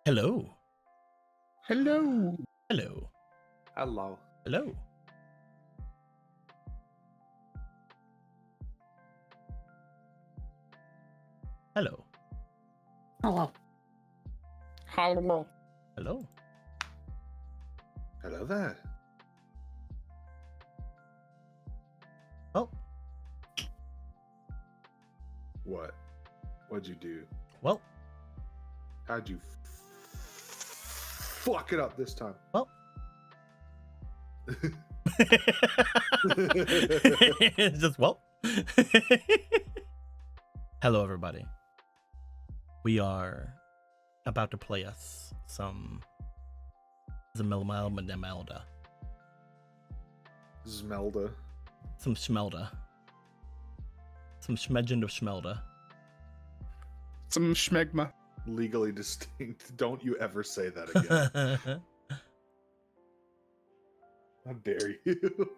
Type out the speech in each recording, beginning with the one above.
Hello. Hello. Hello. Hello. Hello. Hello. Hello. Hello. Hello. Hello there. Oh. What? What'd you do? Well. How'd you fuck it up this time? Well. It's just well. Hello, everybody. We are about to play us some Zmelda. Zmelda. Some Schmelda. Some Schmegend of Schmelda. Some schmegma. Legally distinct. Don't you ever say that again. How dare you?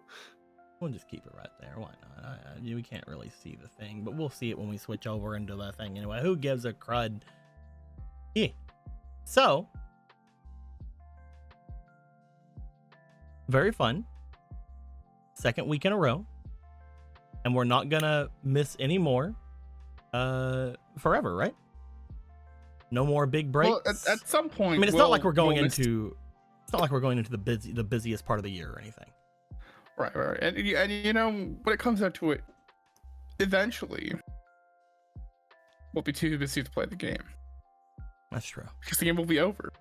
We'll just keep it right there. Why not? We can't really see the thing, but we'll see it when we switch over into the thing anyway. Who gives a crud? Yeah. So, very fun. Second week in a row. And we're not gonna miss any more forever, right? No more big breaks. Well, at some point. I mean, it's not like we're going miss- into the busiest part of the year or anything. Right. And you know, when it comes down to it, eventually, we'll be too busy to play the game That's true. because the game will be over.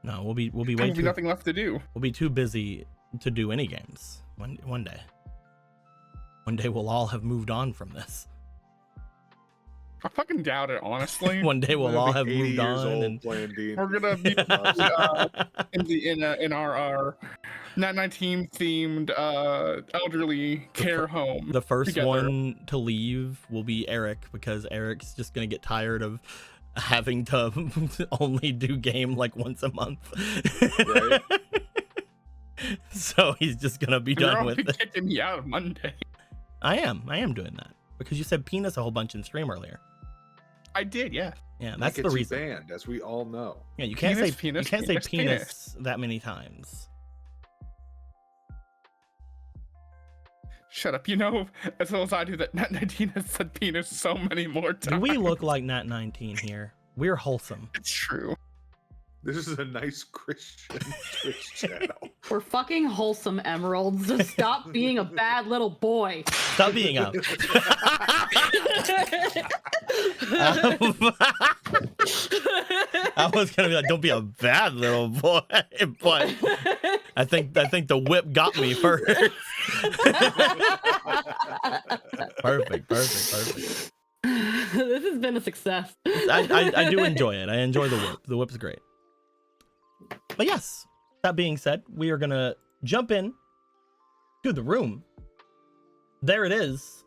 No, we'll be There way will be too nothing left to do. we'll be too busy to do any games one day. One day we'll all have moved on from this. I fucking doubt it, honestly. One day we'll all have 80 moved years on old and playing D&D. We're gonna be in our Nat 19 themed elderly care home. the first together. one to leave will be Eric, because Eric's just gonna get tired of having to only do game like once a month. Right. So he's just gonna be And you're done all with it. kicking me out Monday. I am doing that because you said penis a whole bunch in stream earlier. I did, yeah. Yeah, That that's the gets you reason. banned, as we all know. Yeah, you can't Penis, say penis, you can't say penis, penis that many times. Shut up. You know as well as I do that Nat 19 has said penis so many more times. Do we look like Nat 19 here? We're wholesome. It's true. This is a nice Christian Twitch channel. We're fucking wholesome emeralds. So stop being a bad little boy. Stop being up. I was gonna be like, don't be a bad little boy, but I think the whip got me first. Perfect. This has been a success. I do enjoy it. I enjoy the whip. The whip's great. But yes, that being said, we are gonna jump in to the room. There it is.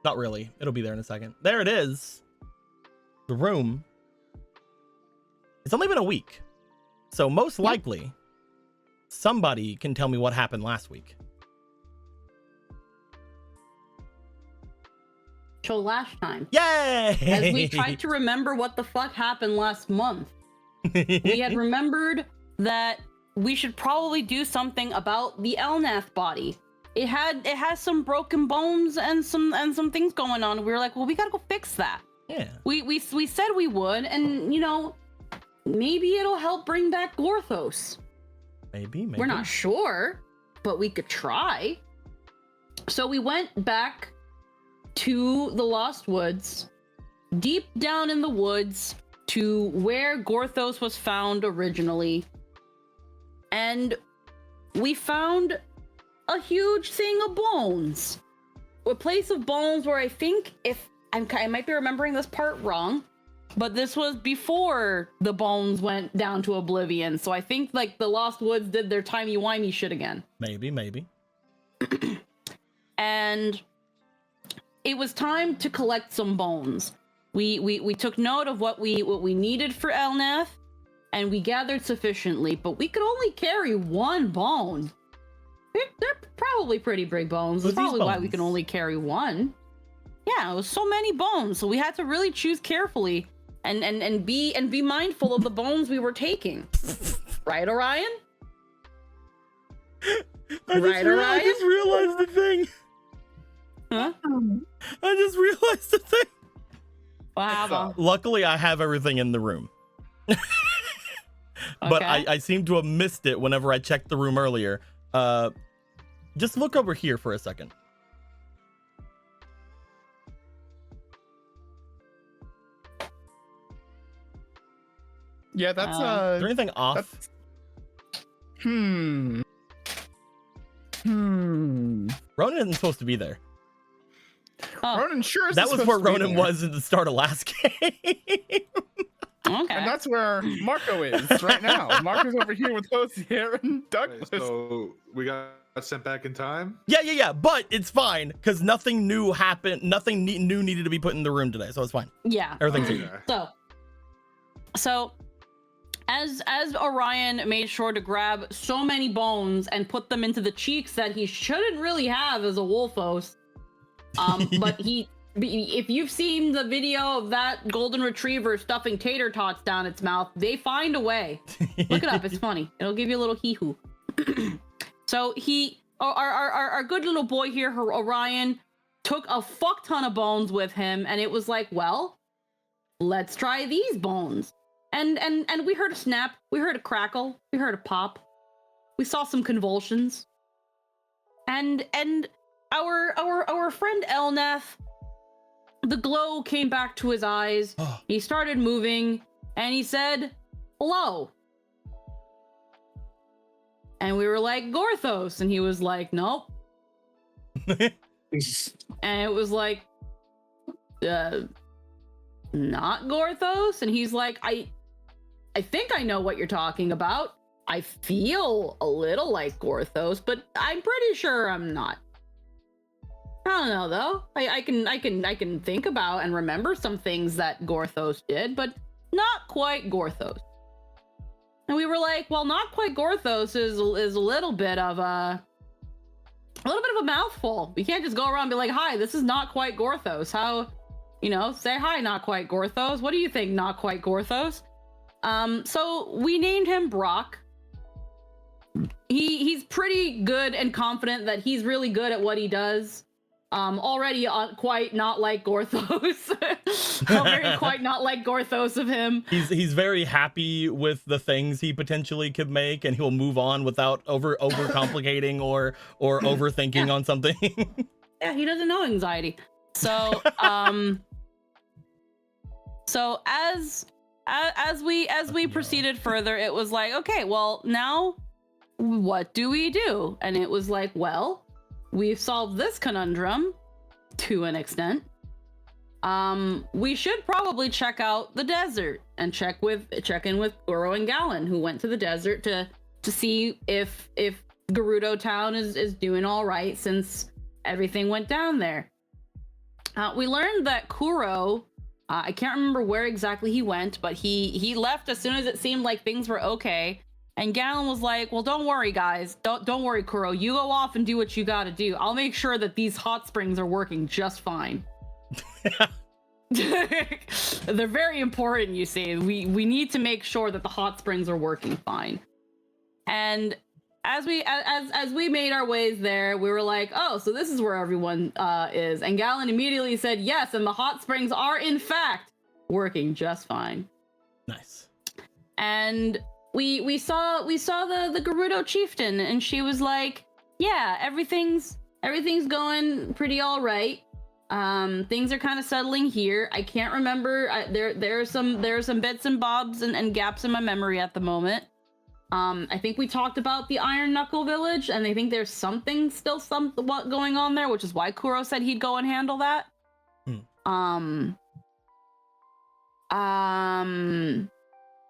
Not really. It'll be there in a second. There it is. The room. It's only been a week. So most likely, somebody can tell me what happened last week. So last time, Yay! as we tried to remember what the fuck happened last month, we had remembered that we should probably do something about the Elnath body. It has some broken bones and some things going on. We were like, well, we gotta go fix that. Yeah. We said we would, and you know, maybe it'll help bring back Gorthos. Maybe. We're not sure, but we could try. So we went back to the Lost Woods, deep down in the woods, to where Gorthos was found originally. And we found a huge thing of bones. A place of bones where I think, I might be remembering this part wrong, but this was before the bones went down to oblivion. So I think like the Lost Woods did their timey-wimey shit again. Maybe. And it was time to collect some bones. We took note of what we needed for Elnath, and we gathered sufficiently, but we could only carry one bone. They're probably pretty big bones. That's probably why we can only carry one. Yeah, it was so many bones, so we had to really choose carefully and be mindful of the bones we were taking. Right, Orion? I just realized the thing. Huh? I just realized the thing. What happened? Luckily, I have everything in the room. But Okay. I seem to have missed it whenever I checked the room earlier. Just look over here for a second. Yeah, that's Is there anything off? that's- Hmm. Ronan isn't supposed to be there. Oh, Ronan sure is That was supposed where to be Ronan there. was at the start of last game. okay. And that's where Marco is right now. Marco's over here with Hosier and Douglas. So we got sent back in time. Yeah. But it's fine because nothing new happened. Nothing new needed to be put in the room today, so it's fine. Yeah. Everything's Okay. here. So as Orion made sure to grab so many bones and put them into the cheeks that he shouldn't really have as a wolfos, but if you've seen the video of that golden retriever stuffing tater tots down its mouth, they find a way. Look it up, it's funny. It'll give you a little hee-hoo. So our good little boy here, Orion, took a fuck ton of bones with him, and it was like, well, let's try these bones. And we heard a snap, we heard a crackle, we heard a pop, we saw some convulsions, and our friend Elnath, the glow came back to his eyes. He started moving, and he said, "Hello." And we were like, "Gorthos," and he was like, "Nope." And it was like, not Gorthos? And he's like, I think I know what you're talking about. I feel a little like Gorthos, but I'm pretty sure I'm not. I don't know though. I can think about and remember some things that Gorthos did, but not quite Gorthos. And we were like, well, not quite Gorthos is a little bit of a mouthful. We can't just go around and be like, hi, this is not quite Gorthos. How, say hi, not quite Gorthos. What do you think, not quite Gorthos? So we named him Brock. He's pretty good and confident that he's really good at what he does. Already quite not like Gorthos. Very quite not like Gorthos of him. He's very happy with the things he potentially could make, and he'll move on without over complicating or overthinking on something. Yeah, he doesn't know anxiety. So so as we proceeded further, it was like, okay, well, now what do we do? And it was like, well, we've solved this conundrum to an extent. We should probably check out the desert and check in with Uro and Gallon, who went to the desert to see if Gerudo Town is doing all right since everything went down there. We learned that Kuro, I can't remember where exactly he went, but he left as soon as it seemed like things were okay. And Gallon was like, well, don't worry, guys. Don't worry, Kuro. You go off and do what you gotta do. I'll make sure that these hot springs are working just fine. They're very important, you see. We need to make sure that the hot springs are working fine. And as we made our ways there, we were like, oh, so this is where everyone is. And Gallon immediately said yes, and the hot springs are in fact working just fine. Nice. And we saw the Gerudo chieftain, and she was like, yeah, everything's going pretty all right. Things are kind of settling here. I can't remember. There are some bits and bobs and gaps in my memory at the moment. I think we talked about the Iron Knuckle Village, and I think there's something going on there, which is why Kuro said he'd go and handle that.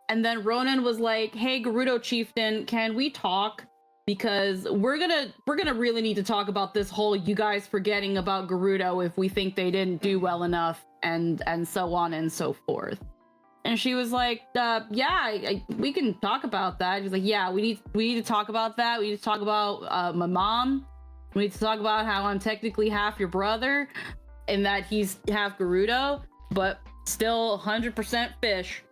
And then Ronan was like, hey, Gerudo Chieftain, can we talk? Because we're gonna really need to talk about this whole you guys forgetting about Gerudo if we think they didn't do well enough, and so on and so forth. And she was like, yeah, we can talk about that. She was like, yeah, we need to talk about that. We need to talk about my mom. We need to talk about how I'm technically half your brother and that he's half Gerudo. But still 100% fish.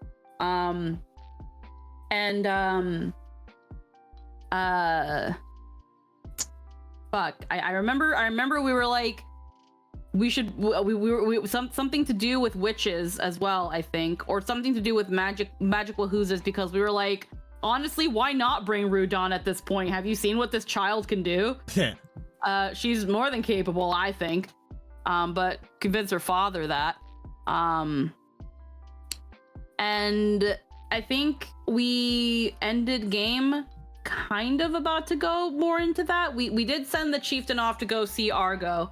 Fuck. I remember we were like, we something to do with witches as well, I think, or something to do with magical whoozes, because we were like, honestly, why not bring Rudon at this point? Have you seen what this child can do? She's more than capable, I think. But convince her father that. And I think we ended game kind of about to go more into that. We did send the chieftain off to go see Argo.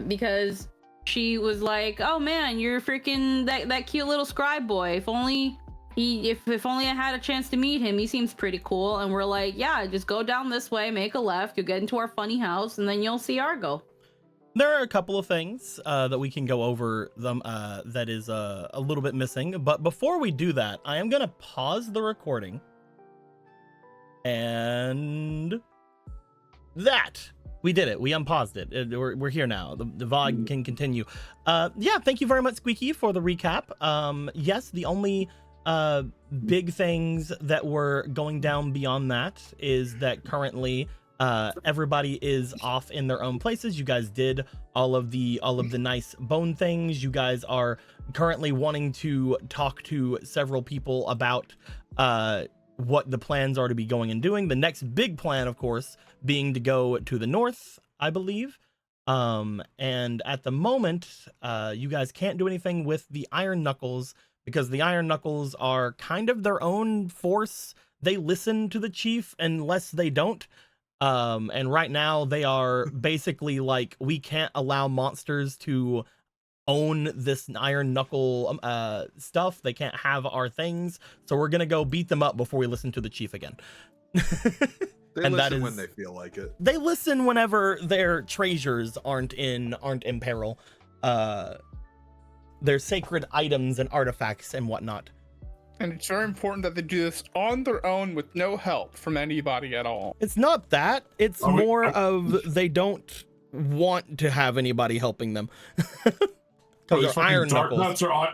Because she was like, oh man, you're freaking that cute little scribe boy. If only I had a chance to meet him, he seems pretty cool. And we're like, yeah, just go down this way, make a left, you'll get into our funny house, and then you'll see Argo. There are a couple of things that we can go over them that is a little bit missing. But before we do that, I am going to pause the recording. And that. We did it. We unpaused it. We're here now. The VOD can continue. Yeah, thank you very much, Squeaky, for the recap. Yes, the only big things that were going down beyond that is that currently everybody is off in their own places. You guys did all of the nice bone things. You guys are currently wanting to talk to several people about what the plans are to be going and doing. The next big plan, of course, being to go to the north, I believe. And at the moment, you guys can't do anything with the Iron Knuckles because the Iron Knuckles are kind of their own force. They listen to the chief unless they don't. And right now they are basically like, we can't allow monsters to own this Iron Knuckle stuff. They can't have our things, so we're gonna go beat them up before we listen to the chief again. They listen when they feel like it. They listen whenever their treasures aren't in peril, their sacred items and artifacts and whatnot. And it's very important that they do this on their own with no help from anybody at all. It's not that, it's more of they don't want to have anybody helping them. Because Iron Dark Knuckles. Nuts are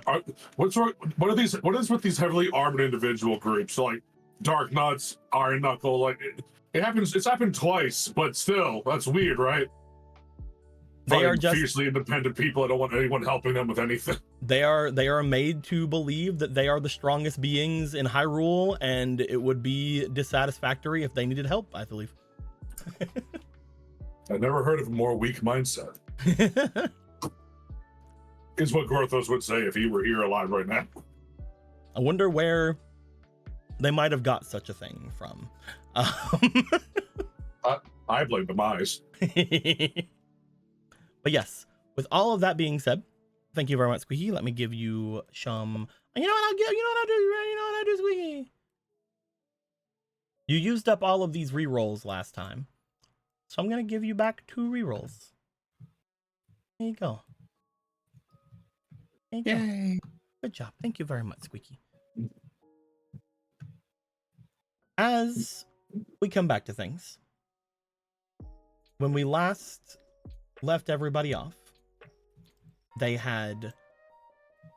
what's wrong? What is with these heavily armored individual groups like Dark Nuts, Iron Knuckle? Like it happens. It's happened twice, but still, that's weird, right? They are just fiercely independent people. I don't want anyone helping them with anything. They are made to believe that they are the strongest beings in Hyrule, and it would be dissatisfactory if they needed help, I believe. I never heard of a more weak mindset. Is what Gorthos would say if he were here alive right now. I wonder where they might have got such a thing from. I blame the mice. But yes, with all of that being said, thank you very much, Squeaky. Let me give you some. You know what I'll do, Squeaky. You used up all of these rerolls last time, so I'm gonna give you back 2 rerolls. There you go. There you Yay. go. Good job. Thank you very much, Squeaky. As we come back to things, when we last left everybody off, they had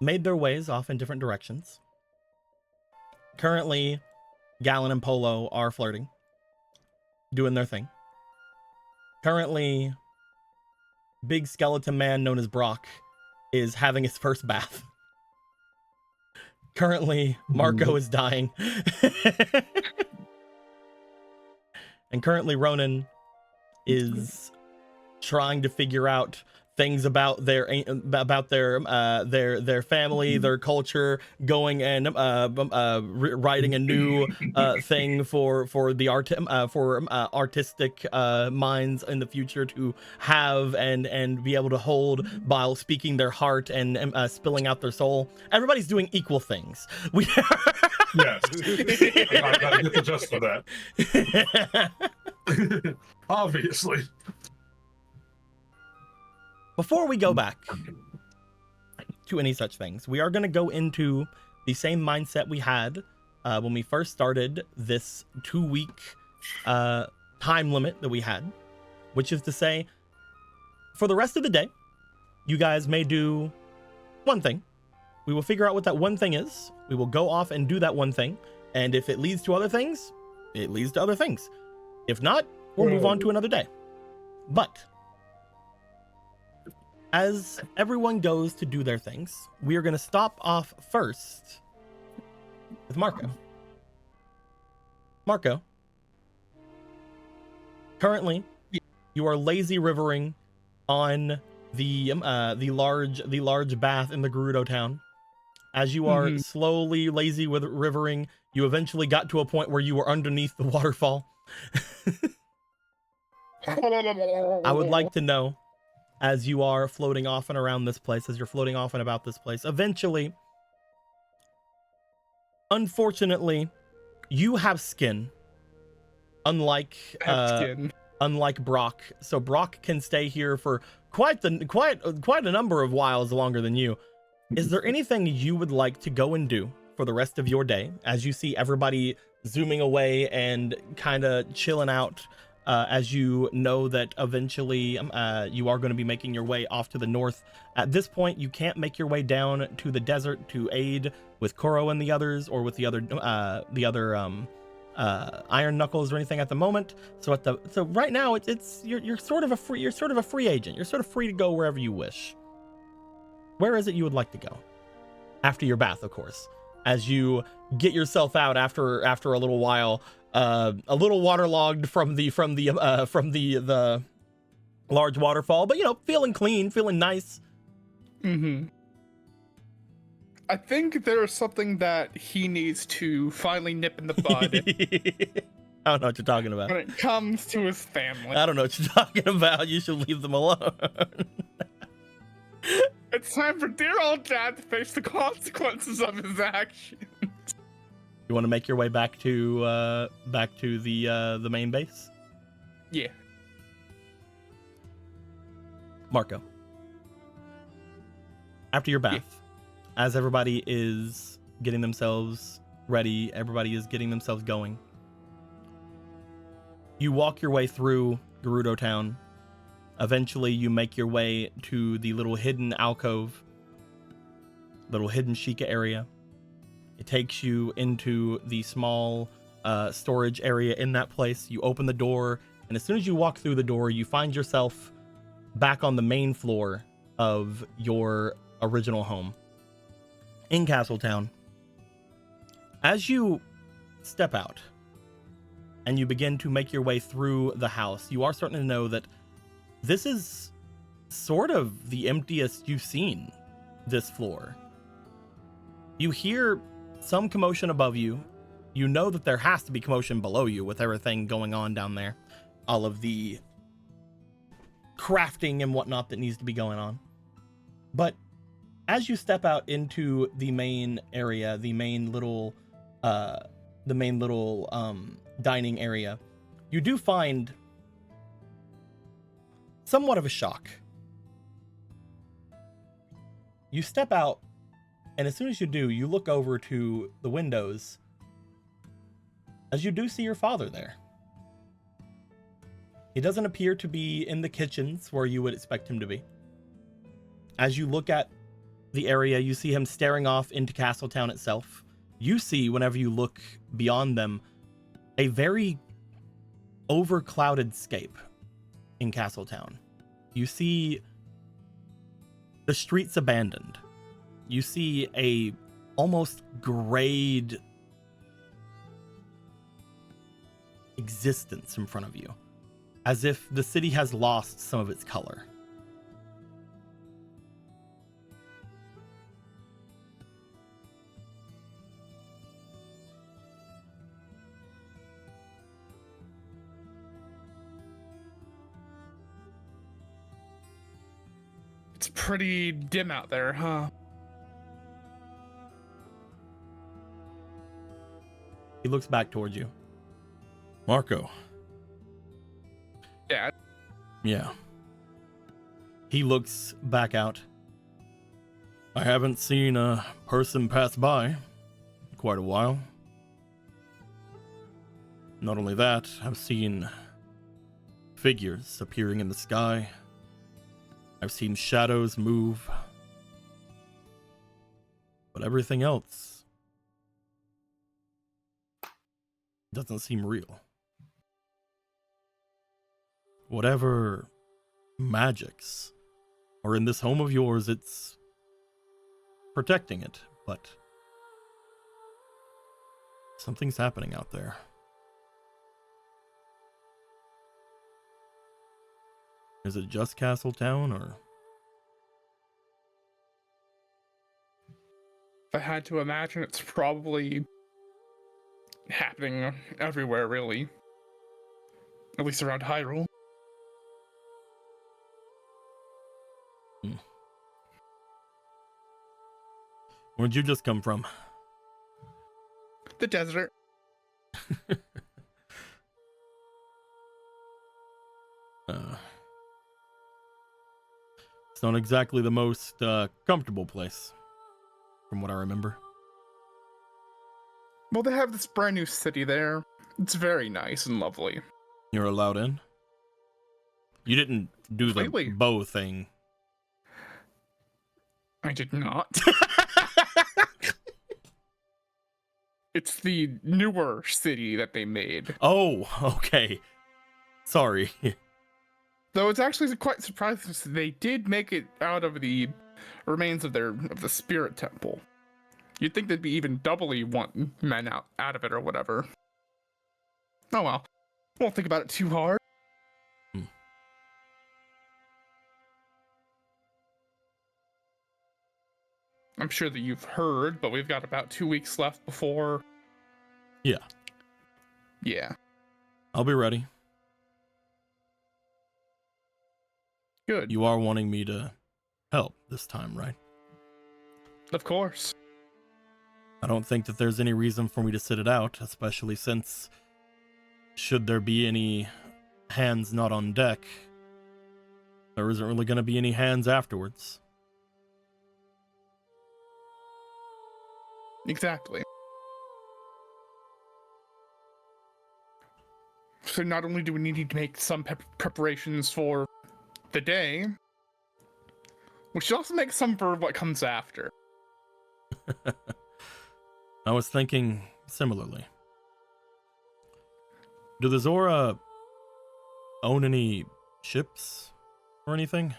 made their ways off in different directions. Currently, Gallon and Polo are flirting, doing their thing. Currently, big skeleton man known as Brock is having his first bath. Currently, Marco is dying. And currently, Ronan is trying to figure out things about their family, their culture, going and writing a new thing for the artistic minds in the future to have and be able to hold while speaking their heart and spilling out their soul. Everybody's doing equal things. We Yes, I gotta get the gist of that. Obviously. Before we go back to any such things, we are going to go into the same mindset we had when we first started this 2-week time limit that we had, which is to say, for the rest of the day, you guys may do one thing. We will figure out what that one thing is. We will go off and do that one thing. And if it leads to other things, it leads to other things. If not, we'll move on to another day. But as everyone goes to do their things, we are going to stop off first with Marco. Marco, currently, you are lazy rivering on the large bath in the Gerudo town. As you are slowly lazy with rivering, you eventually got to a point where you were underneath the waterfall. I would like to know, as you are floating off and around this place, as you're floating off and about this place, eventually, unfortunately, you have skin, unlike Brock. So Brock can stay here for quite a number of whiles longer than you. Is there anything you would like to go and do for the rest of your day, as you see everybody zooming away and kind of chilling out, as you know that eventually you are going to be making your way off to the north? At this point, you can't make your way down to the desert to aid with Koro and the others, or with the other Iron Knuckles or anything at the moment. So right now you're sort of a free agent. You're sort of free to go wherever you wish. Where is it you would like to go? After your bath, of course. As you get yourself out after a little while, a little waterlogged from the large waterfall, but feeling clean, feeling nice. I think there is something that he needs to finally nip in the bud I don't know what you're talking about. when it comes to his family. I don't know what you're talking about. You should leave them alone. It's time for dear old dad to face the consequences of his actions. You want to make your way back to the main base? Yeah. Marco, after your bath, as everybody is getting themselves ready, everybody is getting themselves going, you walk your way through Gerudo Town. Eventually, you make your way to the little hidden alcove, little hidden Sheikah area. It takes you into the small storage area in that place. You open the door, and as soon as you walk through the door, you find yourself back on the main floor of your original home in Castletown. As you step out and you begin to make your way through the house, you are starting to know that this is sort of the emptiest you've seen this floor. You hear some commotion above you. You know that there has to be commotion below you with everything going on down there. All of the crafting and whatnot that needs to be going on. But as you step out into the main area, the main little dining area, you do find somewhat of a shock. You step out, and as soon as you do, you look over to the windows, as you do see your father there. He doesn't appear to be in the kitchens where you would expect him to be. As you look at the area, you see him staring off into Castletown itself. You see, whenever you look beyond them, a very overclouded scape in Castletown. You see the streets abandoned. You see a almost grayed existence in front of you, as if the city has lost some of its color. It's pretty dim out there, huh? He looks back towards you. Marco. Yeah. Yeah. He looks back out. I haven't seen a person pass by in quite a while. Not only that, I've seen figures appearing in the sky. I've seen shadows move. everything else doesn't seem real. Whatever magics are in this home of yours, it's protecting it, but something's happening out there. Is it just Castletown, or? If I had to imagine, it's probably happening everywhere, really. At least around Hyrule. Where'd you just come from? The desert. It's not exactly the most comfortable place, from what I remember. Well, they have this brand new city there. It's very nice and lovely. You're allowed in? You didn't do the Completely. bow thing. I did not. It's the newer city that they made. Oh, okay. Sorry. Though it's actually quite surprising that they did make it out of the remains of the spirit temple. You'd think they'd be even doubly want men out of it or whatever. Oh well. Won't think about it too hard. I'm sure that you've heard, but we've got about 2 weeks left before. Yeah. Yeah. I'll be ready. Good. You are wanting me to help this time, right? Of course. I don't think that there's any reason for me to sit it out, especially since, should there be any hands not on deck, there isn't really going to be any hands afterwards. Exactly. So not only do we need to make some preparations for the day, we should also make some for what comes after. I was thinking similarly. Do the Zora own any ships or anything?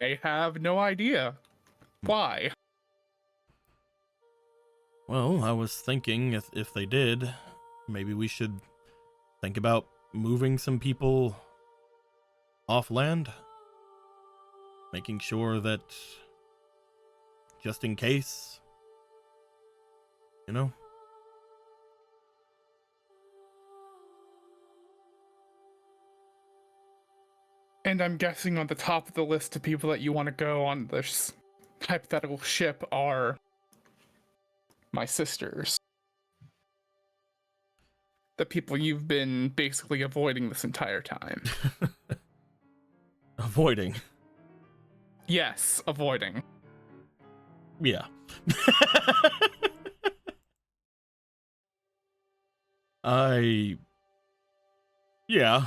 I have no idea. Why? Well, I was thinking if they did, maybe we should think about moving some people off land. Making sure that, just in case, you know? And I'm guessing on the top of the list of people that you want to go on this hypothetical ship are my sisters. The people you've been basically avoiding this entire time. Avoiding. Yes, avoiding. Yeah. Yeah.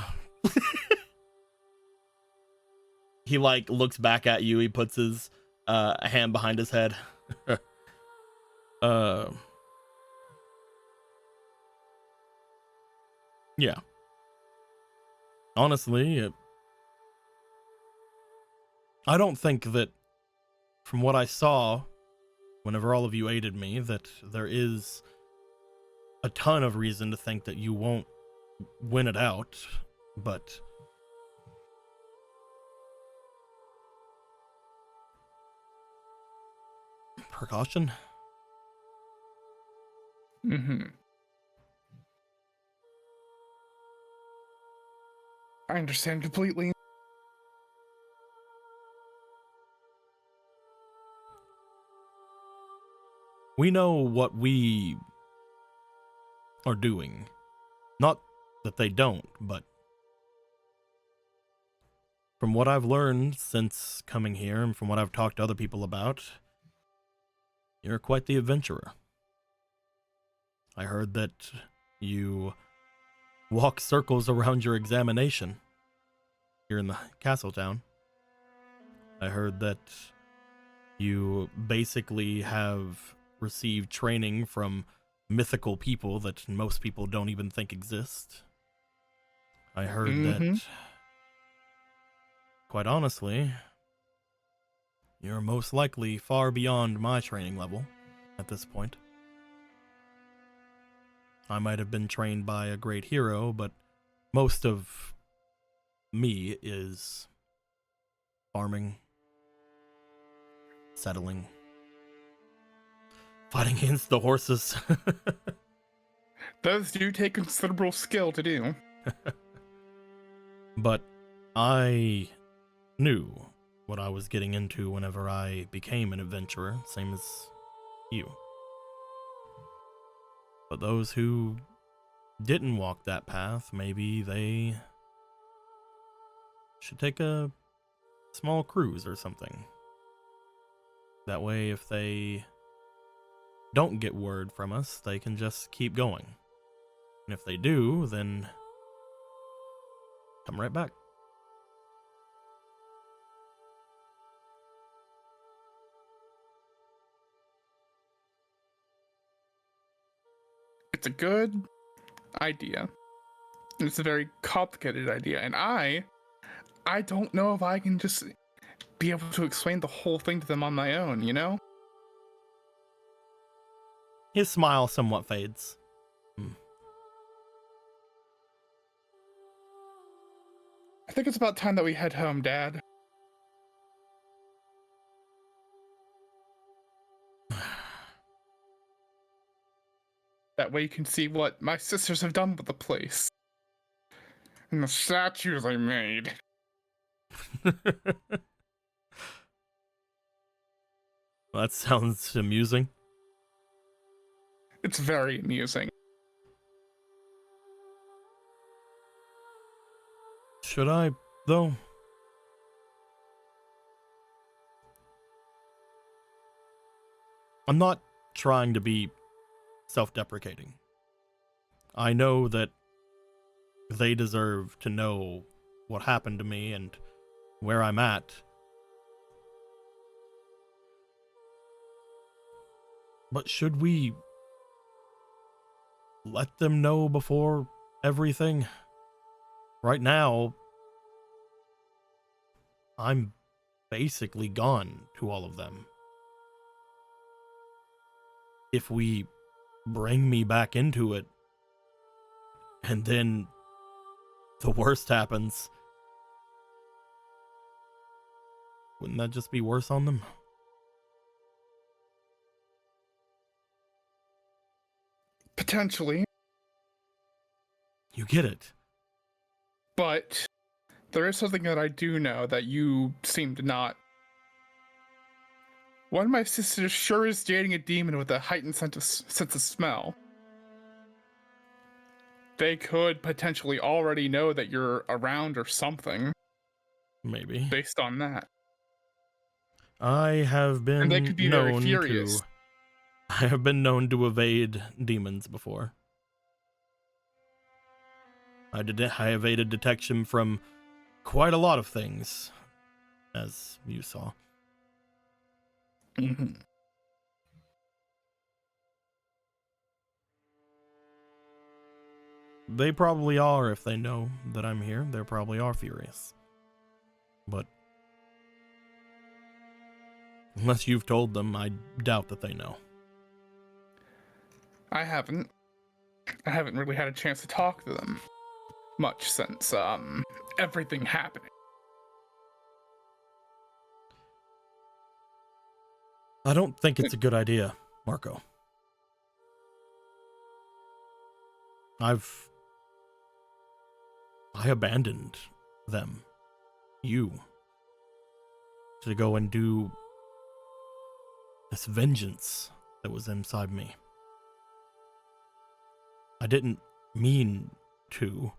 He looks back at you. He puts his hand behind his head. Yeah. Honestly, I don't think that, from what I saw, whenever all of you aided me, that there is a ton of reason to think that you won't win it out, but precaution. Mm-hmm. I understand completely. We know what we are doing. Not that they don't, but from what I've learned since coming here and from what I've talked to other people about, you're quite the adventurer. I heard that you walk circles around your examination here in the castle town. I heard that You basically have received training from mythical people that most people don't even think exist. I heard that, quite honestly, you're most likely far beyond my training level at this point. I might have been trained by a great hero, but most of me is farming, settling, fighting against the horses. Those do take considerable skill to do. But I knew what I was getting into whenever I became an adventurer, same as you. But those who didn't walk that path, maybe they should take a small cruise or something. That way, if they don't get word from us, they can just keep going. And if they do, then come right back. It's a good idea. It's a very complicated idea, and I don't know if I can just be able to explain the whole thing to them on my own, you know? His smile somewhat fades. I think it's about time that we head home, Dad. That way you can see what my sisters have done with the place. And the statues I made. That sounds amusing. It's very amusing. Should I, though? I'm not trying to be self-deprecating. I know that they deserve to know what happened to me and where I'm at. But should we let them know before everything? Right now, I'm basically gone to all of them. If we bring me back into it, and then the worst happens, wouldn't that just be worse on them? Potentially. You get it. But there is something that I do know that you seem to not. One of my sisters sure is dating a demon with a heightened sense of smell. They could potentially already know that you're around or something. Maybe. Based on that. I have been And they could be very known furious. to... I have been known to evade demons before. I evaded detection from quite a lot of things, as you saw. Mm-hmm. They probably are if they know that I'm here. They probably are furious. But unless you've told them, I doubt that they know. I haven't really had a chance to talk to them much since everything happening. I don't think it's a good idea, Marco. I abandoned them, you, to go and do this vengeance that was inside me. I didn't mean to.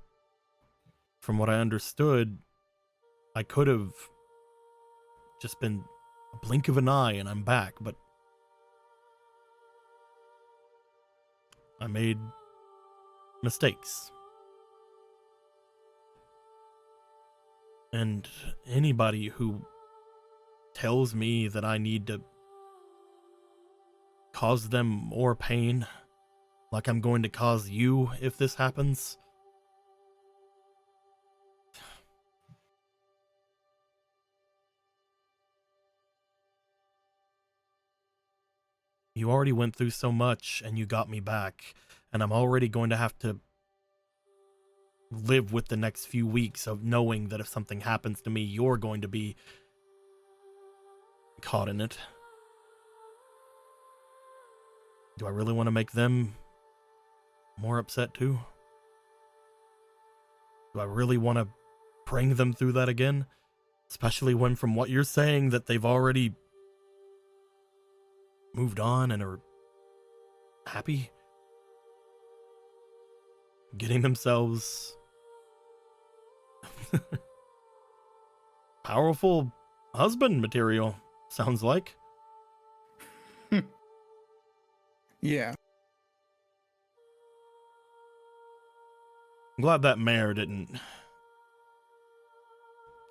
From what I understood, I could have just been a blink of an eye and I'm back, but I made mistakes. And anybody who tells me that I need to cause them more pain, like I'm going to cause you if this happens. You already went through so much and you got me back, and I'm already going to have to live with the next few weeks of knowing that if something happens to me, you're going to be caught in it. Do I really want to make them more upset too? Do I really want to bring them through that again? Especially when, from what you're saying, that they've already moved on and are happy? Getting themselves powerful husband material, sounds like. Yeah. I'm glad that mayor didn't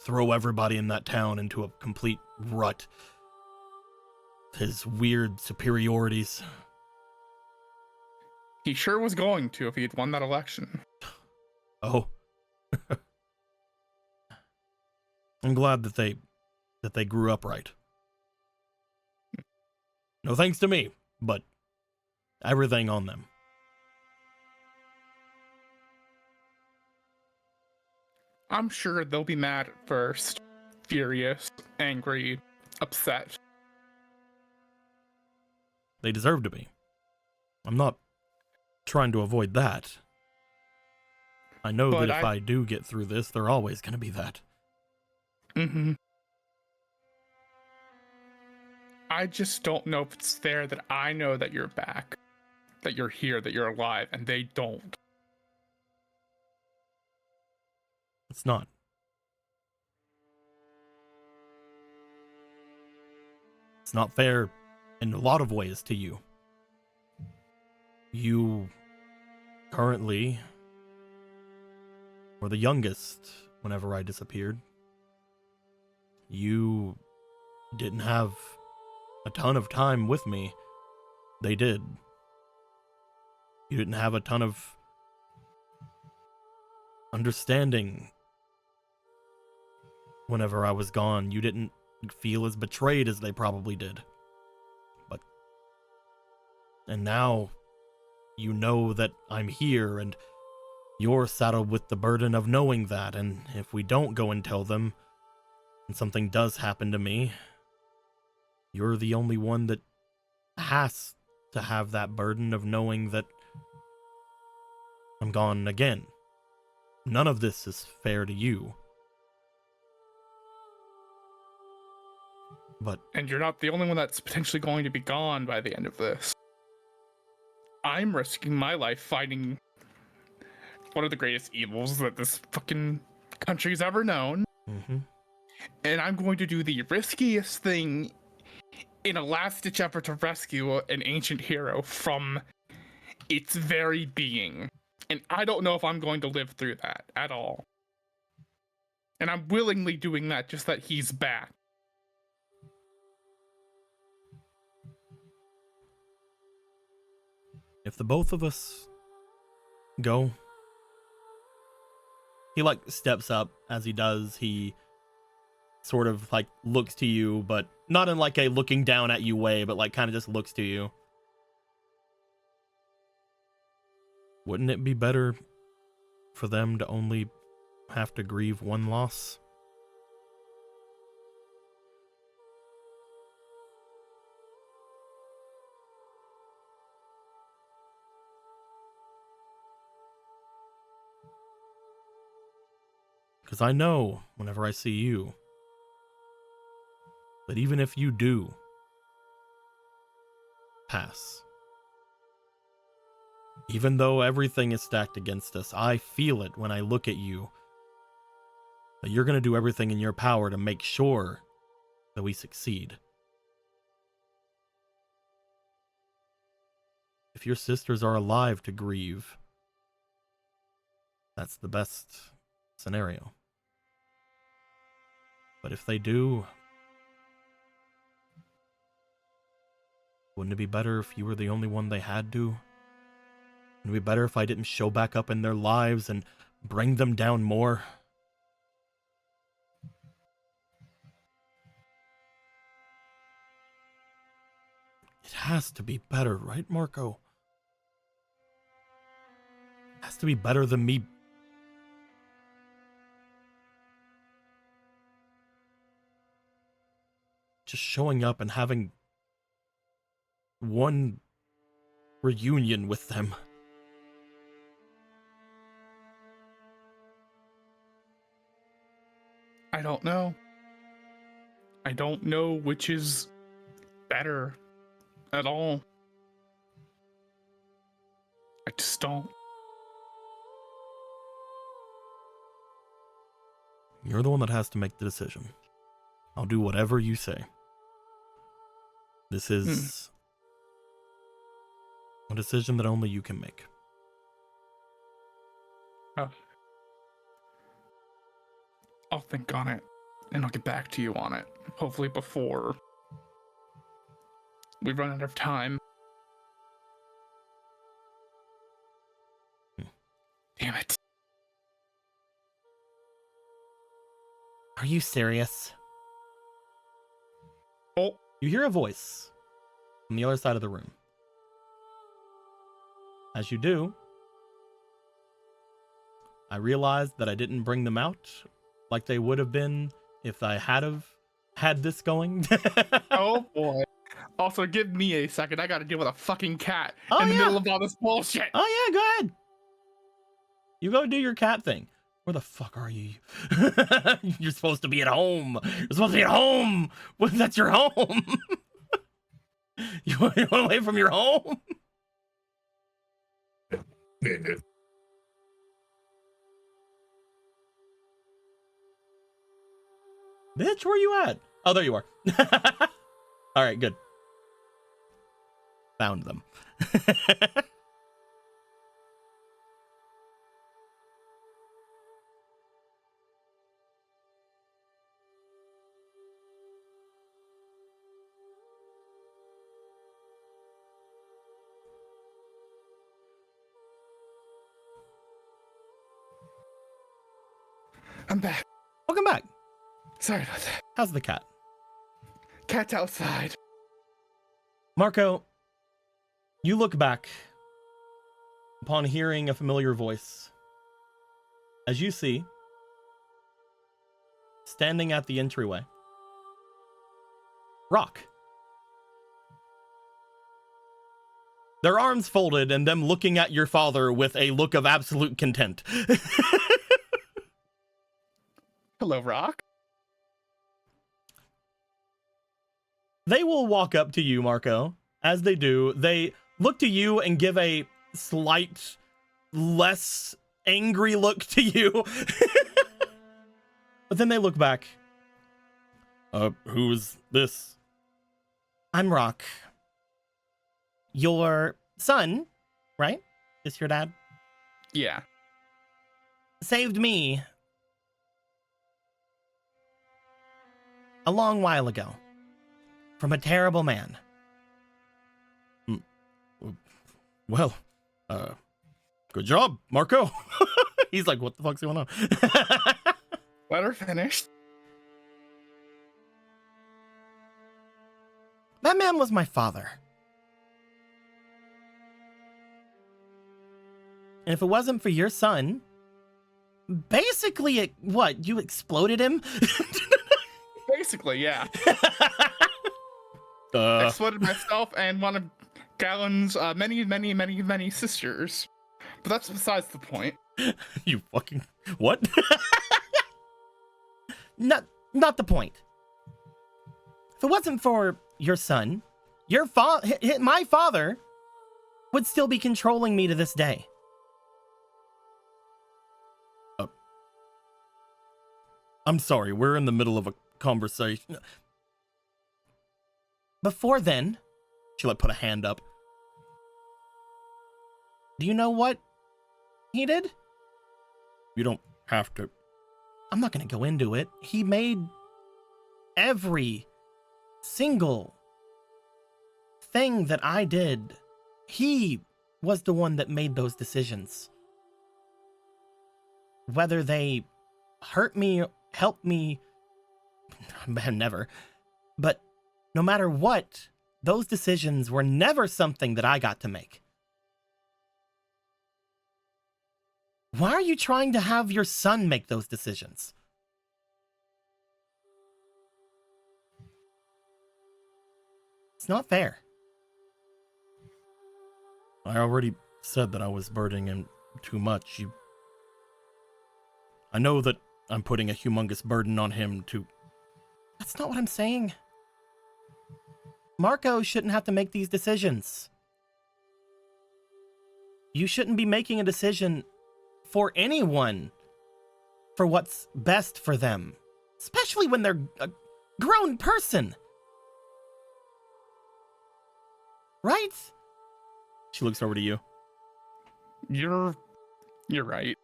throw everybody in that town into a complete rut. His weird superiorities. He sure was going to if he had won that election. Oh. I'm glad that they grew up right. No thanks to me, but everything on them. I'm sure they'll be mad at first. Furious, angry, upset. They deserve to be. I'm not trying to avoid that. I know But that if I do get through this, they're always going to be that. Mm-hmm. I just don't know if it's fair that I know that you're back, that you're here, that you're alive, and they don't. It's not. It's not fair in a lot of ways to you. You currently were the youngest whenever I disappeared. You didn't have a ton of time with me. They did. You didn't have a ton of understanding whenever I was gone. You didn't feel as betrayed as they probably did. And now you know that I'm here, and you're saddled with the burden of knowing that, and if we don't go and tell them, and something does happen to me, you're the only one that has to have that burden of knowing that I'm gone again. None of this is fair to you. But And you're not the only one that's potentially going to be gone by the end of this. I'm risking my life fighting one of the greatest evils that this fucking country's ever known. mm-hmm. And I'm going to do the riskiest thing in a last-ditch effort to rescue an ancient hero from its very being. And I don't know if I'm going to live through that at all. And I'm willingly doing that just that he's back. If the both of us go, he steps up. As he does, he sort of looks to you, but not in a looking down at you way, but kind of just looks to you. Wouldn't it be better for them to only have to grieve one loss? Because I know, whenever I see you, that even if you do pass, even though everything is stacked against us, I feel it when I look at you, that you're going to do everything in your power to make sure that we succeed. If your sisters are alive to grieve, that's the best scenario. But if they do, Wouldn't it be better if you were the only one they had to? Wouldn't it be better if I didn't show back up in their lives and bring them down more? It has to be better, right, Marco? It has to be better than me just showing up and having one reunion with them. I don't know. I don't know which is better at all. I just don't. You're the one that has to make the decision. I'll do whatever you say. This is a decision that only you can make. I'll think on it, and I'll get back to you on it. Hopefully before we run out of time. Damn it. Are you serious? Oh, You hear a voice from the other side of the room. As you do, I realized that I didn't bring them out like they would have been if I had this going. oh boy. Also, give me a second. I gotta deal with a fucking cat Oh, in the yeah. middle of all this bullshit. Oh yeah, go ahead. You go do your cat thing. Where the fuck are you? You're supposed to be at home. You're supposed to be at home. Well, that's your home. You want away from your home? Yeah. Bitch, where you at? Oh, there you are. All right, good. Found them. I'm back. Welcome back. Sorry about that. How's the cat? Cat's outside. Marco, you look back upon hearing a familiar voice. As you see, standing at the entryway, Rock. Their arms folded and them looking at your father with a look of absolute content. Hello, Rock. They will walk up to you, Marco. As they do, they look to you and give a slight, less angry look to you. But then they look back. Who's this? I'm Rock. Your son, right? Is your dad? Yeah. Saved me a long while ago from a terrible man. Well, good job, Marco. He's like, what the fuck's going on? Let her finish. That man was my father. And if it wasn't for your son, basically, what, you exploded him? Basically, yeah. Exploded myself and one of Gallon's many sisters. But that's besides the point. You fucking, what? Not the point. If it wasn't for your son, my father would still be controlling me to this day. I'm sorry, we're in the middle of a conversation. Before then, she put a hand up. Do you know what he did? You don't have to. I'm not going to go into it. He made every single everything that I did, he was the one that made those decisions. Whether they hurt me, help me, never. But no matter what, those decisions were never something that I got to make. Why are you trying to have your son make those decisions? It's not fair. I already said that I was burdening him too much. I know that I'm putting a humongous burden on him to... That's not what I'm saying. Marco shouldn't have to make these decisions. You shouldn't be making a decision for anyone for what's best for them, especially when they're a grown person. Right? She looks over to you. You're right.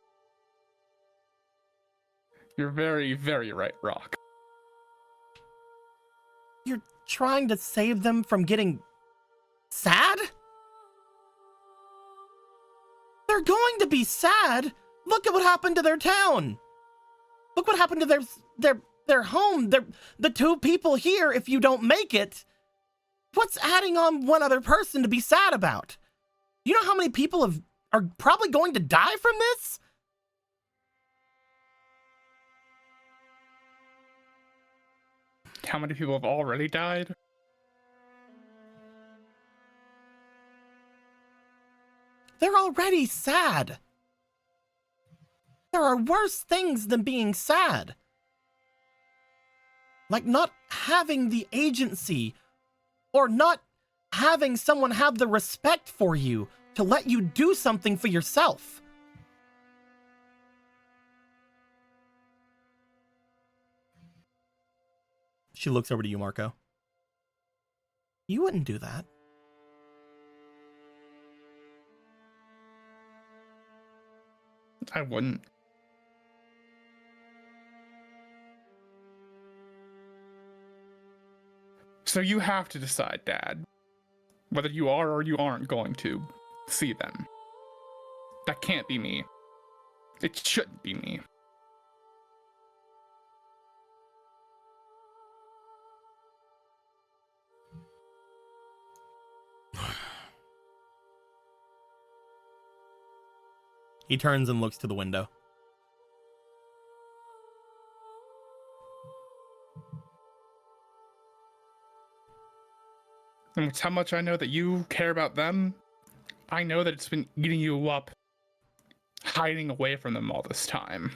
You're very, very right, Rock. You're trying to save them from getting sad? They're going to be sad. Look at what happened to their town. Look what happened to their home. The two people here, if you don't make it. What's adding on one other person to be sad about? You know how many people are probably going to die from this? How many people have already died? They're already sad. There are worse things than being sad. Like not having the agency or not having someone have the respect for you to let you do something for yourself. She looks over to you, Marco. You wouldn't do that. I wouldn't. So you have to decide, Dad, whether you are or you aren't going to see them. That can't be me. It shouldn't be me. He turns and looks to the window. And with how much I know that you care about them, I know that it's been eating you up, hiding away from them all this time.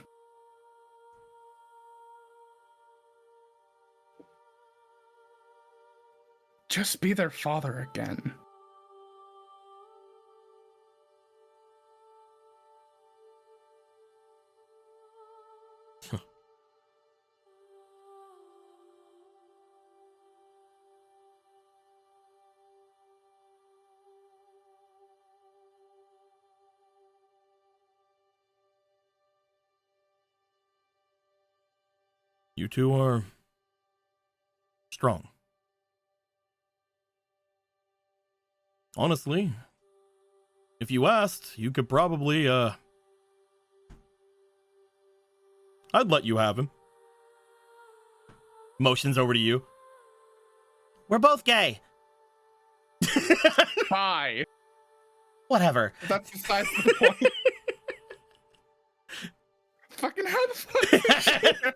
Just be their father again. You two are strong. Honestly, if you asked, you could probably, I'd let you have him. Motions over to you. We're both gay. Bye. Whatever. That's besides the point. Fucking how the fuck?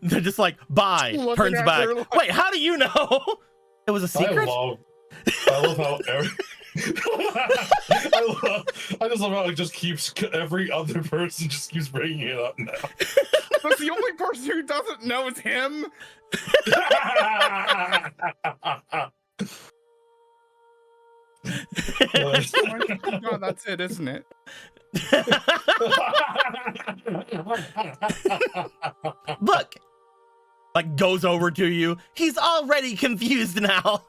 They're just like, bye, Looking turns at back. her like- Wait, how do you know? It was a secret? I love how I just love how it just keeps every other person just keeps bringing it up now. That's the only person who doesn't know is him. Oh, that's it, isn't it? Look, like goes over to you. He's already confused now.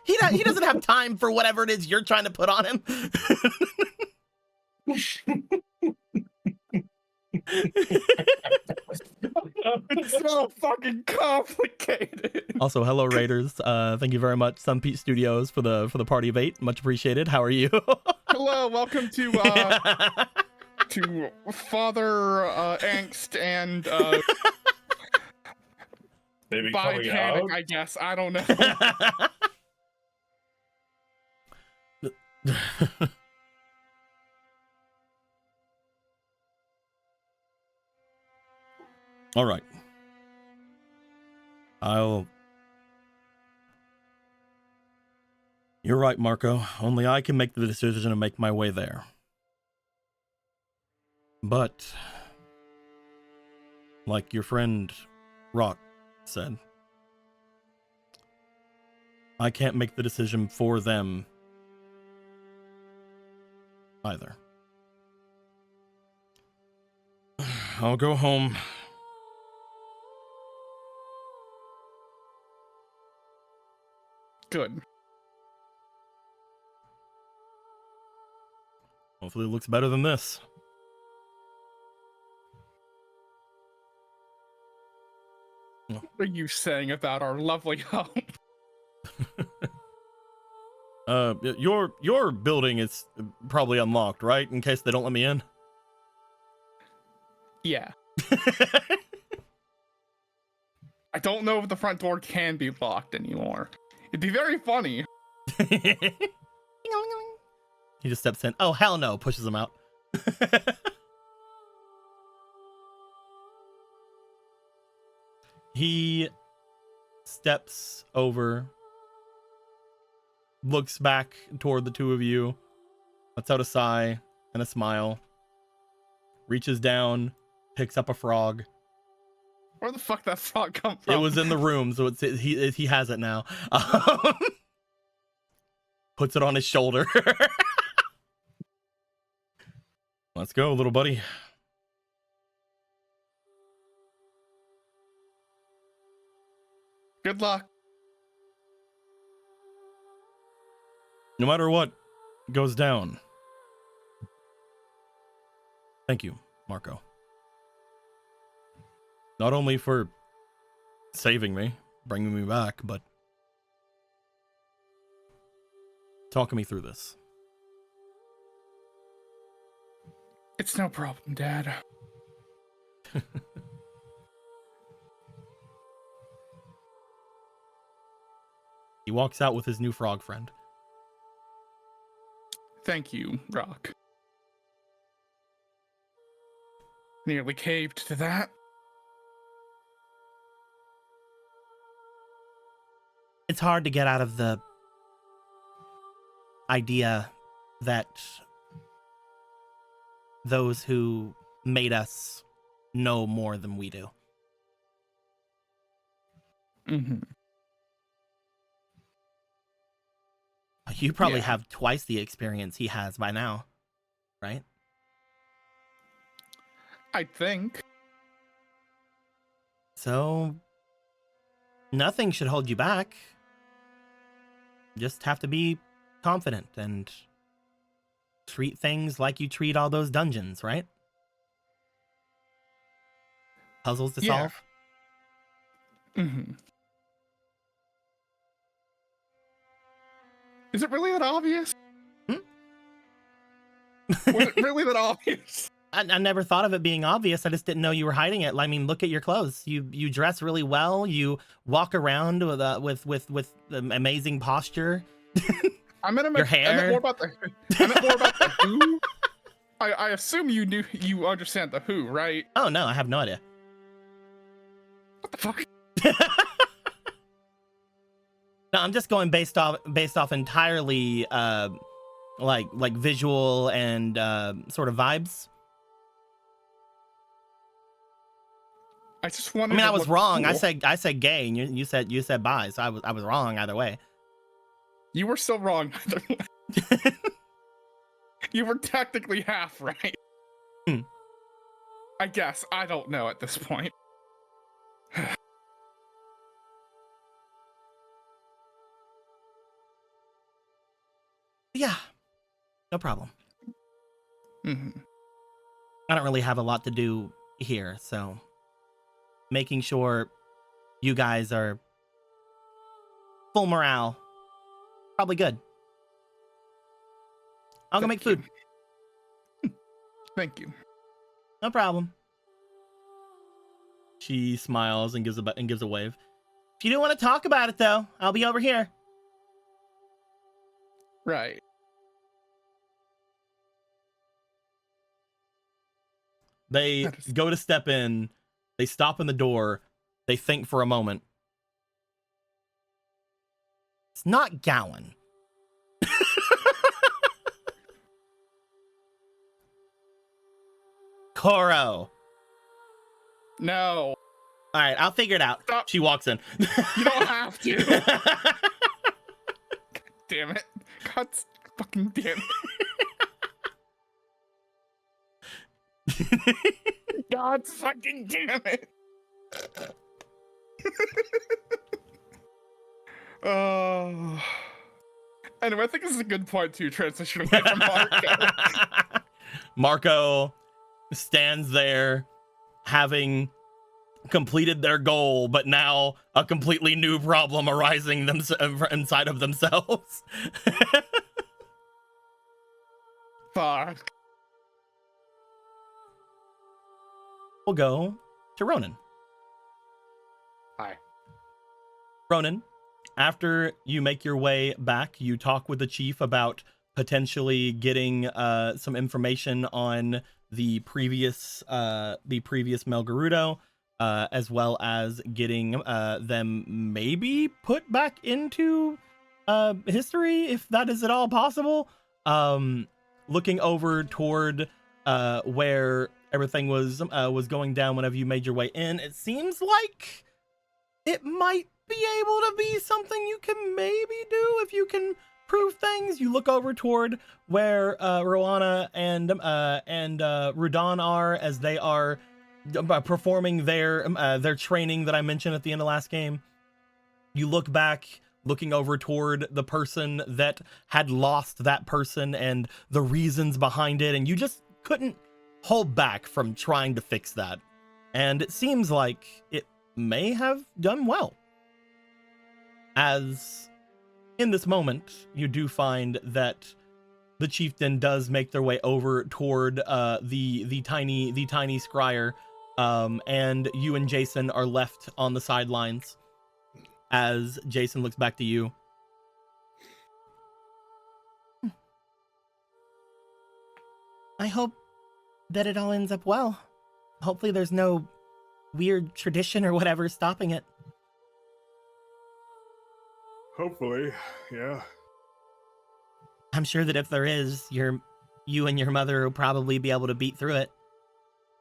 He doesn't have time for whatever it is you're trying to put on him. It's so fucking complicated. Also, hello Raiders. Thank you very much, Sun Pete Studios, for the party of 8. Much appreciated. How are you? Hello, welcome to Father Angst and Maybe By coming Panic, out. I guess. I don't know. All right. You're right, Marco. Only I can make the decision and make my way there. But, like your friend Rock said, I can't make the decision for them either. I'll go home. Good. Hopefully it looks better than this. What are you saying about our lovely home? Your building is probably unlocked, right? In case they don't let me in. Yeah. I don't know if the front door can be locked anymore. It'd be very funny. He just steps in. Oh, hell no. Pushes him out. He steps over, looks back toward the two of you, lets out a sigh and a smile, reaches down, picks up a frog. Where the fuck that frog come from? It was in the room, so he has it now. Puts it on his shoulder. Let's go, little buddy. Good luck. No matter what goes down. Thank you, Marco. Not only for saving me, bringing me back, but talking me through this. It's no problem, Dad. He walks out with his new frog friend. Thank you, Rock. Nearly caved to that. It's hard to get out of the idea that those who made us know more than we do. Mm-hmm. You probably Yeah. have twice the experience he has by now, right? I think. So, nothing should hold you back. Just have to be confident and treat things like you treat all those dungeons, right? Puzzles to Yeah. solve. Mm-hmm. Is it really that obvious? Hmm? Was it really that obvious? I never thought of it being obvious. I just didn't know you were hiding it. I mean, look at your clothes. You dress really well. You walk around with amazing posture. I meant Your hair. more about the who. I assume you understand the who, right? Oh no, I have no idea. What the fuck? No, I'm just going based off entirely like visual and sort of vibes. I just I wanted. mean, to I was look wrong. cool. I said gay, and you said bi, so I was wrong either way. You were still wrong. Either way. You were technically half right. Hmm. I guess. I don't know at this point. Yeah, no problem. Mhm. I don't really have a lot to do here, so making sure you guys are full morale. Probably good. I'll go make food. Thank you. No problem. She smiles and gives a wave. If you do want to talk about it, though, I'll be over here. Right. They go to step in. They stop in the door. They think for a moment. It's not Gowan. Koro. No. All right, I'll figure it out. Stop. She walks in. You don't have to. Damn it. God fucking damn it. God fucking damn it. Oh. Anyway, I think this is a good point to transition away from Marco. Marco stands there having completed their goal, but now a completely new problem arising inside of themselves. Fuck. We'll go to Ronan. Hi. Ronan, after you make your way back, you talk with the chief about potentially getting some information on the previous Melgarudo, as well as getting them maybe put back into history, if that is at all possible. Looking over toward where everything was going down whenever you made your way in, it seems like it might be able to be something you can maybe do if you can prove things. You look over toward where Roana and Rudan are, as they are performing their training that I mentioned at the end of last game. You look back, looking over toward the person that had lost that person and the reasons behind it, and you just couldn't hold back from trying to fix that. And it seems like it may have done well. As in this moment, you do find that the chieftain does make their way over toward the tiny scryer, and you and Jason are left on the sidelines. As Jason looks back to you. I hope that it all ends up well. Hopefully there's no weird tradition or whatever stopping it. Hopefully, yeah. I'm sure that if there is, you and your mother will probably be able to beat through it.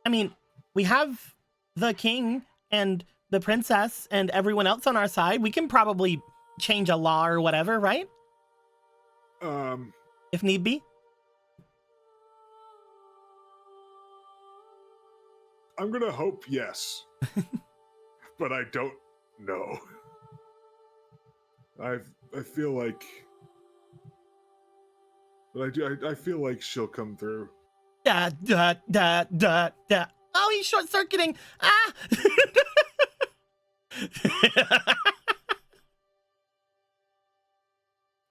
I mean, we have the king and the princess and everyone else on our side. We can probably change a law or whatever, right? If need be. I'm gonna hope yes. But I don't know. I feel like, but I feel like she'll come through. Da. Oh, he's short circuiting. Ah.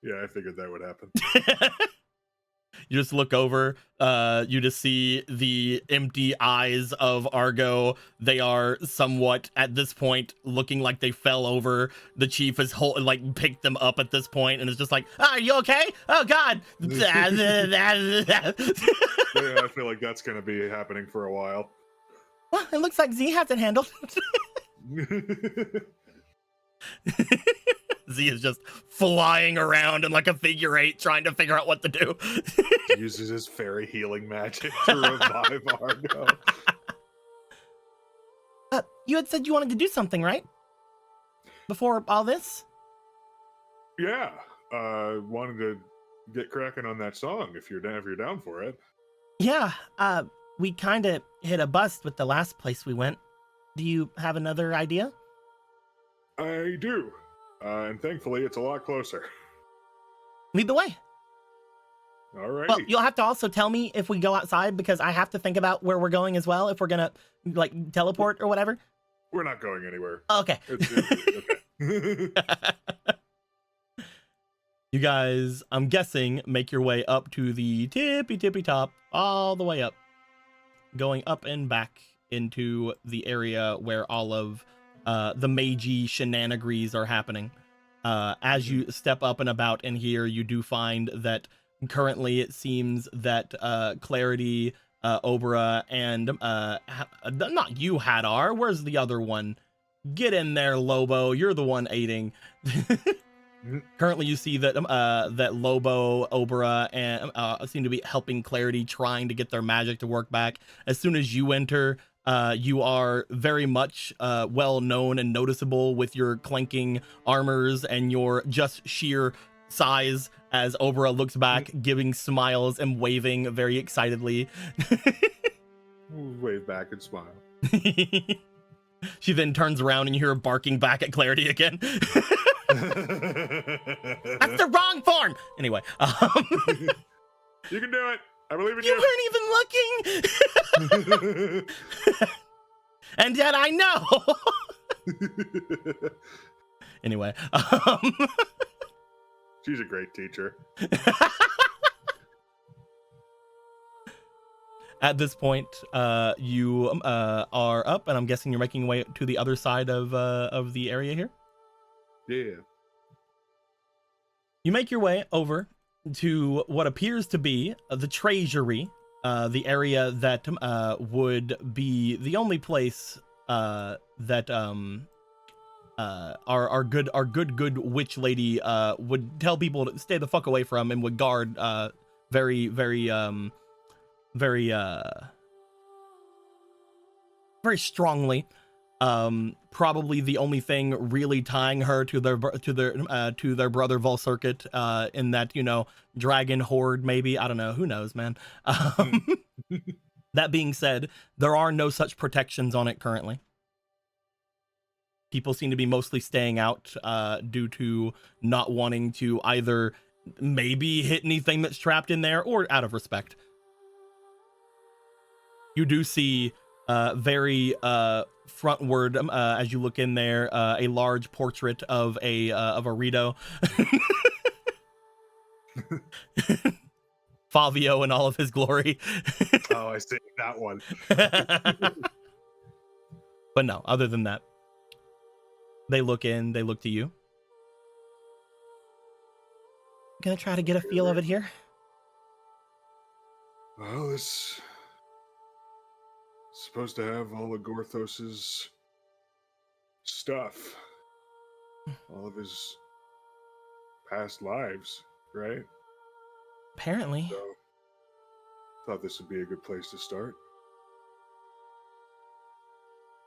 Yeah, I figured that would happen. You just look over, you just see the empty eyes of Argo. They are somewhat, at this point, looking like they fell over. The chief has picked them up at this point and is just like, are you okay? Oh, God. Yeah, I feel like that's going to be happening for a while. Well, it looks like Z has it handled. Z is just flying around in like a figure eight, trying to figure out what to do. He uses his fairy healing magic to revive Argo. You had said you wanted to do something, right? Before all this? Yeah, wanted to get cracking on that song if you're down for it. Yeah, we kind of hit a bust with the last place we went. Do you have another idea? I do. And thankfully, it's a lot closer. Lead the way. All right. Well, you'll have to also tell me if we go outside, because I have to think about where we're going as well, if we're gonna, teleport or whatever. We're not going anywhere. Okay. Okay. You guys, I'm guessing, make your way up to the tippy top, all the way up, going up and back into the area where all of the magey shenanigans are happening. As you step up and about in here, you do find that currently it seems that Clarity, Obra, and not you, Hadar. Where's the other one? Get in there, Lobo. You're the one aiding. Currently, you see that that Lobo, Obra, and seem to be helping Clarity, trying to get their magic to work back. As soon as you enter, you are very much well known and noticeable with your clanking armors and your just sheer size. As Obra looks back, giving smiles and waving very excitedly. Wave back and smile. She then turns around and you hear her barking back at Clarity again. That's the wrong form. Anyway, You can do it. I believe in you weren't even looking. And yet I know. Anyway, She's a great teacher. At this point, you are up, and I'm guessing you're making your way to the other side of the area here. Yeah. You make your way over to what appears to be the treasury, the area that would be the only place that our good witch lady would tell people to stay the fuck away from and would guard very strongly. Probably the only thing really tying her to their brother Volcircuit, in that, you know, dragon horde, maybe. I don't know, who knows, man. That being said, there are no such protections on it currently. People seem to be mostly staying out due to not wanting to either maybe hit anything that's trapped in there, or out of respect. You do see very frontward, as you look in there, a large portrait of a Rito. Favio in all of his glory. Oh, I see that one. But no, other than that, they look to you. Gonna try to get a feel of it here. Well, this supposed to have all of Gorthos's stuff, all of his past lives, right? Apparently. So, thought this would be a good place to start.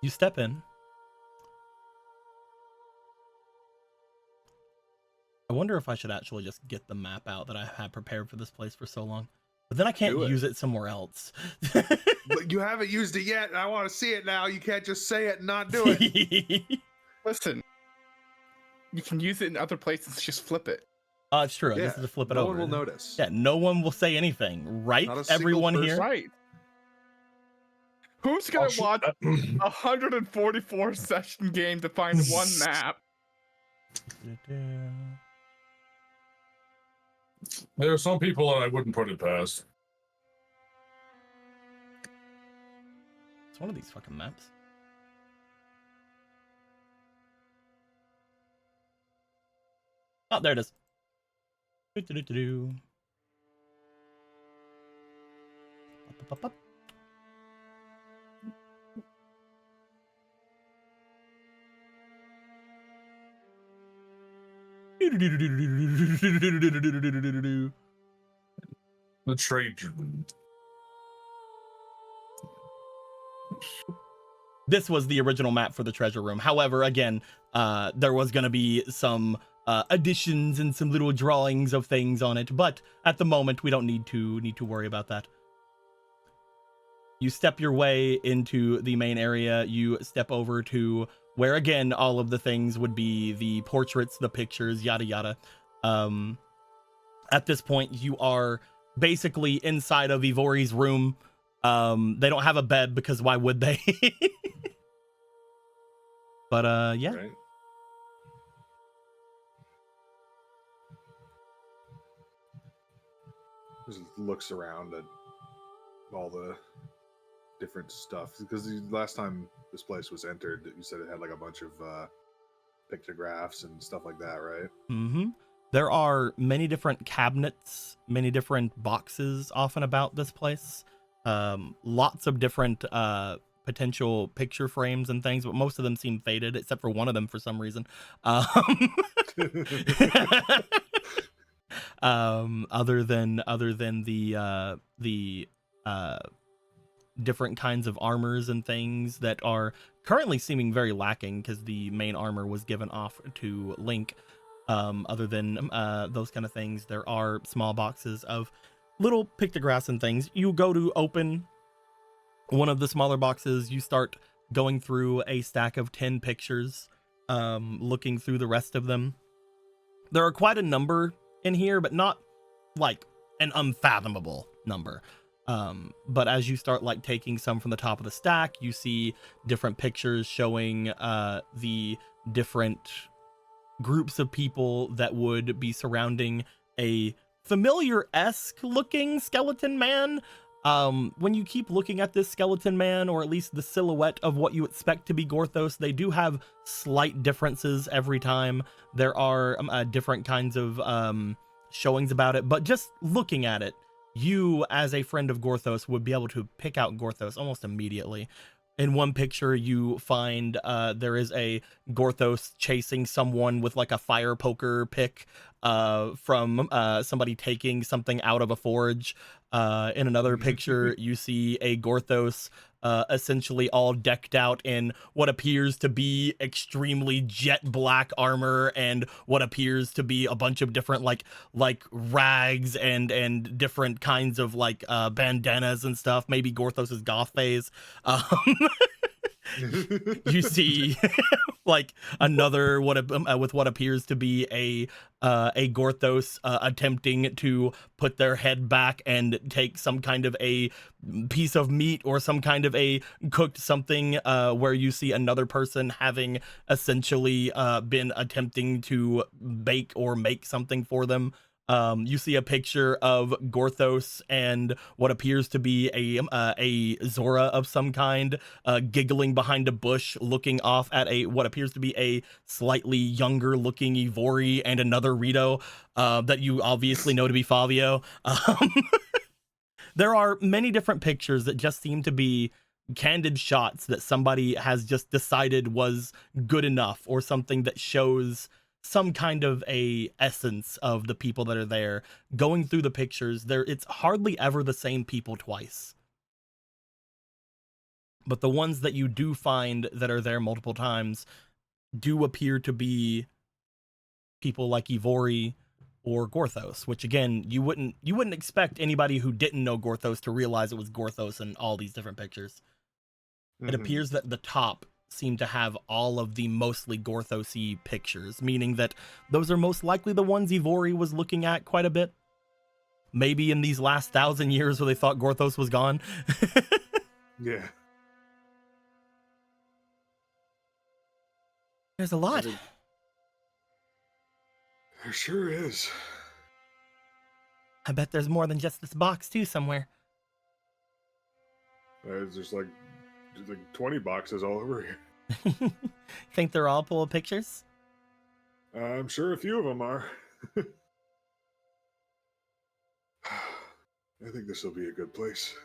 You step in. I wonder if I should actually just get the map out that I had prepared for this place for so long. But then I can't use it somewhere else. But you haven't used it yet, and I want to see it now. You can't just say it and not do it. Listen, you can use it in other places. Just flip it. Oh, it's true. Yeah, This is to flip it no over. one will notice. Yeah, no one will say anything, right? Not a single Everyone person. here. Right. Who's gonna watch a 144 session game to find one map? There are some people that I wouldn't put it past. It's one of these fucking maps. Oh, there it is. Do-do-do-do-do. Up, up, up. The trade. This was the original map for the treasure room. However, again, there was going to be some additions and some little drawings of things on it, but at the moment we don't need to worry about that. You step your way into the main area. You step over to where, again, all of the things would be: the portraits, the pictures, yada yada. At this point, you are basically inside of Ivori's room. They don't have a bed because why would they? But yeah. Right. Just looks around at all the different stuff because the last time this place was entered, you said it had like a bunch of pictographs and stuff like that, right? Mm-hmm. There are many different cabinets, many different boxes often about this place. Lots of different potential picture frames and things, but most of them seem faded, except for one of them for some reason. Other than the different kinds of armors and things that are currently seeming very lacking because the main armor was given off to Link. Other than those kind of things, there are small boxes of little pictographs and things. You go to open one of the smaller boxes, you start going through a stack of 10 pictures, looking through the rest of them. There are quite a number in here, but not like an unfathomable number. But as you start like taking some from the top of the stack, you see different pictures showing the different groups of people that would be surrounding a familiar-esque looking skeleton man. When you keep looking at this skeleton man, or at least the silhouette of what you expect to be Gorthos, they do have slight differences every time. There are different kinds of showings about it, but just looking at it, you as a friend of Gorthos would be able to pick out Gorthos almost immediately. In one picture, you find there is a Gorthos chasing someone with like a fire poker pick from somebody taking something out of a forge. In another picture, you see a Gorthos essentially all decked out in what appears to be extremely jet black armor and what appears to be a bunch of different like rags and different kinds of like bandanas and stuff. Maybe Gorthos's goth phase. You see like another with what appears to be a Gorthos attempting to put their head back and take some kind of a piece of meat or some kind of a cooked something, where you see another person having essentially been attempting to bake or make something for them. You see a picture of Gorthos and what appears to be a Zora of some kind, giggling behind a bush, looking off at what appears to be a slightly younger looking Ivori and another Rito that you obviously know to be Fabio. There are many different pictures that just seem to be candid shots that somebody has just decided was good enough, or something that shows some kind of a essence of the people that are there. Going through the pictures, it's hardly ever the same people twice. But the ones that you do find that are there multiple times do appear to be people like Ivori or Gorthos, which again, you wouldn't expect anybody who didn't know Gorthos to realize it was Gorthos in all these different pictures. It appears that the top seem to have all of the mostly Gorthos-y pictures, meaning that those are most likely the ones Ivori was looking at quite a bit. Maybe in these last 1,000 years where they thought Gorthos was gone. Yeah. There's a lot. There sure is. I bet there's more than just this box too somewhere. There's like 20 boxes all over here. Think they're all full of pictures? I'm sure a few of them are. I think this will be a good place.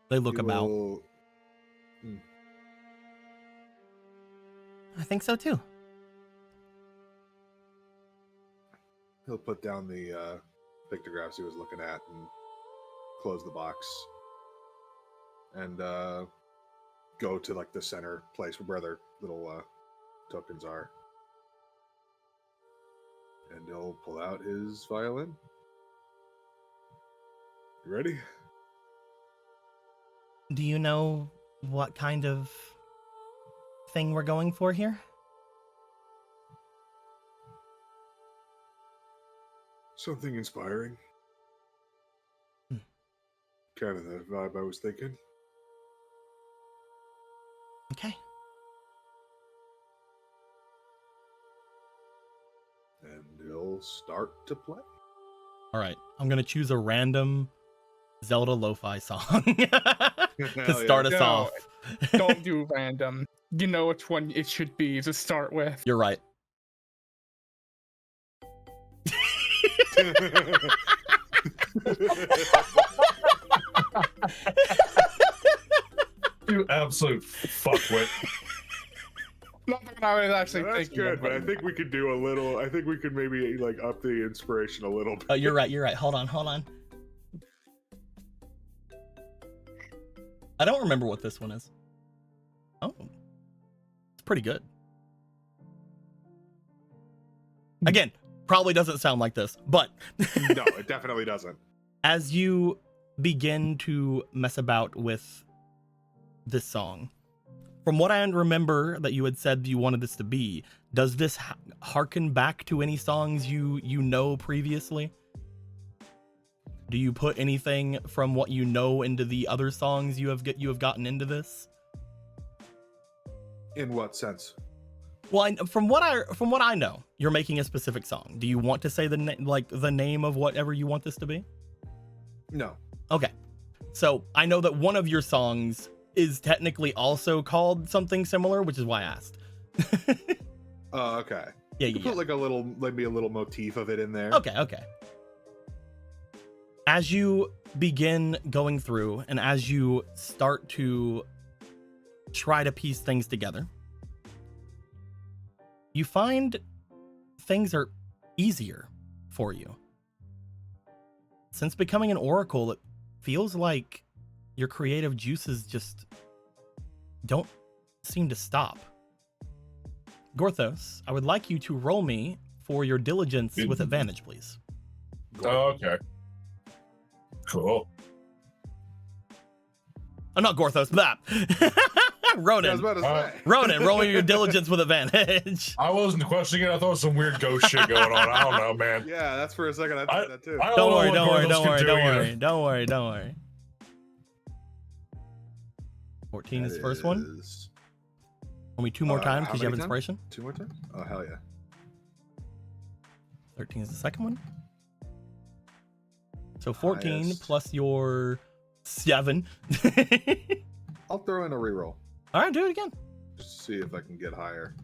They look You about. will- I think so too. He'll put down the pictographs he was looking at and close the box and go to like the center place where their little tokens are, and he'll pull out his violin. You ready? Do you know what kind of thing we're going for here? Something inspiring. Kind of the vibe I was thinking. Okay. And he'll start to play. All right. I'm going to choose a random Zelda lo-fi song to Hell start us No. off. Don't do random. You know which one it should be to start with. You're right. You absolute fuckwit. Not that I was actually That's thinking good, of but I it. think we could do a little. I think we could maybe like up the inspiration a little bit. Oh, you're right. You're right. Hold on. I don't remember what this one is. Oh, it's pretty good. Again, probably doesn't sound like this, but No, it definitely doesn't. as you begin to mess about with this song, from what I remember that you had said you wanted this to be, does this harken back to any songs you know previously? Do you put anything from what you know into the other songs you have gotten into this? In what sense? Well, from what I know, you're making a specific song. Do you want to say the name of whatever you want this to be? No. Okay. So I know that one of your songs is technically also called something similar, which is why I asked. Oh, okay. Yeah, You yeah. put like maybe a little motif of it in there. Okay. As you begin going through and as you start to try to piece things together, you find things are easier for you. Since becoming an oracle, it feels like your creative juices just don't seem to stop. Gorthos, I would like you to roll me for your diligence with advantage, please. Oh, okay. Cool. Oh, not Gorthos, that. I was Ronan. about to say. Ronan, roll me your diligence with advantage. I wasn't questioning it. I thought there was some weird ghost shit going on. I don't know, man. Yeah, that's for a second. I thought that too. I Don't know worry, what don't worry, Gorthos don't can worry, do don't either. worry, don't worry, don't worry. 14 is the first one. Is Roll me two more times how because you have many times? inspiration. 2 more times? Oh, hell yeah. 13 is the second one. So 14 Highest. plus your 7. I'll throw in a reroll All right, do it again. just to see if I can get higher.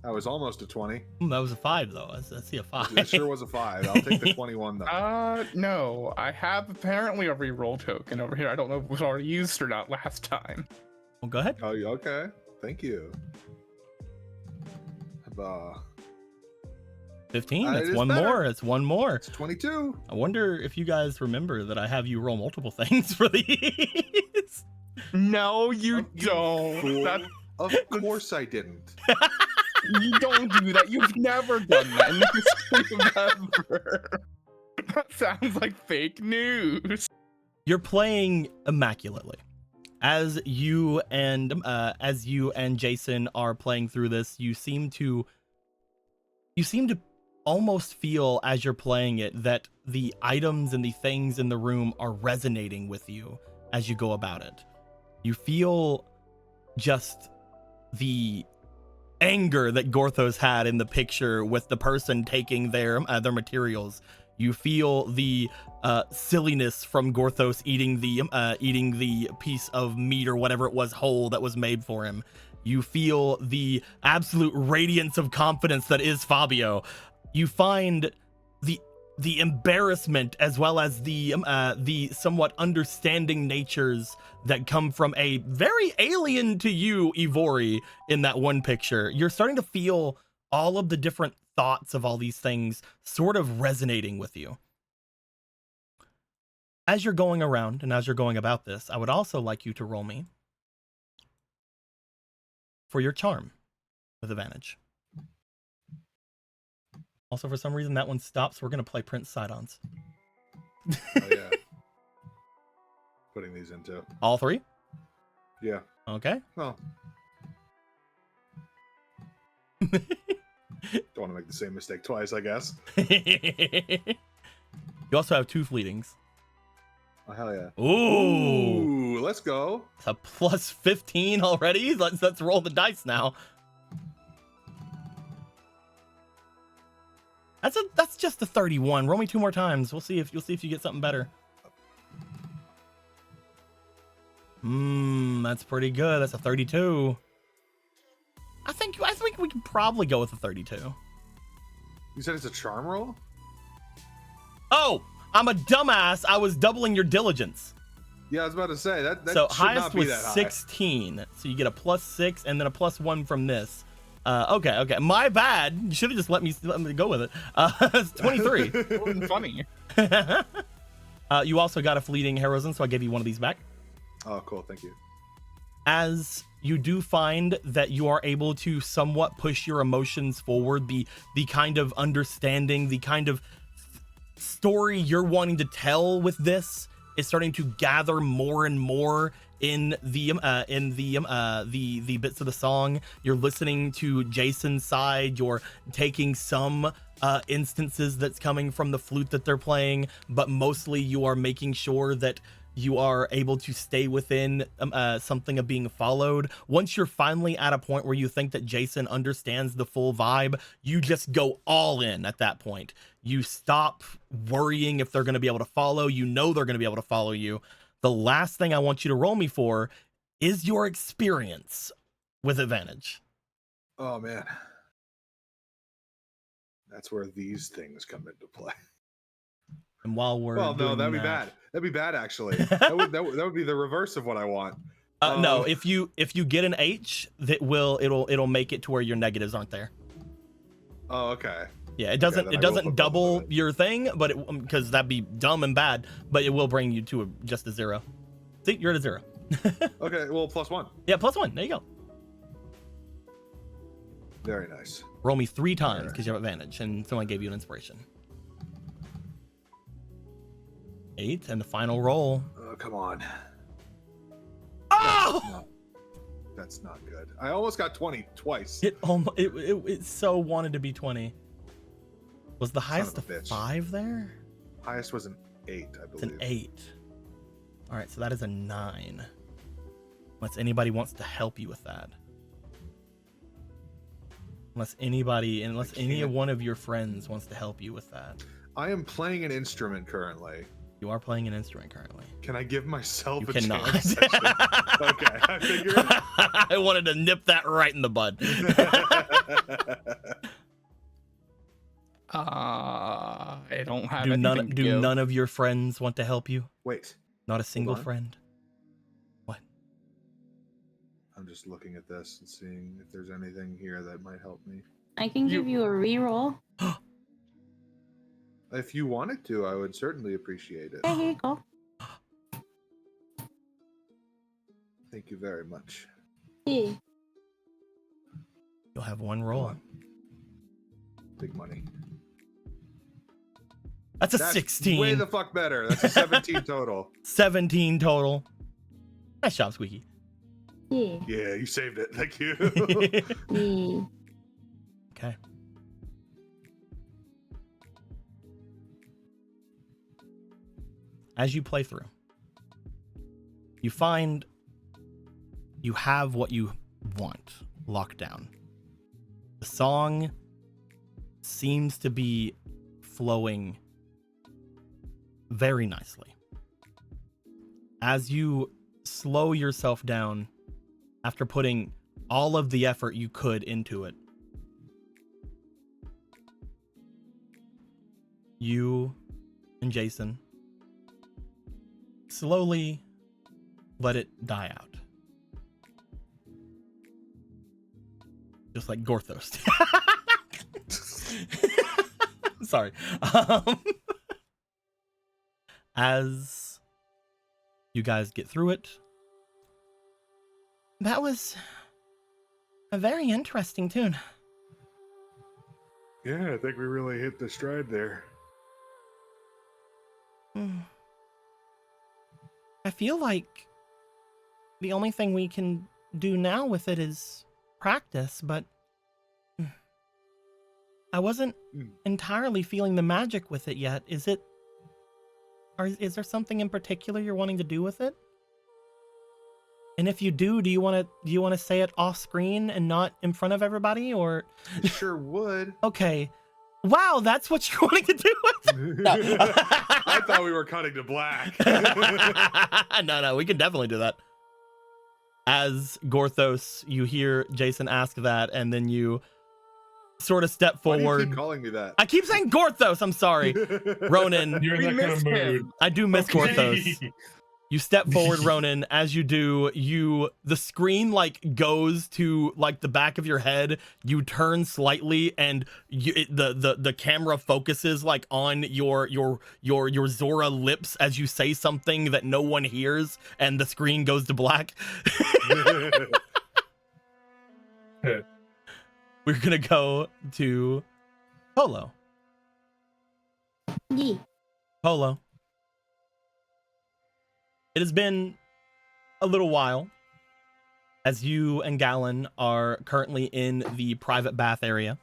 That was almost a 20. That was a 5 though. I see a 5. It sure was a 5. I'll take the 21 though. No. I have apparently a reroll token over here. I don't know if it was already used or not last time. Well, go ahead. Oh, okay. Thank you. 15. It That's is one better. more. It's one more. It's 22. I wonder if you guys remember that I have you roll multiple things for these. No, you You don't. fool. That, Of course I didn't. you don't do that. You've never done that in the history of ever. That sounds like fake news. You're playing immaculately. As you and Jason are playing through this, you seem to almost feel as you're playing it that the items and the things in the room are resonating with you as you go about it. You feel just the anger that Gorthos had in the picture with the person taking their materials. You feel the silliness from Gorthos eating the piece of meat or whatever it was whole that was made for him. You feel the absolute radiance of confidence that is Fabio. You find the embarrassment as well as the somewhat understanding natures that come from a very alien to you, Ivori, in that one picture. You're starting to feel all of the different thoughts of all these things sort of resonating with you. As you're going around and as you're going about this, I would also like you to roll me for your charm with advantage. Also, for some reason, that one stops. We're going to play Prince Sidons. Oh, yeah. Putting these into. All three? Yeah. Okay. Well. Don't want to make the same mistake twice, I guess. You also have two fleetings. Oh, hell yeah. Ooh. Ooh, let's go. It's a plus 15 already. Let's roll the dice now. That's just a 31. Roll me 2 more times. You'll see if you get something better. That's pretty good. That's a 32. I think we can probably go with a 32. You said it's a charm roll? Oh, I'm a dumbass. I was doubling your diligence. Yeah, I was about to say that So should highest not be was that high. 16. So you get a plus 6 and then a plus 1 from this. Okay. My bad. You should have just let me go with it. It's 23. It wasn't funny. You also got a fleeting heroism, so I gave you one of these back. Oh, cool. Thank you. As you do find that you are able to somewhat push your emotions forward, the kind of understanding, the kind of story you're wanting to tell with this is starting to gather more and more in the bits of the song. You're listening to Jason's side. You're taking some instances that's coming from the flute that they're playing, but mostly you are making sure that you are able to stay within something of being followed. Once you're finally at a point where you think that Jason understands the full vibe, you just go all in at that point. You stop worrying if they're going to be able to follow. You know they're going to be able to follow you. The last thing I want you to roll me for is your experience with advantage. Oh, man. That's where these things come into play. And while we're Well, no, doing that'd be that- bad. That'd be bad, actually. that would be the reverse of what I want. No, if you get an H, it'll make it to where your negatives aren't there. Oh, okay. Yeah, it then doesn't I it will doesn't put both double of it. your thing, but because that'd be dumb and bad, but it will bring you to just a 0. See, you're at a 0. Okay, well, +1. Yeah, +1. There you go. Very nice. Roll me 3 times because you have advantage, and someone gave you an inspiration. 8, and the final roll. Oh, come on. Oh! No, that's not good. I almost got 20 twice. It so wanted to be 20. Was the highest of a a bitch. 5 there? Highest was an 8, I It's believe. an 8. All right, so that is a 9. Unless anybody wants to help you with that. Unless any can't. one of your friends wants to help you with that. I am playing an instrument currently. You are playing an instrument currently. Can I give myself You a cannot. chance? Okay, I figured. I wanted to nip that right in the bud. I don't have Do anything to give. none of your friends want to help you? Wait, Not a single on. friend? What? I'm just looking at this and seeing if there's anything here that might help me. I can give you a reroll. If you wanted to, I would certainly appreciate it. Hey, here you go. Thank you very much. Yeah. You'll have 1 Come roll. on. Big money. That's a That's 16. way the fuck better. That's a 17 total. 17 total. Nice job, Squeaky. Yeah. Yeah, you saved it. Thank you. Yeah. Okay. As you play through, you find you have what you want locked down. The song seems to be flowing very nicely. As you slow yourself down after putting all of the effort you could into it, you and Jason slowly let it die out. Just like Gorthos. Sorry. As you guys get through it, that was a very interesting tune. Yeah, I think we really hit the stride there. I feel like the only thing we can do now with it is practice, but I wasn't entirely feeling the magic with it yet. Is it is there something in particular you're wanting to do with it? And if you do you want to say it off screen and not in front of everybody, or? Sure would. Okay. Wow, that's what you're wanting to do with it? I thought we were cutting to black. No, we can definitely do that. As Gorthos, you hear Jason ask that, and then you sort of step Why do you forward. keep calling me that? I keep saying Gorthos, I'm sorry. Ronan, You're We in that kind of missed him. mood. I do miss Okay. Gorthos. You step forward, Ronan. As you do, the screen like goes to like the back of your head. You turn slightly, and the camera focuses like on your Zora lips as you say something that no one hears, and the screen goes to black. We're gonna go to Polo. Yeah. Polo. It has been a little while as you and Gallon are currently in the private bath area.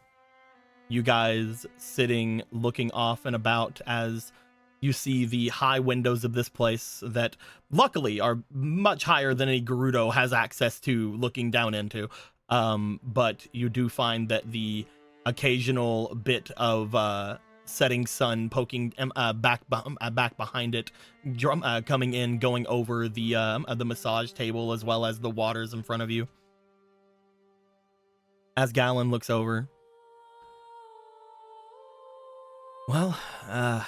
You guys sitting, looking off and about as you see the high windows of this place that luckily are much higher than any Gerudo has access to looking down into. But you do find that the occasional bit of setting sun poking back behind it, coming in, going over the massage table as well as the waters in front of you. As Gallon looks over, well, I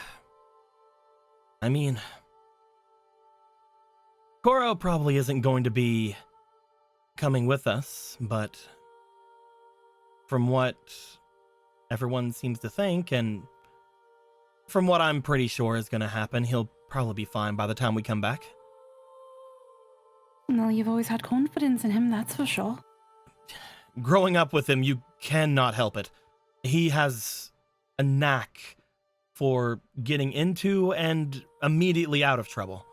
mean, Koro probably isn't going to be coming with us, but from what everyone seems to think, and from what I'm pretty sure is going to happen, he'll probably be fine by the time we come back. Well, you've always had confidence in him, that's for sure. Growing up with him, you cannot help it. He has a knack for getting into and immediately out of trouble.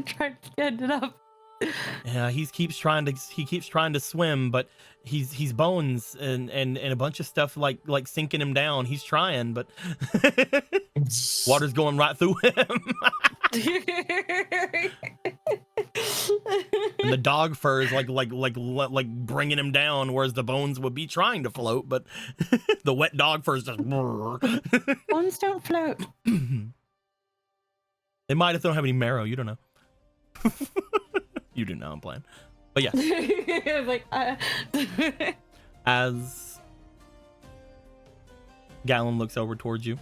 Trying to stand it up. Yeah, he keeps trying to swim, but he's bones and a bunch of stuff like sinking him down. He's trying, but water's going right through him. And the dog fur is like bringing him down, whereas the bones would be trying to float, but the wet dog fur is just. Bones don't float. They might if they don't have any marrow. You don't know. You do know I'm playing, but yes. Like, As Gallon looks over towards you.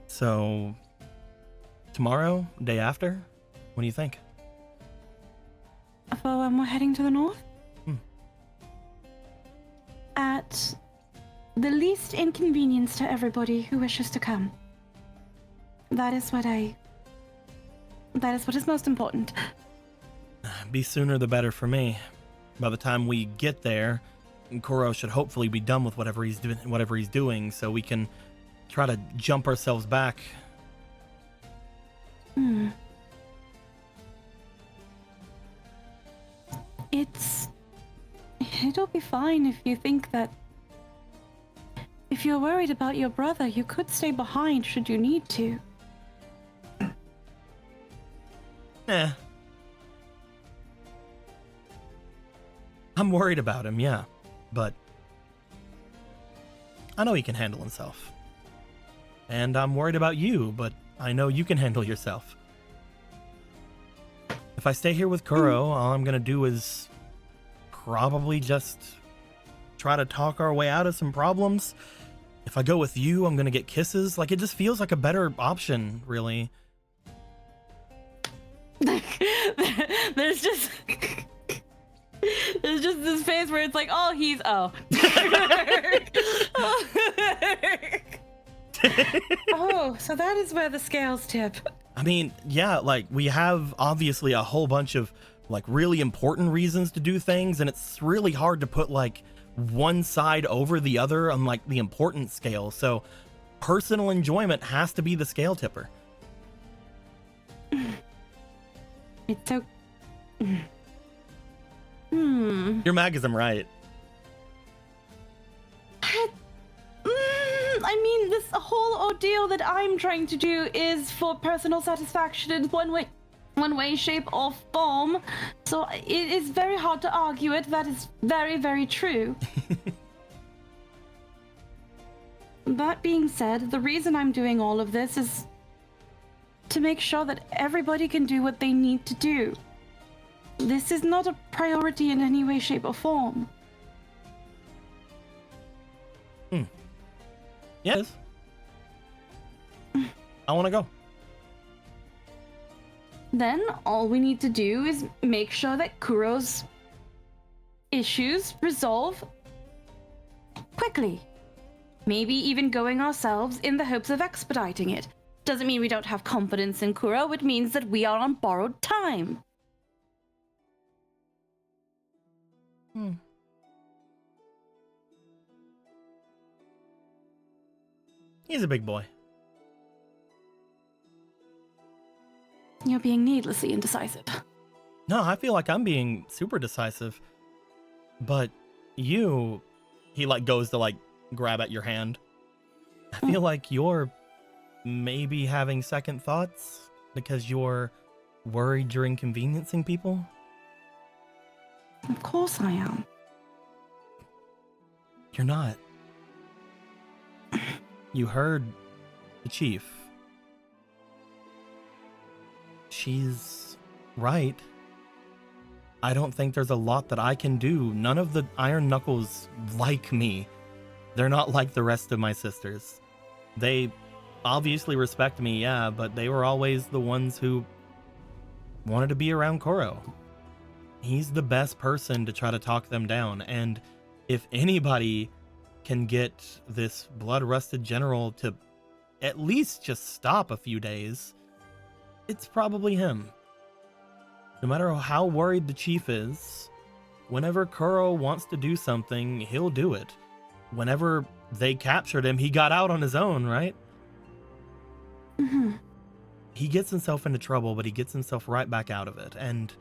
So, tomorrow, day after, what do you think? for when we're heading to the north? At the least inconvenience to everybody who wishes to come. That is what is most important. Be sooner the better for me. By the time we get there, Koro should hopefully be done with whatever he's doing, so we can try to jump ourselves back. It'll be fine if you think that. If you're worried about your brother, you could stay behind should you need to. I'm worried about him, yeah, but I know he can handle himself. And I'm worried about you, but I know you can handle yourself. If I stay here with Kuro, all I'm gonna do is probably just try to talk our way out of some problems. If I go with you, I'm gonna get kisses. Like, it just feels like a better option, really. There's just this phase where it's like, oh, he's oh. Oh, so that is where the scales tip. I mean, yeah, like, we have obviously a whole bunch of like really important reasons to do things, and it's really hard to put like one side over the other on like the important scale. So personal enjoyment has to be the scale tipper. It's so. Your magism right. I mean, this whole ordeal that I'm trying to do is for personal satisfaction in one way, shape, or form. So it is very hard to argue it. That is very, very true. That being said, the reason I'm doing all of this is to make sure that everybody can do what they need to do. This is not a priority in any way, shape, or form. Yes. I want to go. Then all we need to do is make sure that Kuro's issues resolve quickly. Maybe even going ourselves in the hopes of expediting it. Doesn't mean we don't have confidence in Kuro, it means that we are on borrowed time. He's a big boy. You're being needlessly indecisive. No, I feel like I'm being super decisive. But you, he like goes to like grab at your hand. I feel like you're maybe having second thoughts because you're worried you're inconveniencing people. Of course I am. You're not. You heard the chief. She's right. I don't think there's a lot that I can do. None of the Iron Knuckles like me. They're not like the rest of my sisters. They obviously respect me, yeah, but they were always the ones who wanted to be around Koro. He's the best person to try to talk them down, and if anybody can get this blood-rusted general to at least just stop a few days, it's probably him. No matter how worried the chief is, whenever Kuro wants to do something, he'll do it. Whenever they captured him, he got out on his own, right? Mm-hmm. He gets himself into trouble, but he gets himself right back out of it, and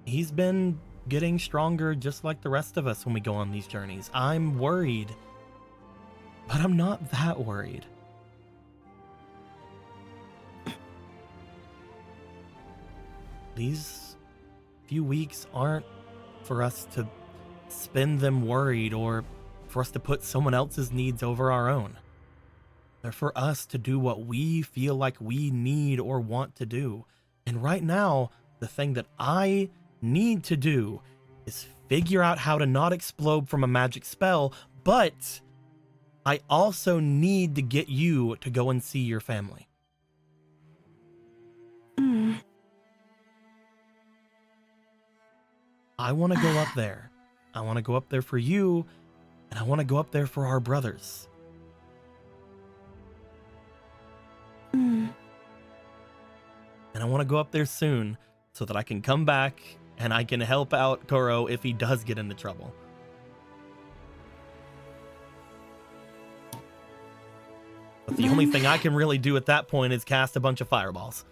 he's been getting stronger just like the rest of us when we go on these journeys. I'm worried, but I'm not that worried. These few weeks aren't for us to spend them worried or for us to put someone else's needs over our own. They're for us to do what we feel like we need or want to do. And right now, the thing that I need to do is figure out how to not explode from a magic spell, but I also need to get you to go and see your family. I want to go up there. I want to go up there for you, and I want to go up there for our brothers. And I want to go up there soon so that I can come back and I can help out Kuro if he does get into trouble. But the only thing I can really do at that point is cast a bunch of fireballs.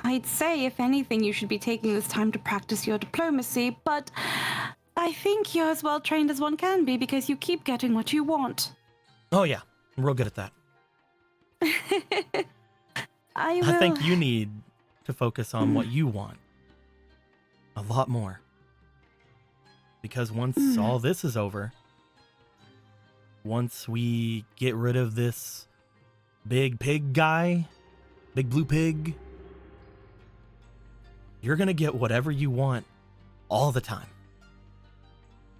I'd say, if anything, you should be taking this time to practice your diplomacy, but I think you're as well trained as one can be because you keep getting what you want. Oh yeah, I'm real good at that. I think you need to focus on what you want a lot more. Because once all this is over, once we get rid of this big pig guy, big blue pig, you're going to get whatever you want all the time.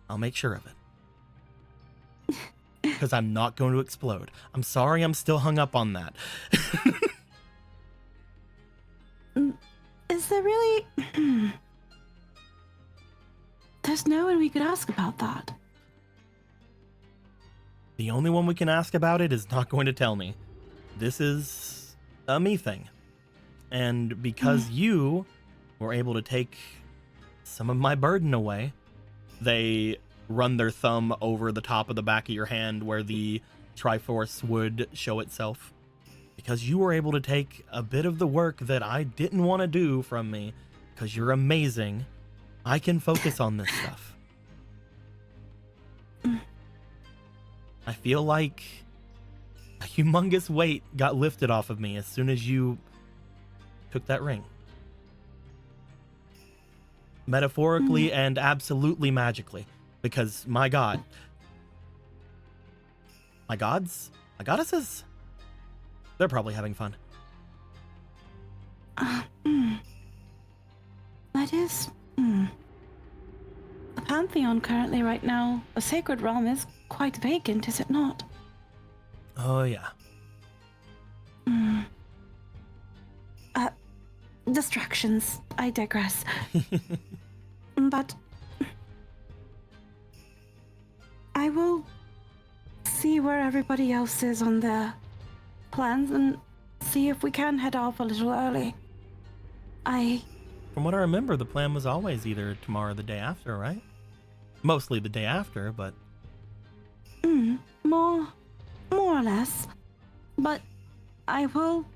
I'll make sure of it. Because I'm not going to explode. I'm sorry I'm still hung up on that. Is there really... There's no one we could ask about that. The only one we can ask about it is not going to tell me. This is a me thing. And because you were able to take some of my burden away, they run their thumb over the top of the back of your hand where the Triforce would show itself. Because you were able to take a bit of the work that I didn't want to do from me, because you're amazing, I can focus on this stuff. I feel like a humongous weight got lifted off of me as soon as you took that ring. Metaphorically and absolutely magically. Because my god. My gods? My goddesses? They're probably having fun. That is... The Pantheon currently right now, a sacred realm is quite vacant, is it not? Oh, yeah. Distractions. I digress. But... I will see where everybody else is on their plans and see if we can head off a little early. From what I remember, the plan was always either tomorrow or the day after, right? Mostly the day after, but... More or less. But I will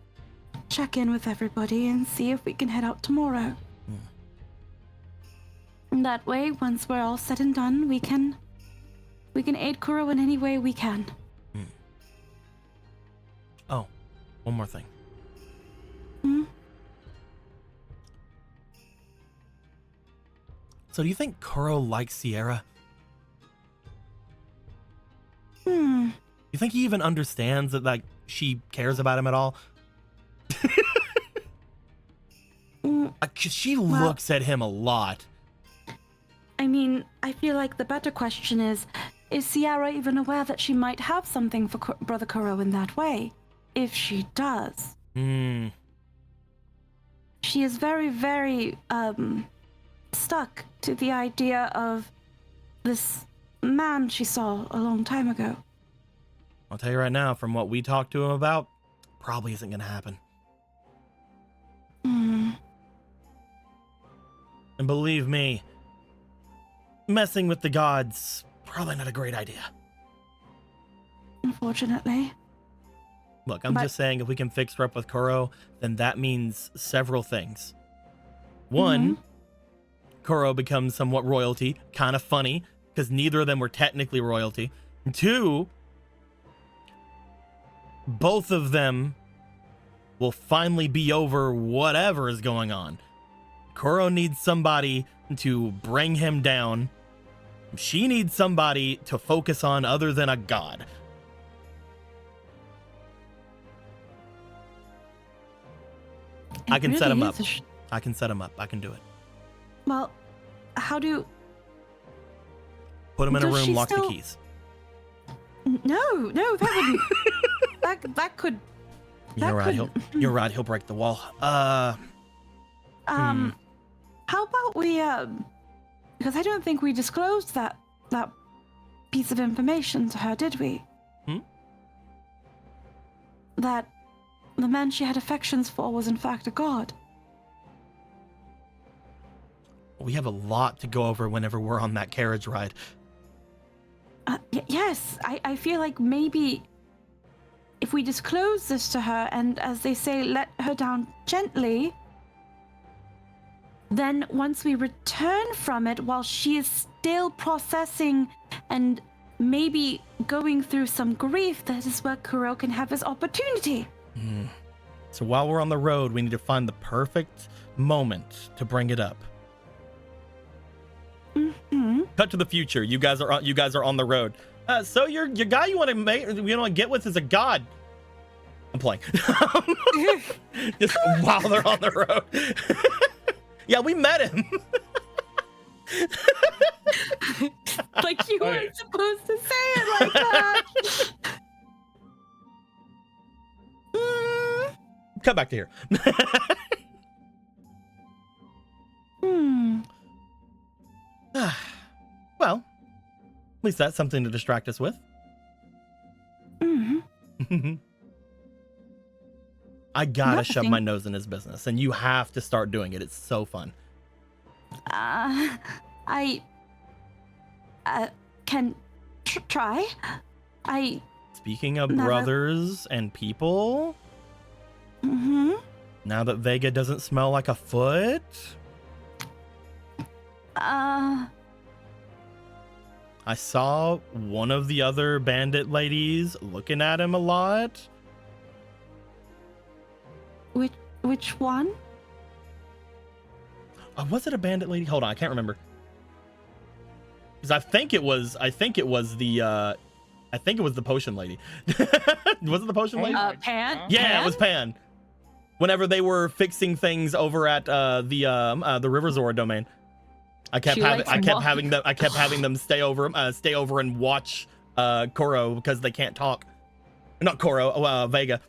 check in with everybody and see if we can head out tomorrow. And that way, once we're all said and done, we can aid Kuro in any way we can. Oh, one more thing. So do you think Kuro likes Sierra? You think he even understands that, like, she cares about him at all? 'Cause she looks at him a lot. I mean, I feel like the better question is Sierra even aware that she might have something for Brother Kuro in that way? If she does. She is very, very, stuck to the idea of this man she saw a long time ago. I'll tell you right now, from what we talked to him about, probably isn't gonna happen. And believe me, messing with the gods, probably not a great idea. Unfortunately. Look, I'm just saying, if we can fix her up with Kuro, then that means several things. One, Kuro becomes somewhat royalty, kind of funny, because neither of them were technically royalty. And two, both of them will finally be over whatever is going on. Kuro needs somebody to bring him down. She needs somebody to focus on other than a god. I can set him up. I can set him up. I can do it. Well, how do... Put him in a room, lock the keys. No, that wouldn't... that could... You're right. You're right. He'll break the wall. How about we, because I don't think we disclosed that piece of information to her, did we? That the man she had affections for was in fact a god. We have a lot to go over whenever we're on that carriage ride. Yes, I feel like maybe if we disclose this to her and, as they say, let her down gently, then once we return from it, while she is still processing and maybe going through some grief, that is where Kuro can have his opportunity. So while we're on the road, we need to find the perfect moment to bring it up. Cut to the future. You guys are on the road. So your guy you want to get with is a god. I'm playing. Just while they're on the road. Yeah, we met him. Like you weren't supposed to say it like that. Come back to here. Well, at least that's something to distract us with. I gotta shove my nose in his business, and you have to start doing it. It's so fun. I can try. Speaking of brothers and people, now that Vega doesn't smell like a foot, Uh, I saw one of the other bandit ladies looking at him a lot. which one? Was it a bandit lady? Hold on, I can't remember. Because I think it was the potion lady. Was it the potion lady? Pan? Yeah, it was Pan. Whenever they were fixing things over at the Riverzora domain, I kept having them stay over and watch Koro because they can't talk. Not Koro, Vega.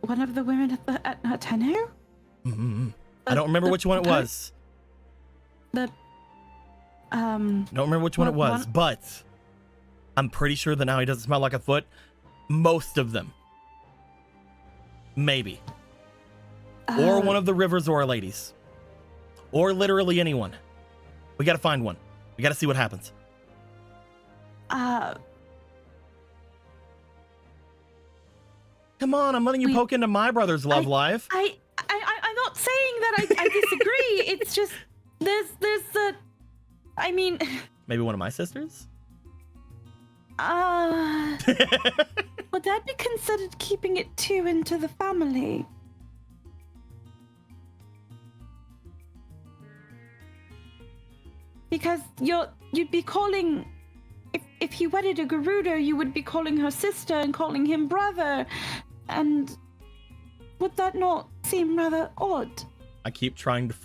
One of the women at Tenno? Mm-hmm. I don't remember which one it was. Don't remember which one it was, but I'm pretty sure that now he doesn't smell like a foot. Most of them. Maybe. Or one of the Riverzora ladies. Or literally anyone. We gotta find one. We gotta see what happens. Come on, I'm letting you poke into my brother's love life. I'm not saying that I disagree. It's just there's the I mean Maybe one of my sisters? would that be considered keeping it too into the family? Because you'd be calling if he wedded a Gerudo, you would be calling her sister and calling him brother. And would that not seem rather odd? I keep trying to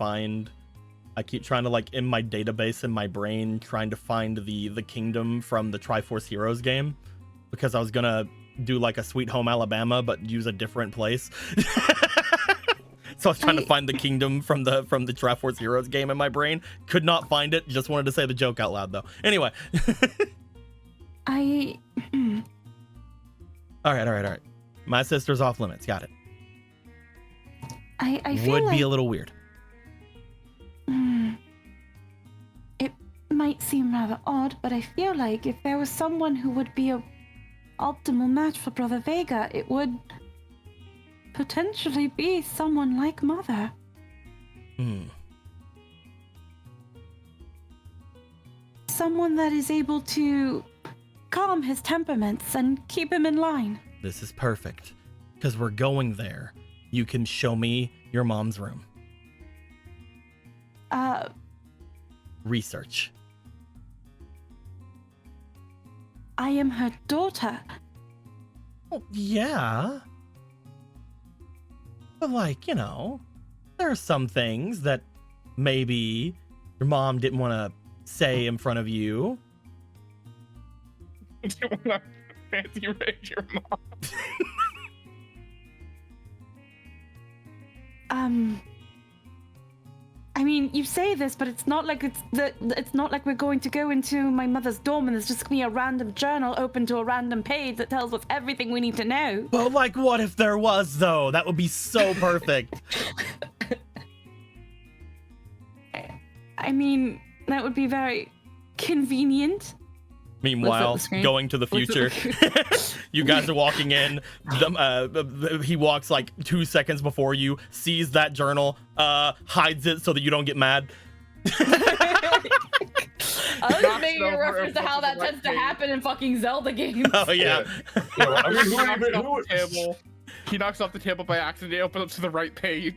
like in my database in my brain trying to find the kingdom from the Triforce Heroes game, because I was gonna do like a Sweet Home Alabama but use a different place. So I was trying to find the kingdom from the Triforce Heroes game in my brain. Could not find it. Just wanted to say the joke out loud though. Anyway. All right. My sister's off limits. Got it. I feel would like be a little weird. It might seem rather odd, but I feel like if there was someone who would be a optimal match for Brother Vega, it would potentially be someone like Mother. Someone that is able to calm his temperaments and keep him in line. This is perfect, because we're going there. You can show me your mom's room. Research. I am her daughter. Oh, yeah. But like, you know, there are some things that maybe your mom didn't want to say in front of you. Do you want to fancy raise your mom? I mean, you say this, but it's not like it's not like we're going to go into my mother's dorm and there's just gonna be a random journal open to a random page that tells us everything we need to know. Well, like, what if there was, though? That would be so perfect. I mean, that would be very convenient. Meanwhile, going to the future, you guys are walking in. He walks like 2 seconds before you, sees that journal, hides it so that you don't get mad. I was just making a reference to how that tends to happen in fucking Zelda games. Oh yeah. He knocks off the table by accident. It opens up to the right page.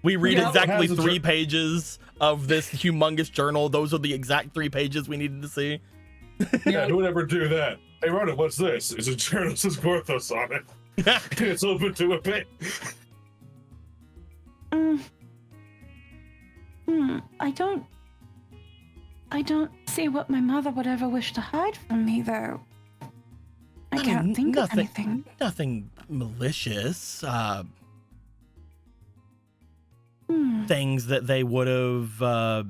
We read exactly 3 pages of this humongous journal. Those are the exact 3 pages we needed to see. Yeah, who would ever do that? Hey, Rhoda, what's this? It's a journal that says Gorthos on it. It's open to a page. I don't see what my mother would ever wish to hide from me, though. I can't think of anything. Nothing malicious. Things that they would have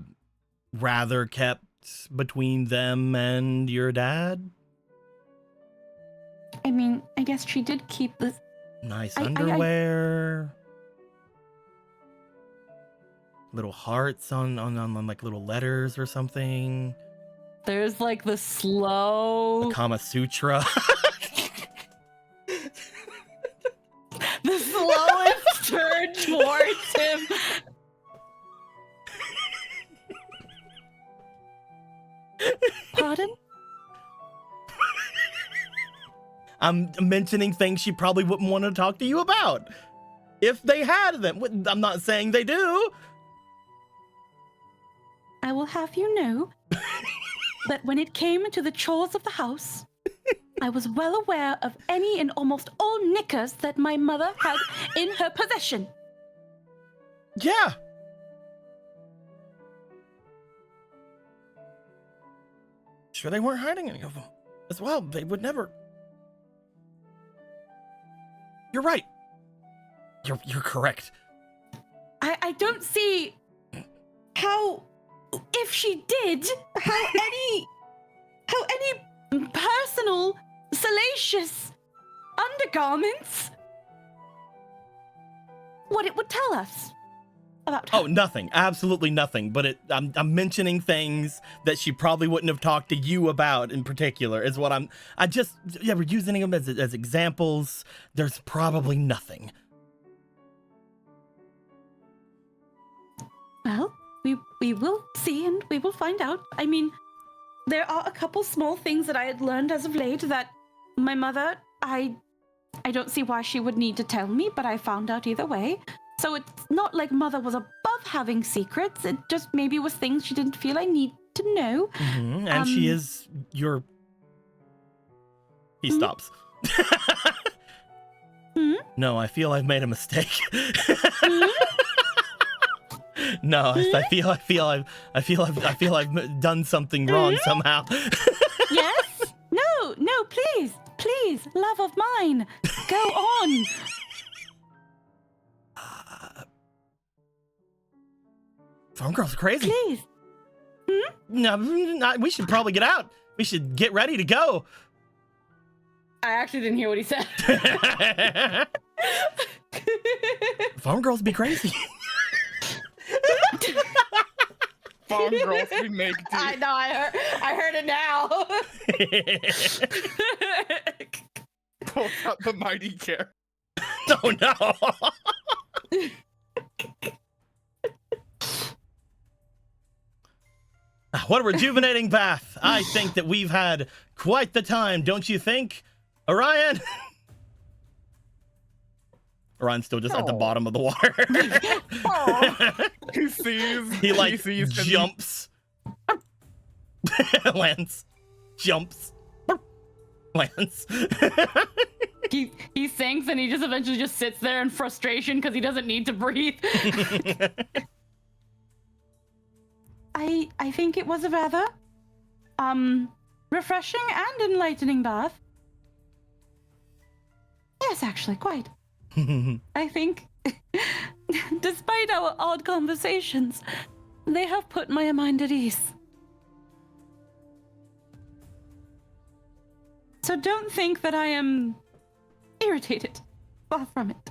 rather kept between them and your dad. I mean, I guess she did keep this nice underwear. Little hearts on like little letters or something. There's like the slow the Kama Sutra. the slowest turn towards him. Pardon? I'm mentioning things she probably wouldn't want to talk to you about. If they had them. I'm not saying they do. I will have you know that when it came to the chores of the house, I was well aware of any and almost all knickers that my mother had in her possession. Yeah. Sure, they weren't hiding any of them as well. They would never. You're right. You're correct. I don't see how, if she did, how any personal, salacious undergarments, what it would tell us about her. Oh, nothing. Absolutely nothing. But I'm mentioning things that she probably wouldn't have talked to you about in particular is what we're using them as examples. There's probably nothing. Well, we will see and we will find out. I mean, there are a couple small things that I had learned as of late that my mother, I don't see why she would need to tell me, but I found out either way. So it's not like mother was above having secrets. It just maybe was things she didn't feel I need to know. Mm-hmm. And she is your... He stops. No, I feel I've made a mistake. No, I feel I've done something wrong somehow. Yes? No, please, love of mine, go on. Phone girl's crazy. Please. No, we should probably get out. We should get ready to go. I actually didn't hear what he said. Phone girls be crazy. Farm girls we make do. I know. I heard it now. Pull out the mighty care. Oh no. What a rejuvenating bath. I think that we've had quite the time, don't you think, Orion? Orion's still just at the bottom of the water. He sees. He sees jumps. Lands. Jumps. Lands. He sinks and he just eventually just sits there in frustration because he doesn't need to breathe. I think it was a rather refreshing and enlightening bath. Yes, actually, quite. I think, despite our odd conversations, they have put my mind at ease. So don't think that I am irritated. Far from it.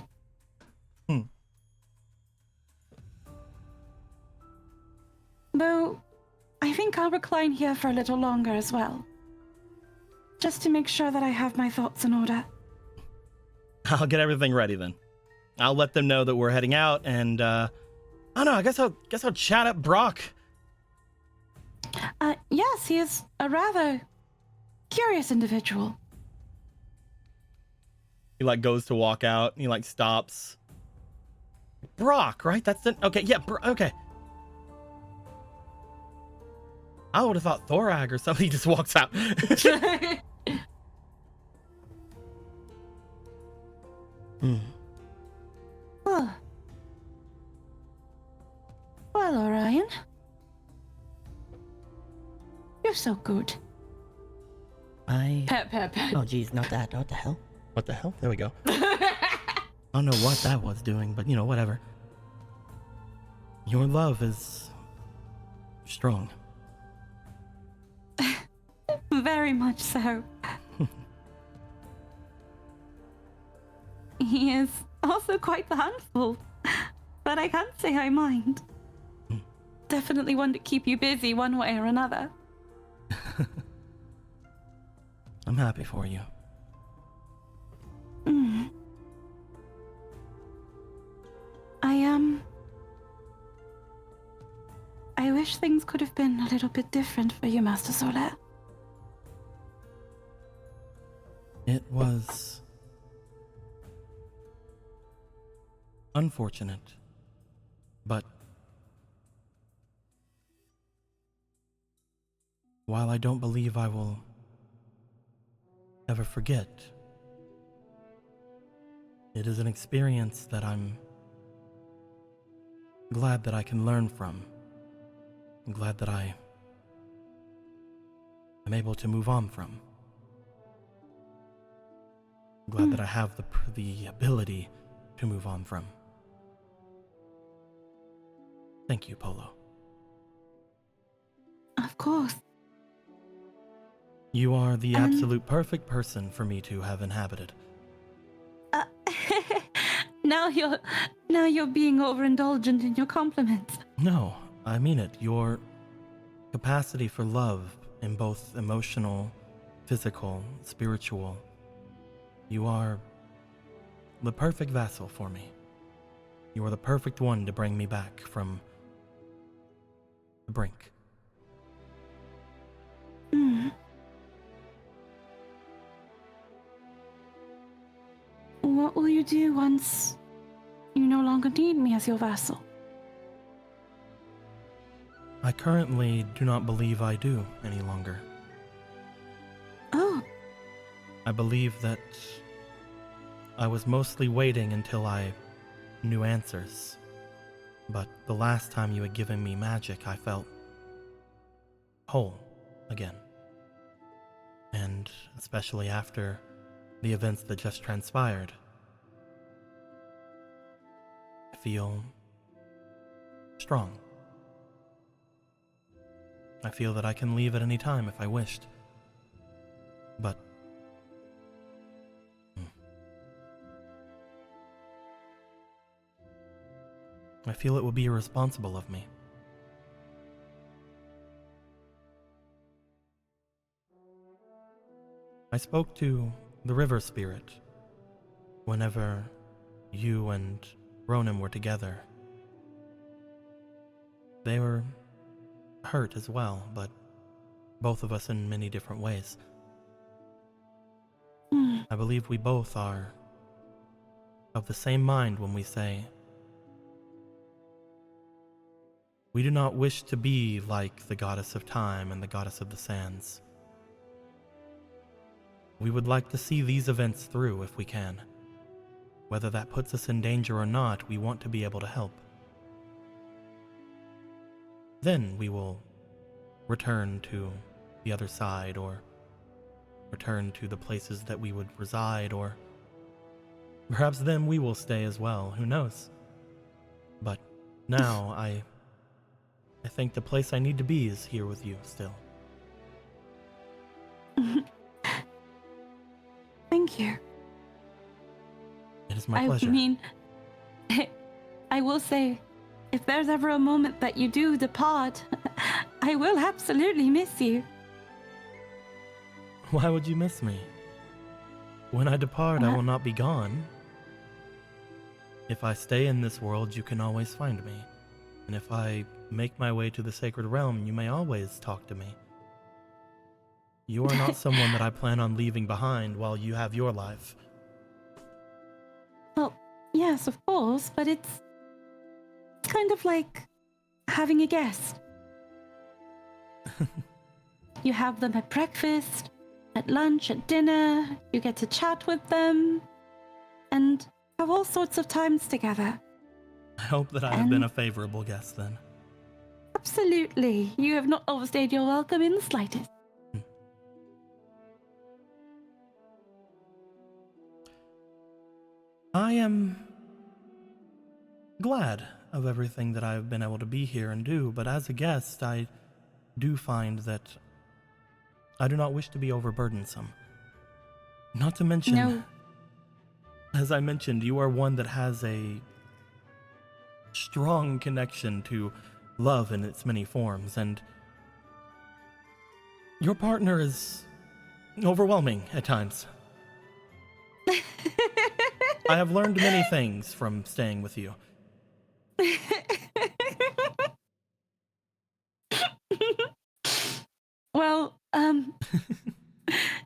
Though, I think I'll recline here for a little longer as well. Just to make sure that I have my thoughts in order. I'll get everything ready then. I'll let them know that we're heading out, and I don't know. I guess I'll chat up Brock. Yes, he is a rather curious individual. He goes to walk out. And he stops. Brock, right? That's the okay. Yeah. Okay. I would have thought Thorag or somebody just walks out. Oh. Well, Orion. You're so good. Pet. Oh, geez, not that. What the hell? What the hell? There we go. I don't know what that was doing, but whatever. Your love is strong. Very much so. He is also quite the handful, but I can't say I mind. Definitely one to keep you busy one way or another. I'm happy for you. I wish things could have been a little bit different for you, Master Solar. It was unfortunate, but while I don't believe I will ever forget, it is an experience that I'm glad that I can learn from. I'm glad that I am able to move on from. I'm glad that I have the ability to move on from. Thank you, Polo. Of course. You are the absolute perfect person for me to have inhabited. Now you're being overindulgent in your compliments. No, I mean it. Your capacity for love in both emotional, physical, spiritual. You are the perfect vassal for me. You are the perfect one to bring me back from the brink. Mm. What will you do once you no longer need me as your vassal? I currently do not believe I do any longer. Oh, I believe that I was mostly waiting until I knew answers. But the last time you had given me magic, I felt whole again. And especially after the events that just transpired, I feel strong. I feel that I can leave at any time if I wished. But I feel it would be irresponsible of me. I spoke to the river spirit whenever you and Ronan were together. They were hurt as well, but both of us in many different ways. I believe we both are of the same mind when we say we do not wish to be like the goddess of time and the goddess of the sands. We would like to see these events through if we can. Whether that puts us in danger or not, we want to be able to help. Then we will return to the other side, or return to the places that we would reside, or perhaps then we will stay as well, who knows? But now I think the place I need to be is here with you still. thank you. It is my pleasure. I mean, I will say, if there's ever a moment that you do depart, I will absolutely miss you. Why would you miss me? When I depart, I will not be gone. If I stay in this world, you can always find me. And if I make my way to the sacred realm, you may always talk to me. You are not someone that I plan on leaving behind while you have your life. Well, yes, of course, but it's kind of like having a guest. You have them at breakfast, at lunch, at dinner, you get to chat with them, and have all sorts of times together. I hope that I have been a favorable guest then. Absolutely. You have not overstayed your welcome in the slightest. I am glad of everything that I've been able to be here and do, but as a guest, I do find that I do not wish to be overburdensome. Not to mention, No. as I mentioned, you are one that has a strong connection to love in its many forms, and your partner is overwhelming at times. I have learned many things from staying with you. Well,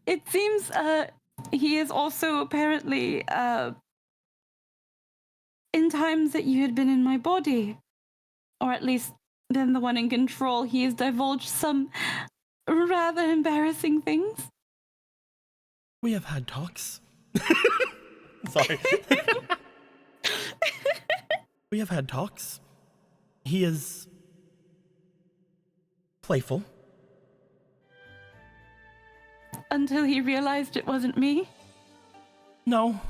it seems he is also apparently in times that you had been in my body, or at least been the one in control, he has divulged some rather embarrassing things. We have had talks. Sorry. We have had talks. He is playful. Until he realized it wasn't me? No.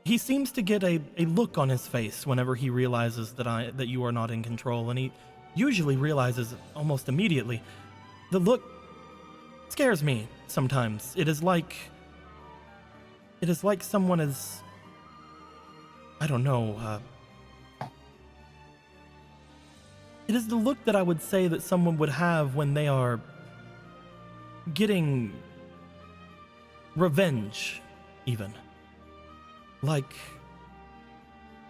He seems to get a look on his face whenever he realizes that you are not in control, and he usually realizes almost immediately. The look scares me sometimes. It is like someone is, I don't know, it is the look that I would say that someone would have when they are getting revenge, even. Like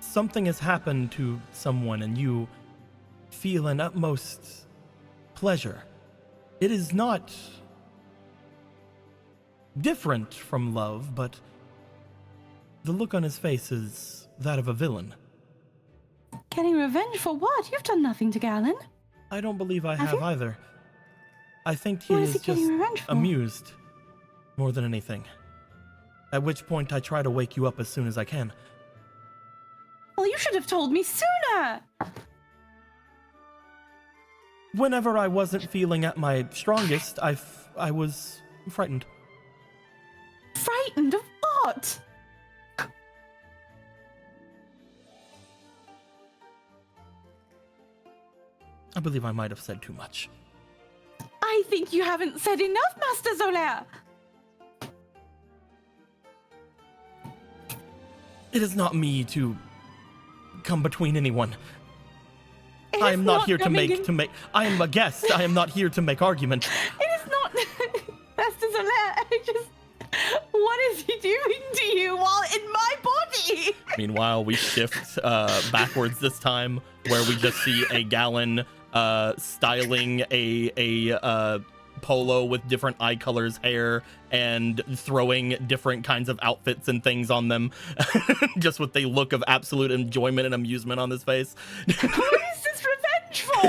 something has happened to someone and you feel an utmost pleasure. It is not different from love, but the look on his face is that of a villain. Getting revenge for what? You've done nothing to Galen. I don't believe I Have have you? either. I think he What is is he getting just revenge for? amused more than anything. At which point I try to wake you up as soon as I can. Well, you should have told me sooner. Whenever I wasn't feeling at my strongest, I was frightened. Frightened of what? I believe I might have said too much. I think you haven't said enough, Master Zolaire. It is not me to come between anyone. It I is am not here to coming make in- I am a guest. I am not here to make argument. It is not, Master Zolaire. What is he doing to you while in my body? Meanwhile, we shift backwards this time, where we just see a Galen styling a polo with different eye colors, hair, and throwing different kinds of outfits and things on them, just with a look of absolute enjoyment and amusement on his face. What is this revenge for?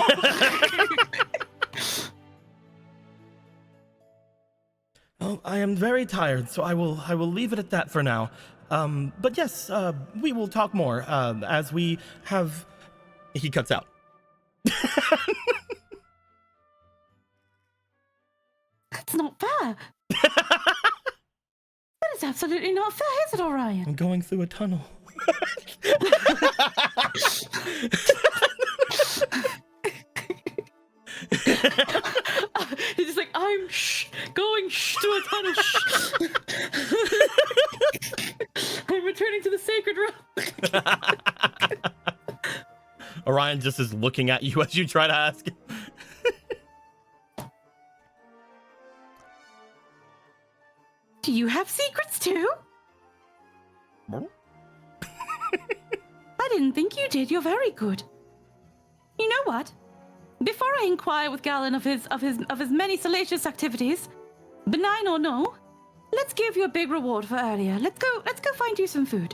Oh, I am very tired, so I will leave it at that for now. But yes, we will talk more as we have. He cuts out. That's not fair. That is absolutely not fair, is it, Orion? I'm going through a tunnel. He's just like, I'm going to a tunnel. I'm returning to the sacred realm. Orion just is looking at you as you try to ask. Do you have secrets too? I didn't think you did. You're very good. You know what? Before I inquire with Galen of his many salacious activities, benign or no, let's give you a big reward for earlier. Let's go find you some food.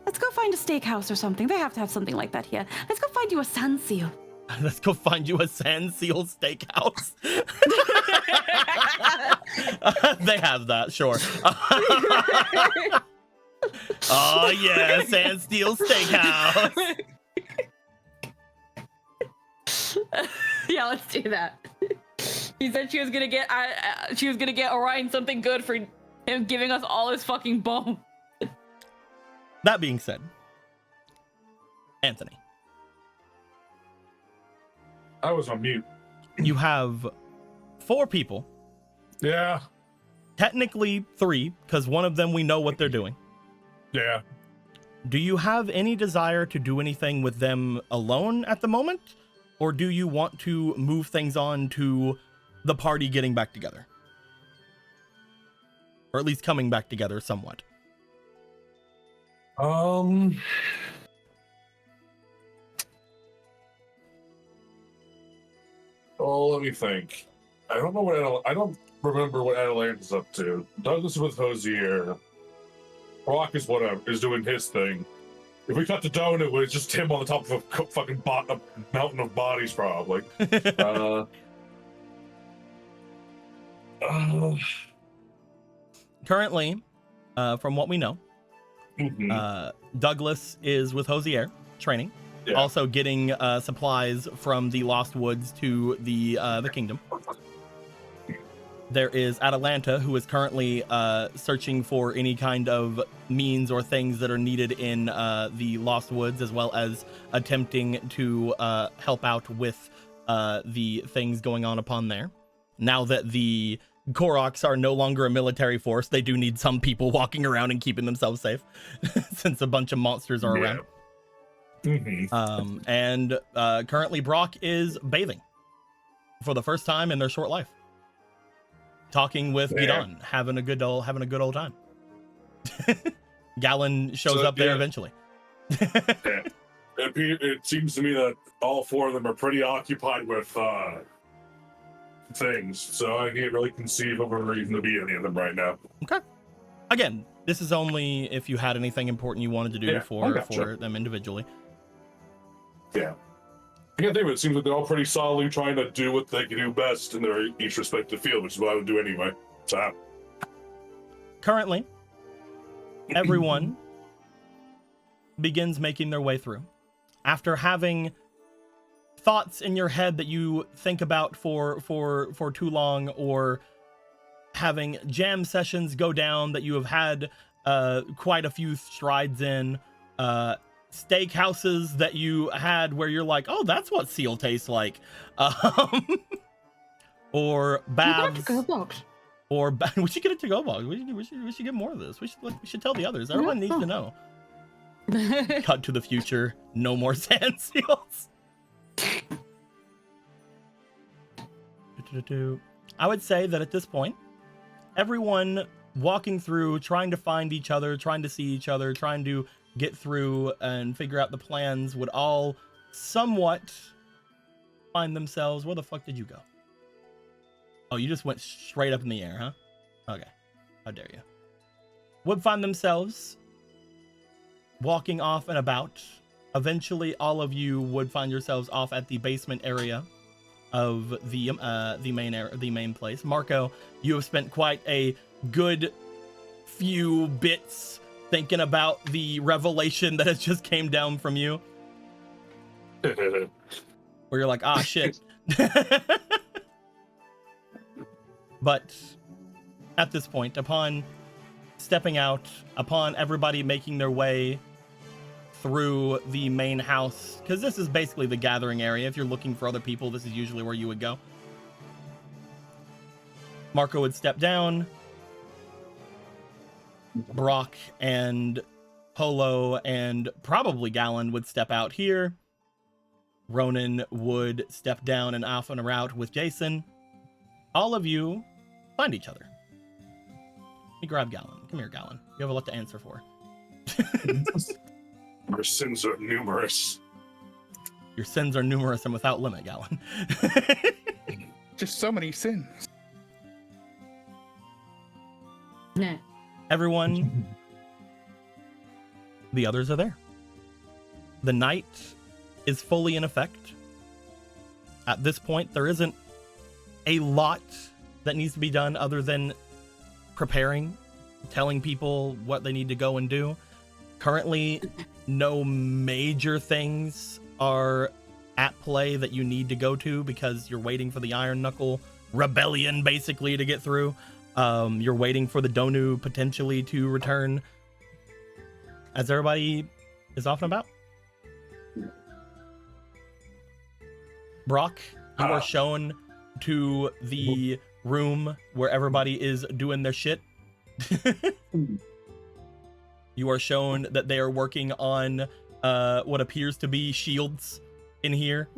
Let's go find a steakhouse or something. They have to have something like that here. Let's go find you a sand seal. Let's go find you a sand seal steakhouse. They have that, sure. Oh yeah, sand steel steakhouse. Yeah, let's do that. He said she was gonna get Orion something good for him giving us all his fucking bone. That being said, Anthony, I was on mute. you have 4 people. Yeah. Technically 3, because one of them we know what they're doing. Yeah. Do you have any desire to do anything with them alone at the moment? Or do you want to move things on to the party getting back together? Or at least coming back together somewhat. Oh, let me think. I don't know what I don't remember what Adelant is up to. Douglas is with Hosier. Brock is whatever is doing his thing. If we cut the donut, it's just him on the top of a fucking a mountain of bodies, probably. Currently, from what we know, Mhm. Douglas is with Hosier training, Yeah. also getting supplies from the Lost Woods to the kingdom. There is Atalanta, who is currently searching for any kind of means or things that are needed in the Lost Woods, as well as attempting to help out with the things going on upon there. Now that the Koroks are no longer a military force, they do need some people walking around and keeping themselves safe, since a bunch of monsters are around. Mm-hmm. And currently Brock is bathing for the first time in their short life. Talking with Gidon, having a good old time. Gallon shows up there eventually. It seems to me that all four of them are pretty occupied with things, so I can't really conceive of a reason to be any of them right now. Okay. Again, this is only if you had anything important you wanted to do for them individually. Yeah. I can't think of it. It seems like they're all pretty solidly trying to do what they can do best in their each respective field, which is what I would do anyway. So currently, everyone begins making their way through. After having thoughts in your head that you think about for too long, or having jam sessions go down that you have had quite a few strides in, steakhouses that you had where you're like, oh, that's what seal tastes like, or baths, or we should get a to-go box. We should get more of this. We should tell the others. Everyone needs to know. Cut to the future. No more sand seals. I would say that at this point, everyone walking through, trying to find each other, trying to see each other, trying to get through and figure out the plans would all somewhat find themselves. Where the fuck did you go? Oh, you just went straight up in the air, huh? Okay. How dare you? Would find themselves walking off and about. Eventually, all of you would find yourselves off at the basement area of the main place. Marco, you have spent quite a good few bits thinking about the revelation that has just came down from you. Where you're like, ah, shit. But at this point, upon stepping out, upon everybody making their way through the main house, because this is basically the gathering area. If you're looking for other people, this is usually where you would go. Marco would step down. Brock and Polo and probably Gallon would step out here. Ronan would step down and off on a route with Jason. All of you find each other. Let me grab Gallon. Come here, Gallon. You have a lot to answer for. Your sins are numerous. Your sins are numerous and without limit, Gallon. Just so many sins. Nah. Everyone, the others are there. The night is fully in effect. At this point, there isn't a lot that needs to be done other than preparing, telling people what they need to go and do. Currently, no major things are at play that you need to go to because you're waiting for the Iron Knuckle rebellion basically to get through. You're waiting for the Donu potentially to return. As everybody is off and about. Brock, you are shown to the room where everybody is doing their shit. You are shown that they are working on what appears to be shields in here.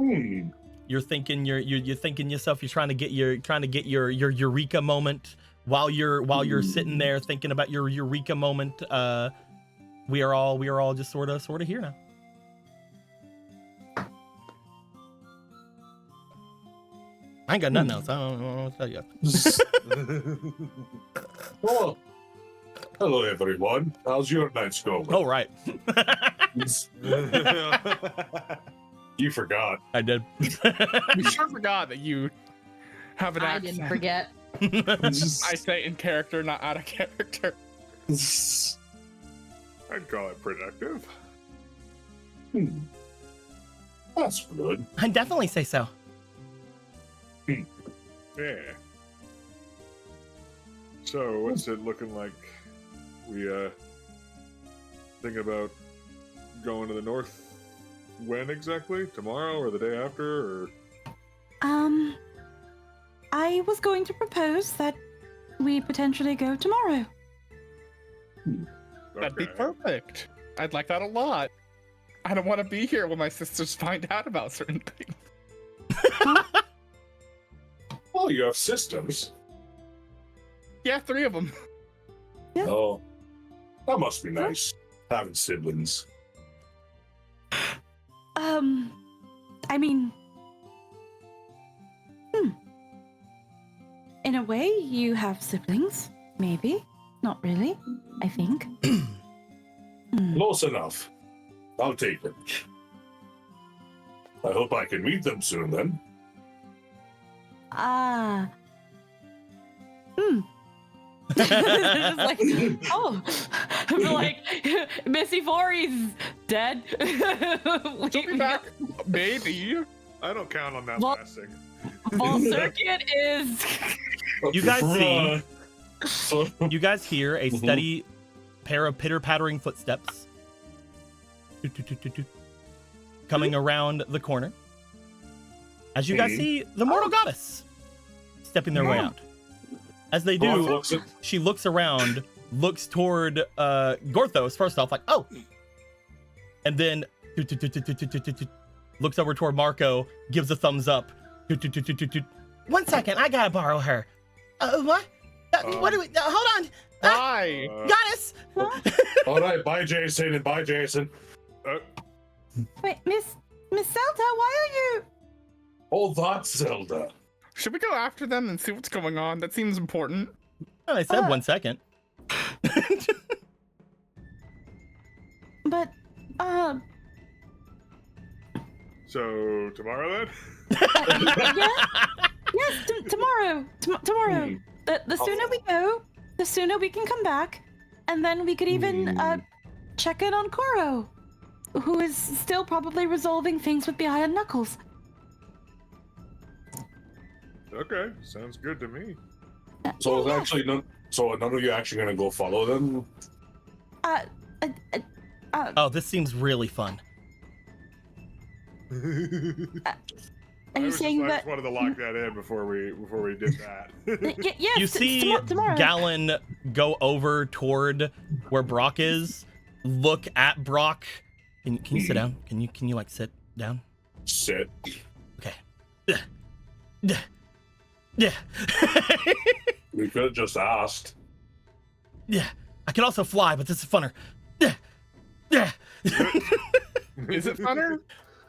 You're thinking you're thinking yourself. You're trying to get your eureka moment while you're sitting there thinking about your eureka moment. We are all just sort of here now. I ain't got nothing else. I don't know what to tell you. Oh, hello everyone. How's your nights going? Oh, right. You forgot. I did. We sure forgot that you have an I accent. didn't forget. I say in character, not out of character. I'd call it productive. That's good. I'd definitely say so. Yeah. So what's it looking like? We thinking about going to the north when exactly? Tomorrow or the day after or I was going to propose that we potentially go tomorrow. That'd be Okay. perfect. I'd like that a lot. I don't want to be here when my sisters find out about certain things. Oh, you have sisters. Yeah, 3 of them. Yeah. Oh, that must be nice. Having siblings. I mean, in a way, you have siblings. Maybe. Not really, I think. Close enough. I'll take it. I hope I can meet them soon then. Just like, oh, like Missy Forey's dead. She'll be back. Maybe. I don't count on that Well- last thing. Ball Circuit is. You guys see, So, you guys hear a steady pair of pitter-pattering footsteps coming around the corner. As you guys see the mortal goddess stepping their way out. As they do, she looks around, looks toward Gorthos first off, like, oh, and then looks over toward Marco, gives a thumbs up. 1 second, I gotta borrow her. What? What do we? Hold on, Bye. goddess. all right, bye, Jason, and bye, Jason. Wait, Miss Zelda, why are you? Oh, that's Zelda. Should we go after them and see what's going on? That seems important. Well, I said 1 second. But, So tomorrow then? yes, tomorrow. Tomorrow. The sooner we go, the sooner we can come back, and then we could even check in on Koro, who is still probably resolving things with the Iron Knuckles. Okay, sounds good to me. So it's Yeah. actually none of you actually gonna go follow them? Oh, this seems really fun. Are I you saying just that? wanted to lock that in before we did that. Yes. You see tomorrow. Gallon go over toward where Brock is, look at Brock. Can you sit down? Can you like sit down? Sit. Okay. Yeah. We could have just asked. Yeah. I can also fly, but this is funner. Yeah. Is it funner?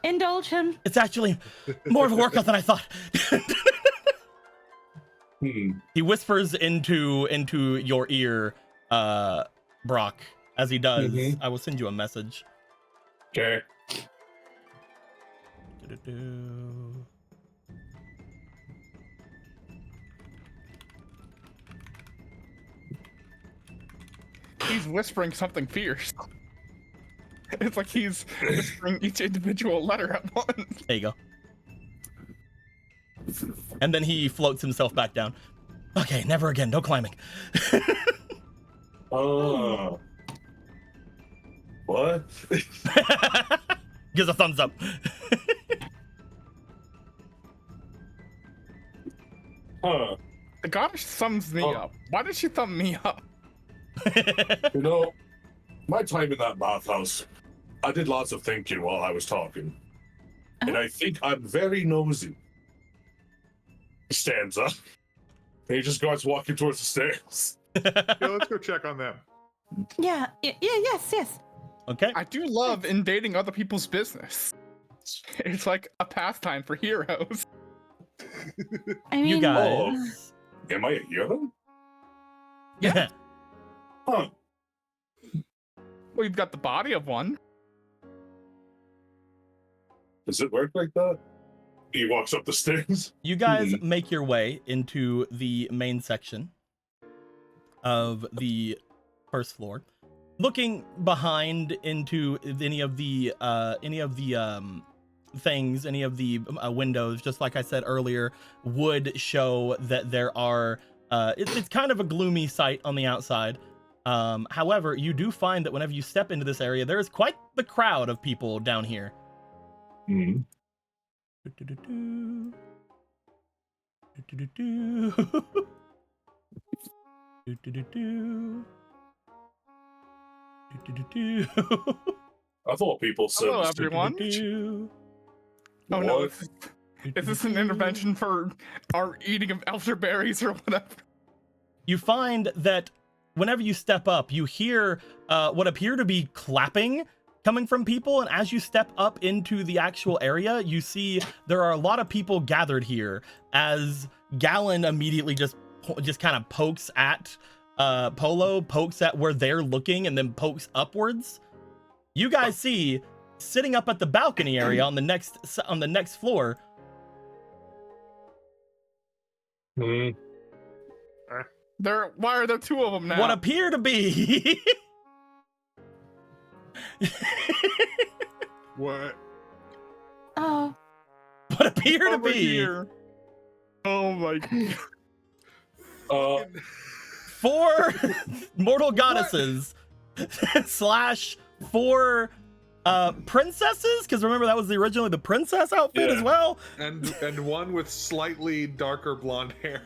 Indulge him. It's actually more of a workout than I thought. He whispers into your ear, Brock. As he does, I will send you a message. Okay. He's whispering something fierce. It's like he's whispering each individual letter at once. There you go. And then he floats himself back down. Okay, never again. No climbing. What? Gives a thumbs up. Huh. The goddess thumbs me up. Why did she thumb me up? You know, my time in that bathhouse, I did lots of thinking while I was talking. And I think I'm very nosy. He stands up. And he just starts walking towards the stairs. Yeah, let's go check on them. Yes. Okay. I do love invading other people's business. It's like a pastime for heroes. I mean, You guys. Am I hear them? Yeah. Huh. Well, you've got the body of one. Does it work like that? He walks up the stairs. You guys make your way into the main section of the first floor, looking behind into any of the things, any of the windows. Just like I said earlier, would show that there are. It's kind of a gloomy sight on the outside. However, you do find that whenever you step into this area, there is quite the crowd of people down here. Mm. I thought people said. Hello, everyone. Oh no, What? is this an intervention for our eating of elderberries or whatever? You find that whenever you step up, you hear what appear to be clapping coming from people, and as you step up into the actual area, you see there are a lot of people gathered here, as Gallon immediately just kind of pokes at Polo, pokes at where they're looking, and then pokes upwards. You guys see, sitting up at the balcony area on the next floor, Hmm. Why are there two of them now? what appear to be What? oh, what appear to Over be here. Oh my god. 4 mortal goddesses / 4 princesses, because remember that was originally the princess outfit as well. And one with slightly darker blonde hair.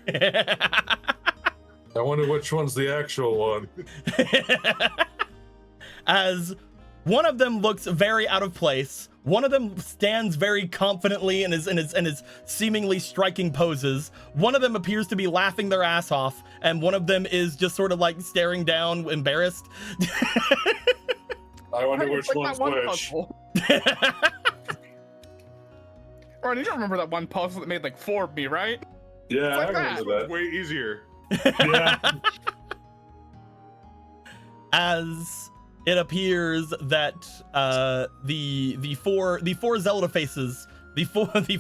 I wonder which one's the actual one. As one of them looks very out of place, one of them stands very confidently and is seemingly striking poses. One of them appears to be laughing their ass off, and one of them is just sort of like staring down, embarrassed. I wonder Hey, which it's one's that one which. puzzle. Ron, you don't remember that one puzzle that made like 4 of me, right? Yeah, It's like I that. remember that. Way easier. Yeah. As it appears that the four Zelda faces, the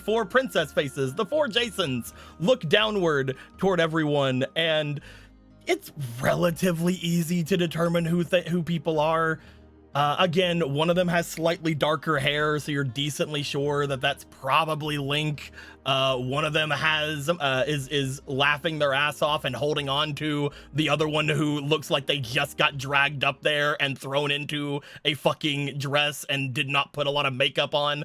four princess faces, the 4 Jasons look downward toward everyone, and it's relatively easy to determine who people are. Again, one of them has slightly darker hair, so you're decently sure that that's probably Link. One of them has is laughing their ass off and holding on to the other one, who looks like they just got dragged up there and thrown into a fucking dress and did not put a lot of makeup on.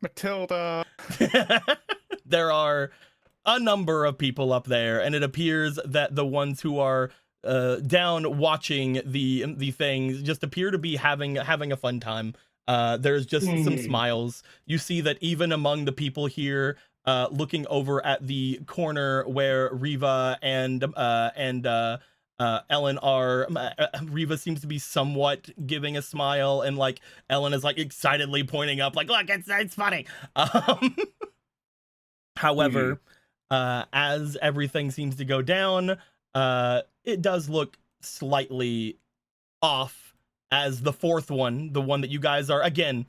Matilda. There are a number of people up there, and it appears that the ones who are down watching the things just appear to be having a fun time. There's just some smiles. You see that even among the people here, looking over at the corner where Riva and Ellen are, Riva seems to be somewhat giving a smile, and like Ellen is like excitedly pointing up, like, look, it's funny. However, as everything seems to go down, it does look slightly off, as the 4th one, the one that you guys are, again,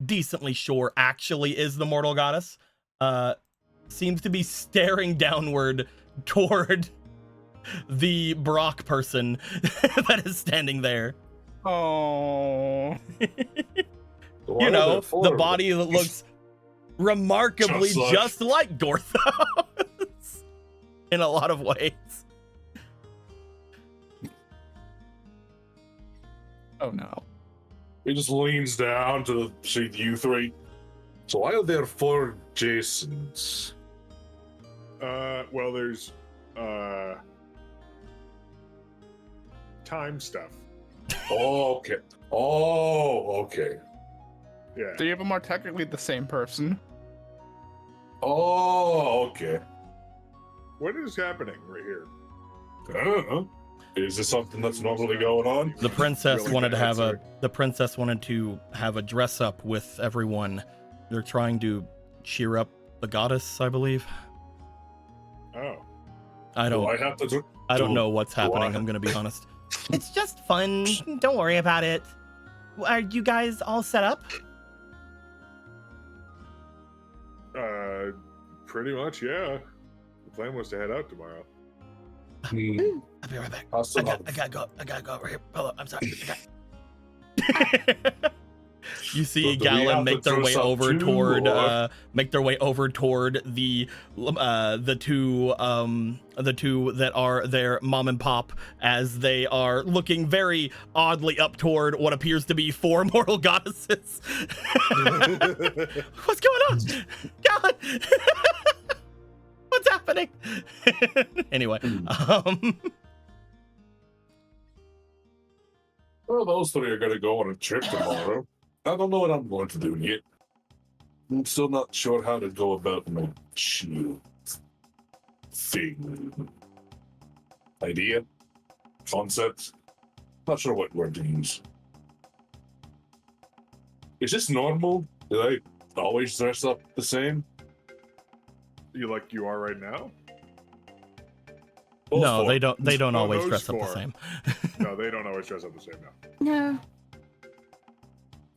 decently sure actually is the mortal goddess, seems to be staring downward toward the Brock person that is standing there. Oh. You know, the body that looks remarkably just like Gorthos in a lot of ways. Oh no. He just leans down to see you 3. So why are there 4 Jasons? Well, there's time stuff. Oh, okay. Oh, okay. Yeah. 3 of them are technically the same person. Oh, okay. What is happening right here? I don't know. Is this something that's normally going on? The princess Really wanted to bad, have sir. the princess wanted to have a dress up with everyone. They're trying to cheer up the goddess, I believe. Oh. I Do don't I have to do, I don't do- know what's do I happening, have- I'm gonna be honest. It's just fun. Don't worry about it. Are you guys all set up? Pretty much, yeah. The plan was to head out tomorrow. Hmm, I'll be right back. I'll still I have- gotta go right here. Hold up, I'm sorry. You see So do we Galen have make to their way dress up over too, toward or- the two that are their mom and pop, as they are looking very oddly up toward what appears to be 4 mortal goddesses. What's going on? God! What's happening? Anyway, Well, those 3 are going to go on a trip tomorrow. I don't know what I'm going to do yet. I'm still not sure how to go about my shield thing. Idea? Concept? Not sure what word to use. Is this normal? Do I always dress up the same? You are right now? Both no, for- they don't No, always those dress up the 4. same. No, they don't always dress up the same now. No.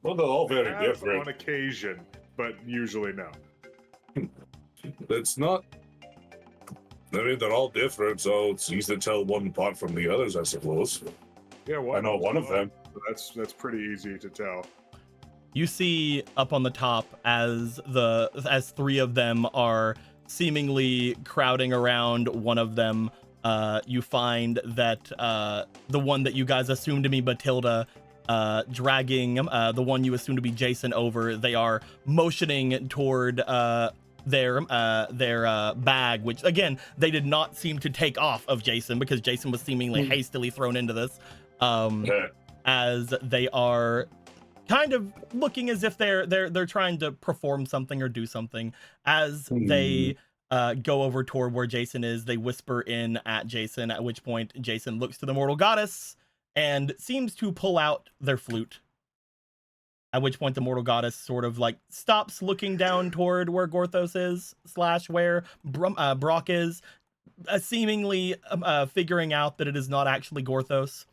Well, they're all very Have different. on occasion, but usually no. It's not. I mean, they're all different, so it's easy to tell one apart from the others, I suppose. Yeah, I know one of them. That's pretty easy to tell. You see up on the top as 3 of them are seemingly crowding around one of them. You find that the one that you guys assume to be Matilda, dragging the one you assume to be Jason over. They are motioning toward their bag, which again they did not seem to take off of Jason, because Jason was seemingly hastily thrown into this. Yeah. As they are kind of looking as if they're trying to perform something or do something. As they go over toward where Jason is, they whisper in at Jason, at which point Jason looks to the mortal goddess and seems to pull out their flute. At which point the mortal goddess sort of like stops looking down toward where Gorthos is / where Brock is, seemingly figuring out that it is not actually Gorthos.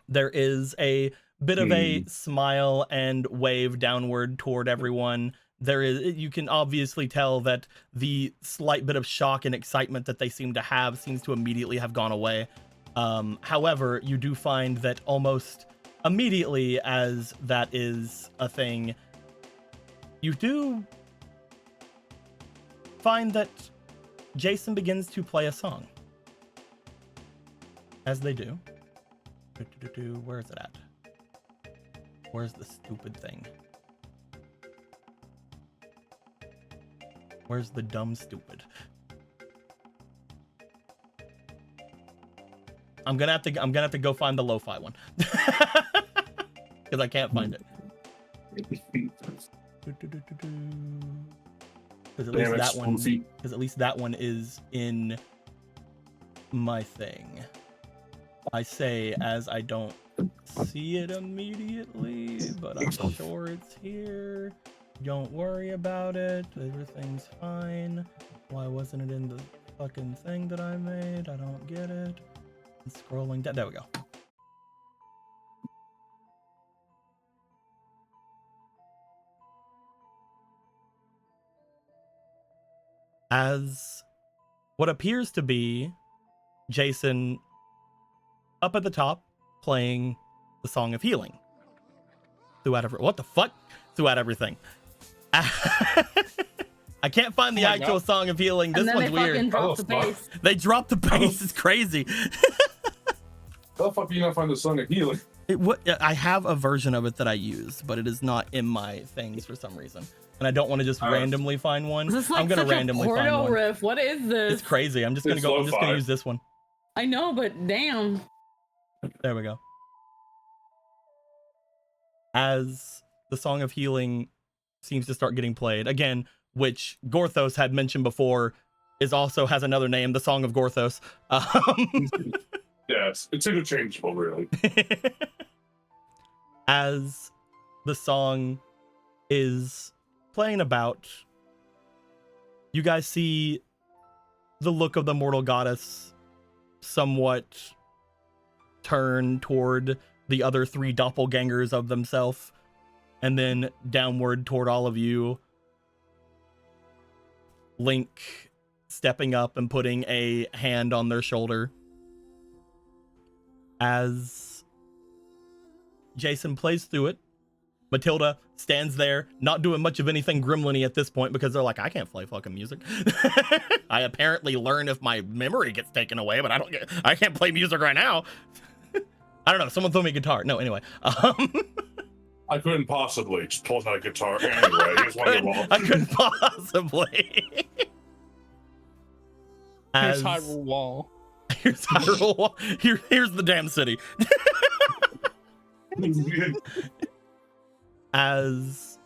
There is a bit of a smile and wave downward toward everyone. You can obviously tell that the slight bit of shock and excitement that they seem to have seems to immediately have gone away. However, you do find that almost immediately as that is a thing, you do find that Jason begins to play a song. As they do. Where is it at? Where's the stupid thing? Where's the dumb stupid? I'm gonna have to go find the lo-fi one. Because I can't find it. Because at least that one is in my thing. I say as I don't see it immediately, but I'm sure it's here. Don't worry about it. Everything's fine. Why wasn't it in the fucking thing that I made? I don't get it. I'm scrolling down. There we go. As what appears to be Jason up at the top playing the Song of Healing throughout everything. I can't find the actual Song of Healing. This one's weird. Drop the bass. They dropped the bass. It's crazy. How the fuck do you not find the Song of Healing? I have a version of it that I use, but it is not in my things for some reason. And I don't want to just randomly find one. Is this like I'm gonna such randomly a find porno one. riff? What is this? It's crazy. I'm just gonna use this one. I know, but damn. There we go. As the Song of Healing seems to start getting played again, which Gorthos had mentioned before, has another name, the Song of Gorthos. Yes, it's interchangeable, really. As the song is playing about You guys see the look of the mortal goddess somewhat turn toward the other 3 doppelgangers of themselves, and then downward toward all of you. Link stepping up and putting a hand on their shoulder as Jason plays through it. Matilda stands there, not doing much of anything gremlin-y at this point because they're like, I can't play fucking music. I apparently learn if my memory gets taken away, but I can't play music right now. I don't know. Someone throw me a guitar. No, anyway. I couldn't possibly just pull out a guitar anyway. Here's Wonderwall. I couldn't possibly. Here's Hyrule Wall. Here's Hyrule Wall. Here's the damn city. As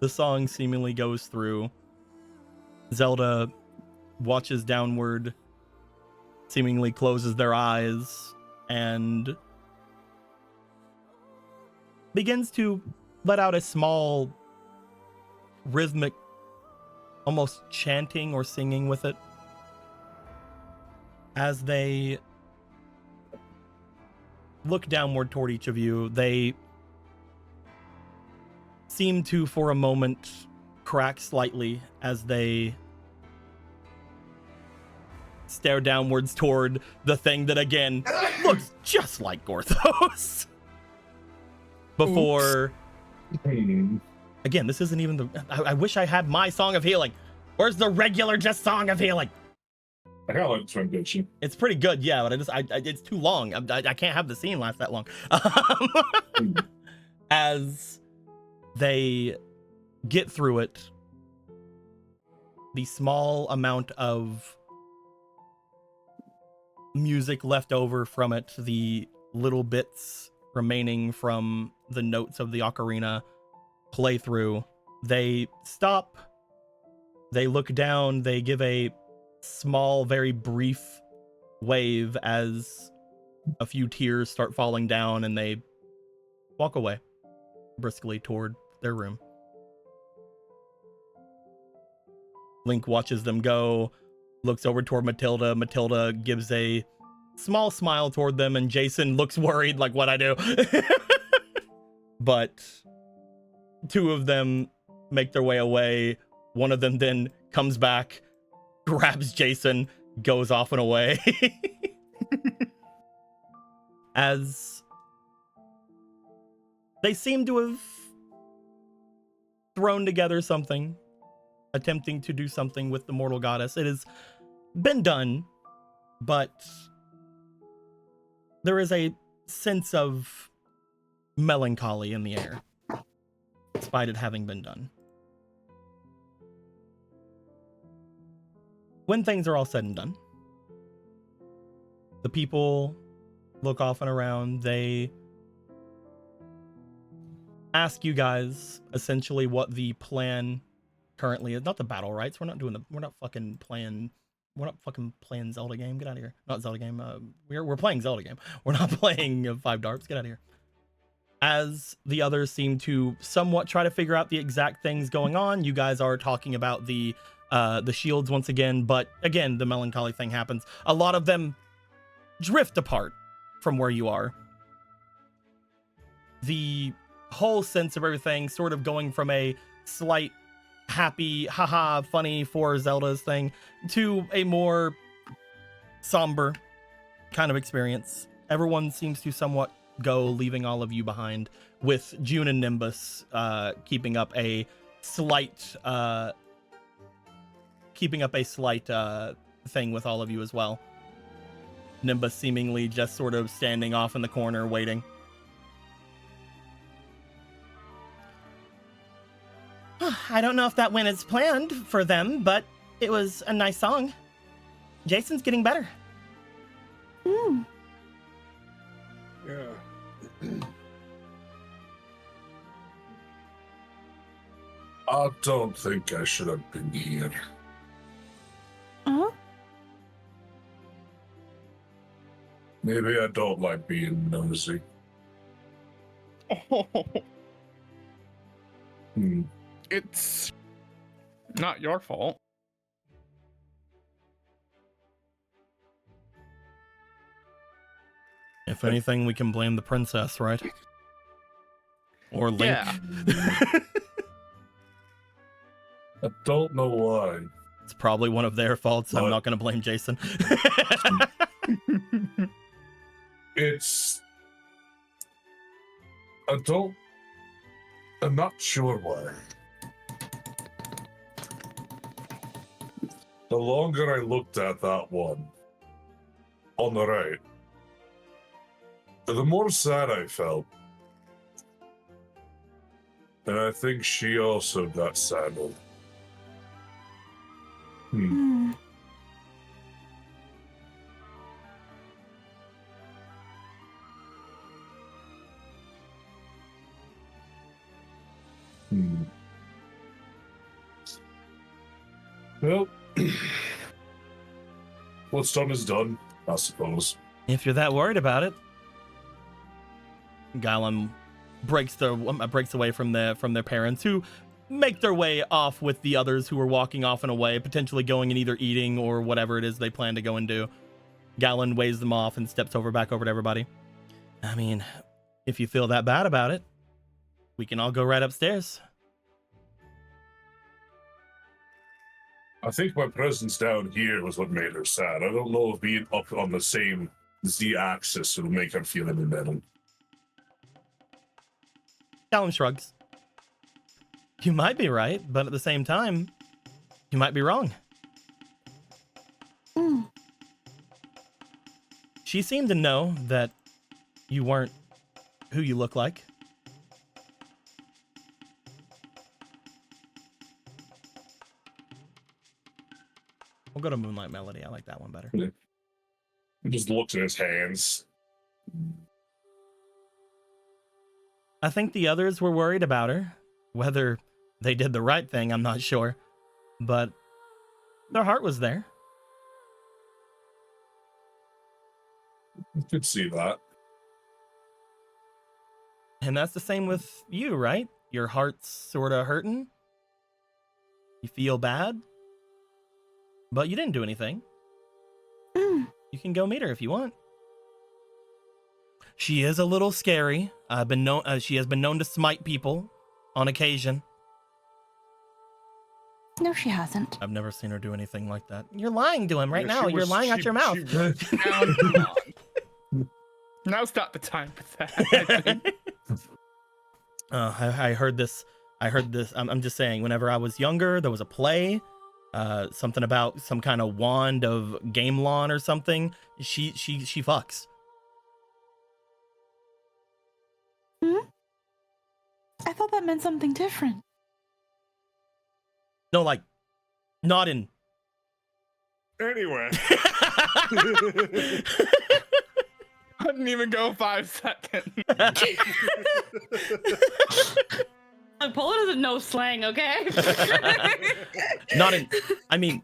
the song seemingly goes through, Zelda watches downward, seemingly closes their eyes, and begins to let out a small rhythmic, almost chanting or singing with it. As they look downward toward each of you, they seem to, for a moment, crack slightly as they stare downwards toward the thing that, again, looks just like Gorthos. Before... Again, this isn't even the... I wish I had my Song of Healing. Where's the regular just Song of Healing? I kind of like this rendition. It's pretty good, yeah, but it's too long. I can't have the scene last that long. As they get through it, the small amount of music left over from it, the little bits remaining from the notes of the ocarina play through, they stop, they look down, they give a small, very brief wave as a few tears start falling down, and they walk away briskly toward their room. Link watches them go, looks over toward Matilda. Matilda gives a small smile toward them, and Jason looks worried, like, what'd I do? But 2 of them make their way away. One of them then comes back, grabs Jason, goes off and away. As they seem to have thrown together something, attempting to do something with the mortal goddess. It has been done, but there is a sense of melancholy in the air, despite it having been done. When things are all said and done, the people look off and around. They ask you guys essentially what the plan currently is. Not the battle rights. We're not fucking playing Zelda game. Get out of here. Not Zelda game. We're playing Zelda game. We're not playing 5 darts. Get out of here. As the others seem to somewhat try to figure out the exact things going on, you guys are talking about the shields once again, but again, the melancholy thing happens. A lot of them drift apart from where you are. The whole sense of everything sort of going from a slight happy, haha, funny for Zelda's thing to a more somber kind of experience. Everyone seems to somewhat go, leaving all of you behind, with June and Nimbus keeping up a slight thing with all of you as well. Nimbus seemingly just sort of standing off in the corner waiting. I don't know if that went as planned for them, but it was a nice song. Jason's getting better. Mm. Yeah. I don't think I should have been here. Huh? Maybe I don't like being nosy. Hmm. It's not your fault. If anything, we can blame the princess, right? Or Link. Yeah. I don't know why. It's probably one of their faults. I'm What? not going to blame Jason. It's. I'm not sure why. The longer I looked at that one on the right, the more sad I felt. And I think she also got saddened. Hmm. Well, what's done is done, I suppose. If you're that worried about it. Gallum breaks away from their parents, who make their way off with the others who are walking off and away, potentially going and either eating or whatever it is they plan to go and do. Gallon waves them off and steps back over to everybody. I mean, if you feel that bad about it, we can all go right upstairs. I think my presence down here was what made her sad. I don't know if being up on the same Z-axis would make her feel any better. Gallum shrugs. You might be right, but at the same time, you might be wrong. Mm. She seemed to know that you weren't who you look like. We'll go to Moonlight Melody. I like that one better. He just looks at his hands. I think the others were worried about her. Whether they did the right thing, I'm not sure. But their heart was there. You could see that. And that's the same with you, right? Your heart's sort of hurting. You feel bad. But you didn't do anything. Mm. You can go meet her if you want. She is a little scary. She has been known to smite people on occasion. No, she hasn't. I've never seen her do anything like that. You're lying to him right Yeah, now. she You're was- lying out she- your mouth. she- Now, come on. Now's not the time for that. I think. I heard this. I'm just saying, whenever I was younger, there was a play, something about some kind of wand of game lawn or something. She fucks. I thought that meant something different. No, like, not in. Anyway. I didn't even go 5 seconds. Polo doesn't know slang, okay? Not in. I mean.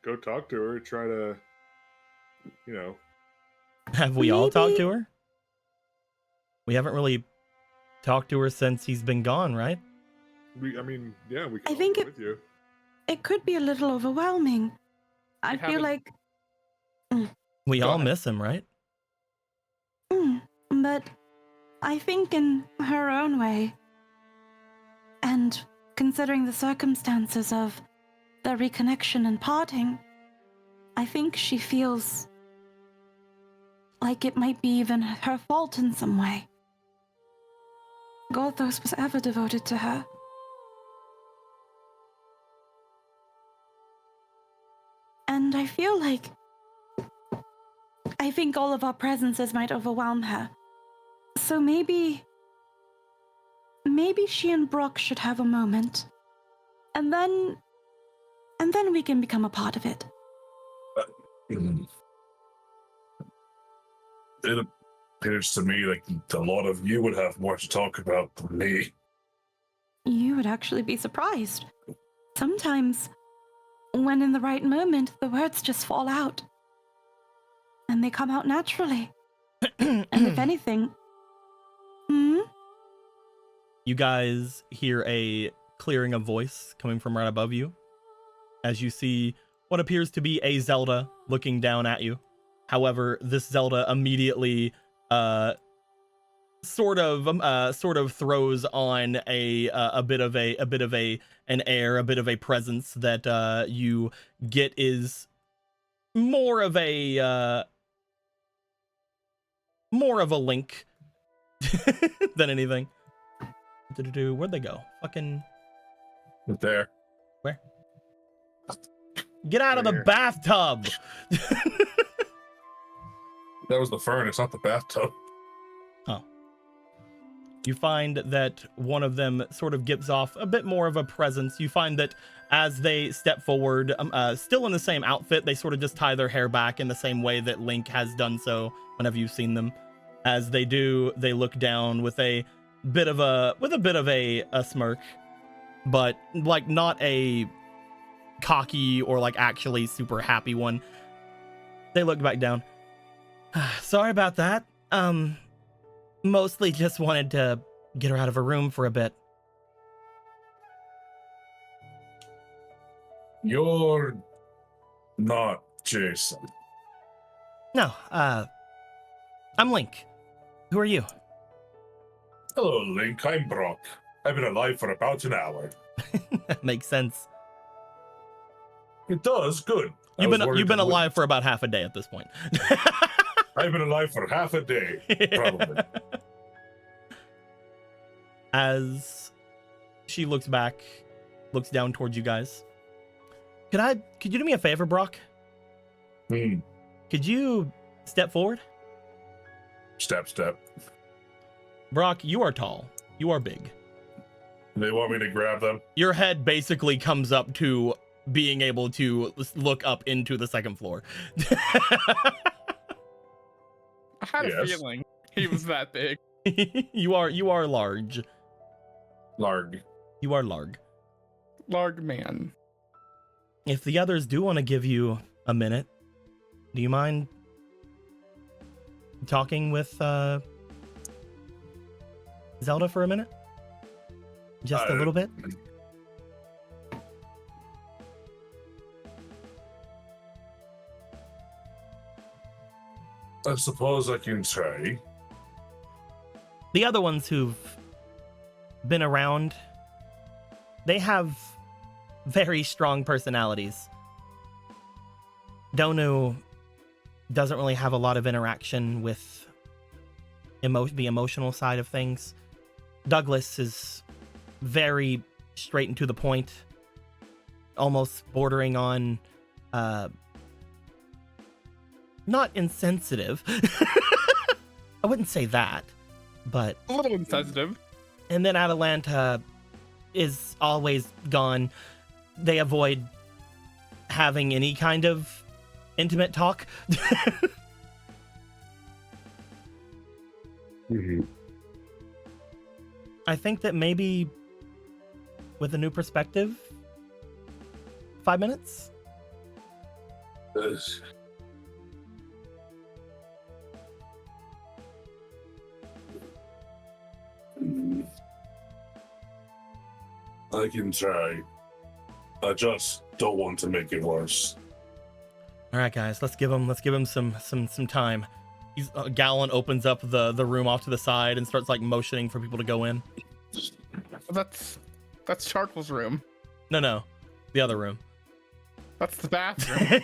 Go talk to her. Try to, Have we all talked Maybe- to her? We haven't really talked to her since he's been gone, right? we can I all think go it- with you. It could be a little overwhelming. I We feel haven't- like, We Go all ahead. miss him, right? but I think in her own way, and considering the circumstances of the reconnection and parting, I think she feels like it might be even her fault in some way. Gothos was ever devoted to her. And I feel like I think all of our presences might overwhelm her. So maybe she and Brock should have a moment. And then we can become a part of it. It appears to me like a lot of you would have more to talk about than me. You would actually be surprised. Sometimes, when in the right moment, the words just fall out. And they come out naturally. And if anything... You guys hear a clearing of voice coming from right above you as you see what appears to be a Zelda looking down at you. However, this Zelda immediately sort of throws on a bit of an air, a bit of a presence that you get is more of a Link than anything. Where'd they go? Fucking There. where? Get out of the Right here. bathtub. That was the furnace, not the bathtub. You find that one of them sort of gives off a bit more of a presence. You find that as they step forward, still in the same outfit, they sort of just tie their hair back in the same way that Link has done so whenever you've seen them. As they do, they look down with a bit of a smirk, but like not a cocky or like actually super happy one. They look back down. Sorry about that. Mostly just wanted to get her out of her room for a bit. You're not Jason. No, I'm Link. Who are you? Hello, Link. I'm Brock. I've been alive for about an hour. That makes sense. It does. Good. You've been alive for about half a day at this point. I've been alive for half a day, probably. As she looks back, looks down towards you guys. Could you do me a favor, Brock? Could you step forward? Step. Brock, you are tall. You are big. They want me to grab them? Your head basically comes up to being able to look up into the second floor. I had a Yes. feeling he was that big. You are large. Larg. You are large. Larg man. If the others do want to give you a minute, do you mind talking with Zelda for a minute? Just a little bit? I suppose I can try. The other ones who've been around, they have very strong personalities. Donu doesn't really have a lot of interaction with the emotional side of things. Douglas is very straight and to the point, almost bordering on not insensitive. I wouldn't say that, but A little insensitive. and then Atalanta is always gone. They avoid having any kind of intimate talk. I think that maybe with a new perspective, 5 minutes? I can try. I just don't want to make it worse. All right, guys, let's give him some time. Gallon opens up the room off to the side and starts like motioning for people to go in. That's Charcoal's room. No, the other room. That's the bathroom.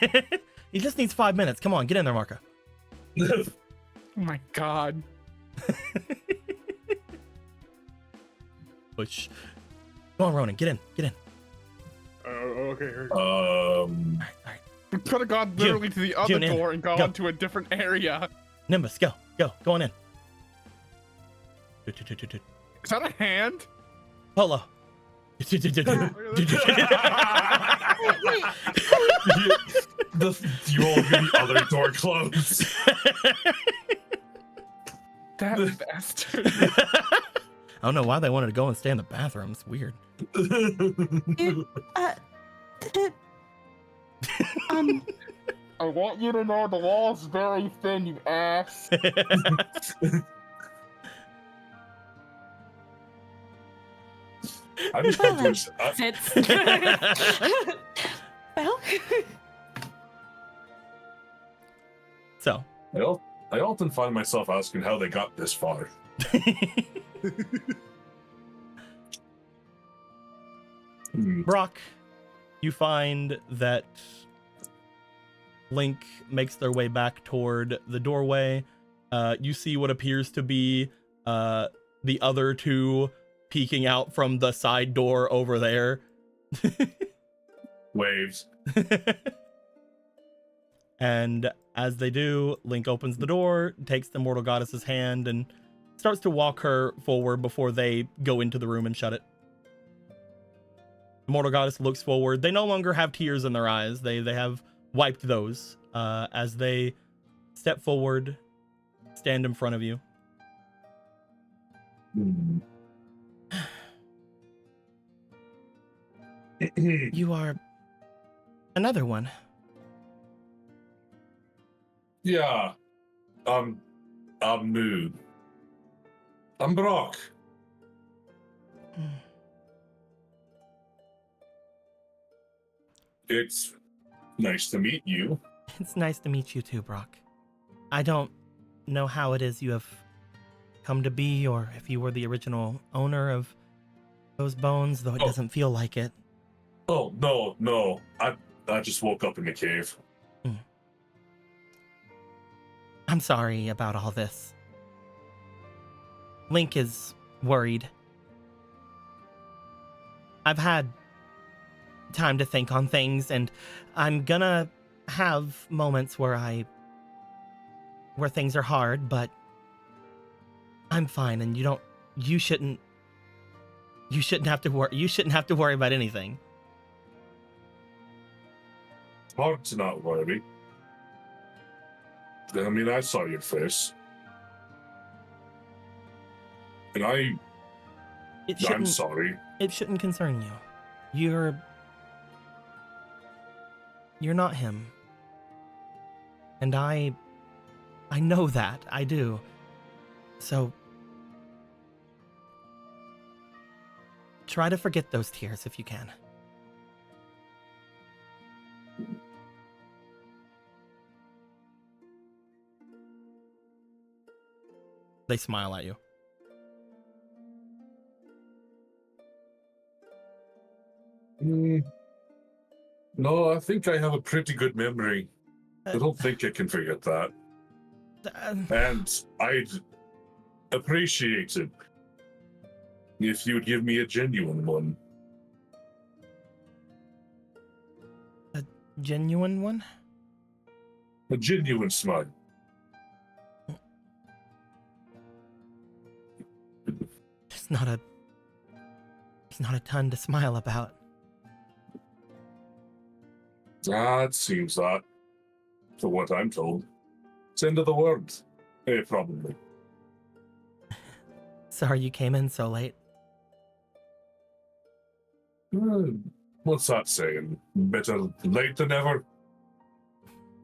He just needs 5 minutes. Come on, get in there, Marco. Oh my god. Push. Go on, Ronan, get in. Okay. All right. We could have gone literally to the other June, in. door and gone Go. to a different area. Nimbus, go on in. Is that a hand? Polo. You all get the other door closed. That bastard. I don't know why they wanted to go and stay in the bathroom. It's weird. I want you to know the wall's very thin, you ass. I just have to. Fits. Well, So. I often find myself asking how they got this far. Brock, you find that Link makes their way back toward the doorway. You see what appears to be the other two peeking out from the side door over there. Waves. And as they do, Link opens the door, takes the Mortal Goddess's hand, and starts to walk her forward before they go into the room and shut it. The Mortal Goddess looks forward. They no longer have tears in their eyes. They have wiped those as they step forward, stand in front of you. You are another one. Yeah. I'm new. I'm Brock. It's nice to meet you. It's nice to meet you too, Brock. I don't know how it is you have come to be, or if you were the original owner of those bones, though it doesn't feel like it. Oh, no. I just woke up in the cave. I'm sorry about all this. Link is worried. I've had time to think on things, and I'm gonna have moments where things are hard, but I'm fine, and you shouldn't have to worry about anything. It's hard to not worry. I mean, I saw your face. And I'm sorry. It shouldn't concern you. You're not him. And I know that. I do. So try to forget those tears if you can. They smile at you. No, I think I have a pretty good memory. I don't think I can forget that. And I'd appreciate it if you'd give me a genuine one. A genuine one? A genuine smile. There's not a ton to smile about. It seems that. For what I'm told. It's end of the world. Probably. Sorry you came in so late. What's that saying? Better late than never?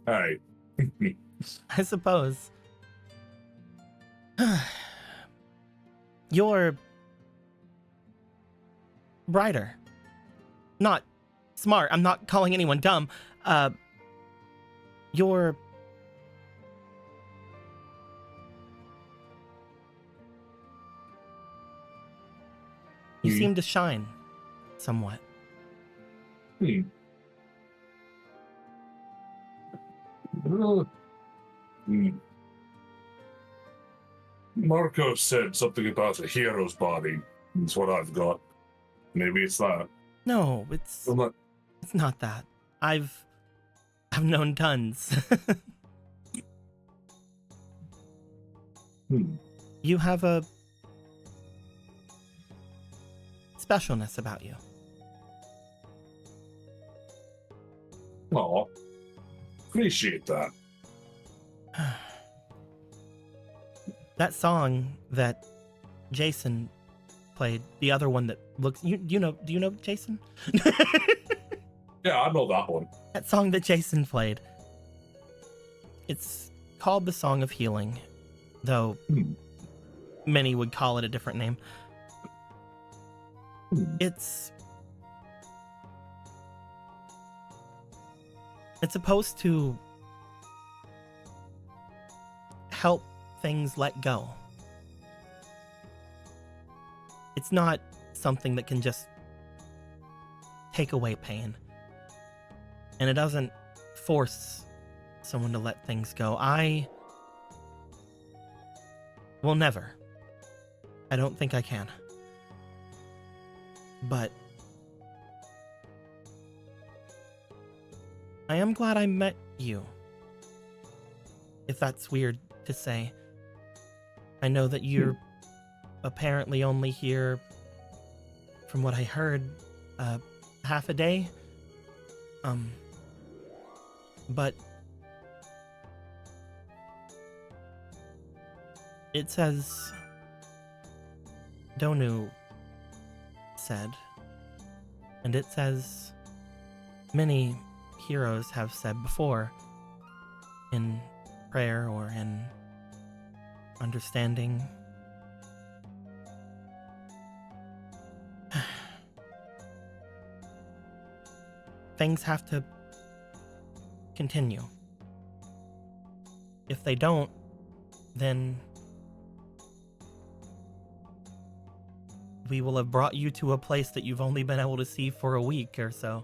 Aye. I suppose. You're brighter. Not smart. I'm not calling anyone dumb. You seem to shine somewhat. Marco said something about a hero's body. That's what I've got. Maybe it's that. No, it's not that. I've known tons. You have a specialness about you. Aw. Appreciate that. That song that Jason played, the other one that looks do you know Jason? Yeah, I know that one. That song that Jason played. It's called the Song of Healing, though many would call it a different name. It's supposed to help things let go. It's not something that can just take away pain. And it doesn't force someone to let things go. I will never. I don't think I can. But I am glad I met you. If that's weird to say. I know that you're apparently only here, from what I heard, half a day. But it says Donu said, and it says many heroes have said before in prayer or in understanding. Things have to continue. If they don't, then we will have brought you to a place that you've only been able to see for a week or so.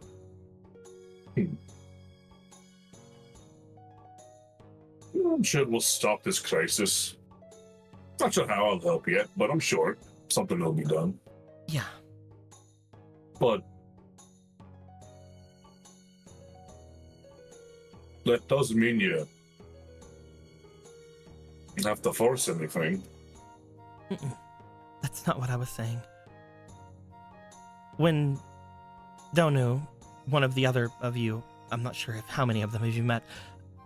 I'm sure we'll stop this crisis. Not sure how I'll help yet, but I'm sure something will be done. Yeah. But that doesn't mean you have to force anything. That's not what I was saying. When Donu, one of the other of you, I'm not sure how many of them have you met,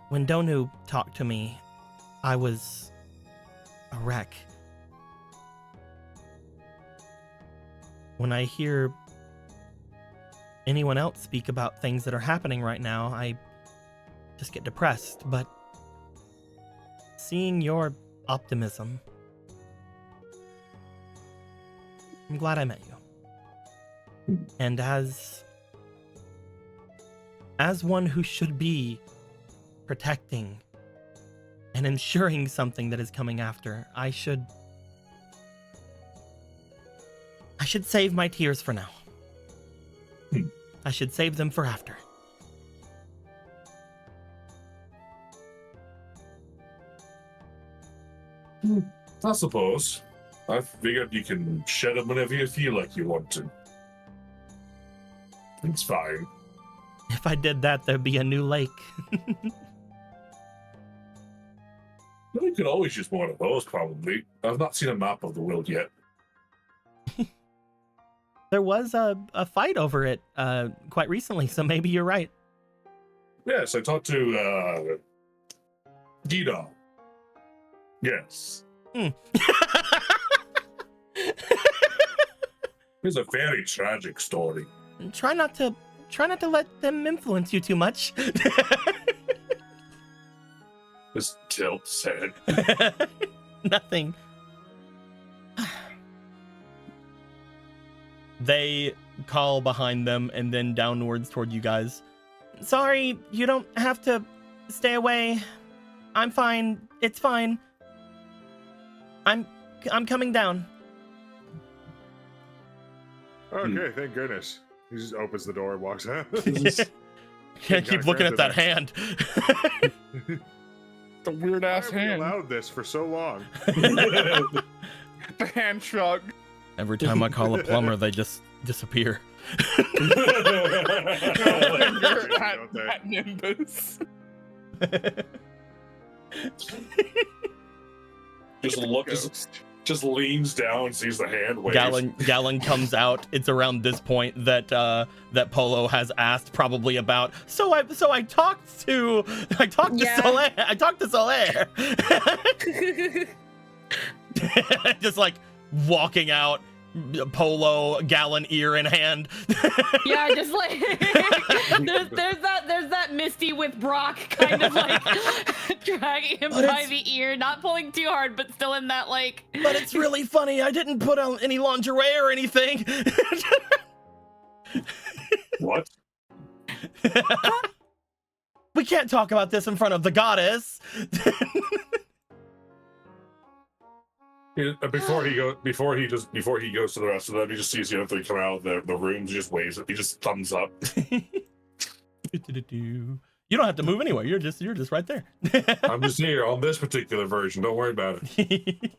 when Donu talked to me, I was a wreck. When I hear anyone else speak about things that are happening right now, I just get depressed, but seeing your optimism, I'm glad I met you. And as one who should be protecting and ensuring something that is coming after, I should save my tears for now. I should save them for after. I suppose. I figured you can shed them whenever you feel like you want to. It's fine. If I did that, there'd be a new lake. You could always use one of those, probably. I've not seen a map of the world yet. There was a fight over it quite recently, so maybe you're right. Yes, I talked to Gita. Yes. It's a very tragic story. Try not to let them influence you too much. This tilt's head. Nothing. They call behind them and then downwards toward you guys. Sorry, you don't have to stay away. I'm fine. It's fine. I'm coming down. Okay, thank goodness. He just opens the door and walks out. Can't keep looking at that hand. The weird ass Why have we hand. allowed this for so long? The hand shrug. Every time I call a plumber, they just disappear. Finger Don't they? at Nimbus. Just leans down, sees the hand wave. Gallon comes out. It's around this point that that Polo has asked probably about. So I talked to Soler. I talked to Soler. Just like walking out, Polo, Gallon ear in hand. Yeah, just like there's that Misty with Brock kind of like dragging him by the ear, not pulling too hard, but still in that like. But it's really funny. I didn't put on any lingerie or anything. What? We can't talk about this in front of the goddess. Before he goes to the rest of them, he just sees the other three come out of the rooms. He just waves it. He just thumbs up. You don't have to move anywhere. You're just right there. I'm just here on this particular version. Don't worry about it.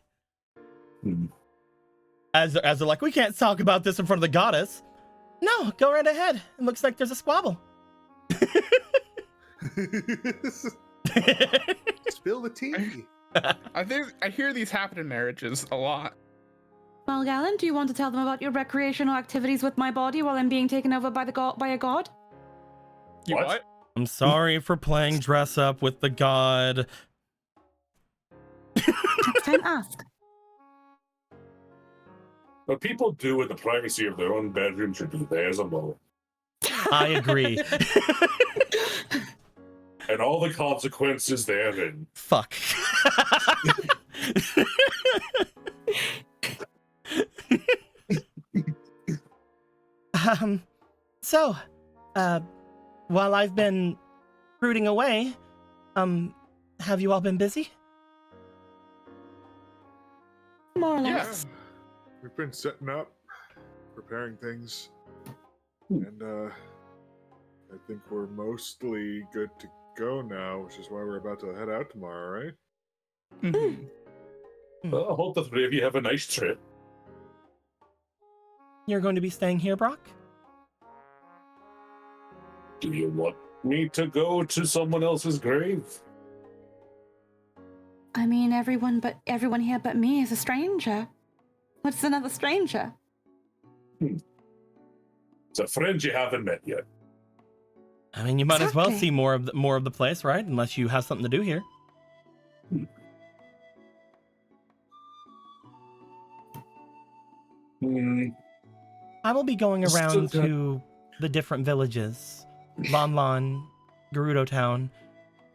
As they're like, we can't talk about this in front of the goddess. No, go right ahead. It looks like there's a squabble. Spill the tea. I hear these happen in marriages a lot. Well, Galen, do you want to tell them about your recreational activities with my body while I'm being taken over by by a god? You what? I'm sorry for playing dress up with the god. Next time, ask. What people do in the privacy of their own bedroom should be theirs alone. I agree. And all the consequences therein. Fuck. So, while I've been rooting away, have you all been busy? More or Yeah. less. We've been setting up, preparing things, and I think we're mostly good to go now, which is why we're about to head out tomorrow, right? Mhm. Well, I hope the three of you have a nice trip. You're going to be staying here, Brock? Do you want me to go to someone else's grave? I mean, everyone here but me is a stranger. What's another stranger? It's a friend you haven't met yet. I mean, you might as well Exactly. see more of the place, right? Unless you have something to do here. I will be going around to the different villages. Lon Lon, Gerudo Town,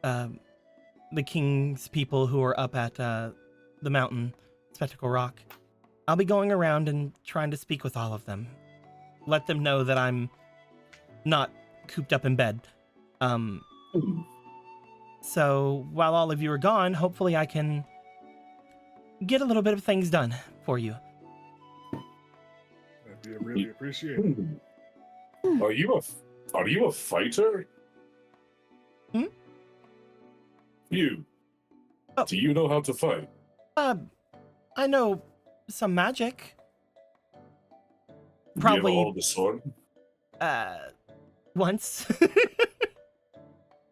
the king's people who are up at the mountain, Spectacle Rock. I'll be going around and trying to speak with all of them. Let them know that I'm not cooped up in bed. So while all of you are gone, hopefully I can get a little bit of things done for you. That'd be really appreciated. Are you a fighter? Hmm? You. Oh. Do you know how to fight? I know some magic. Do Probably, you hold the sword? once.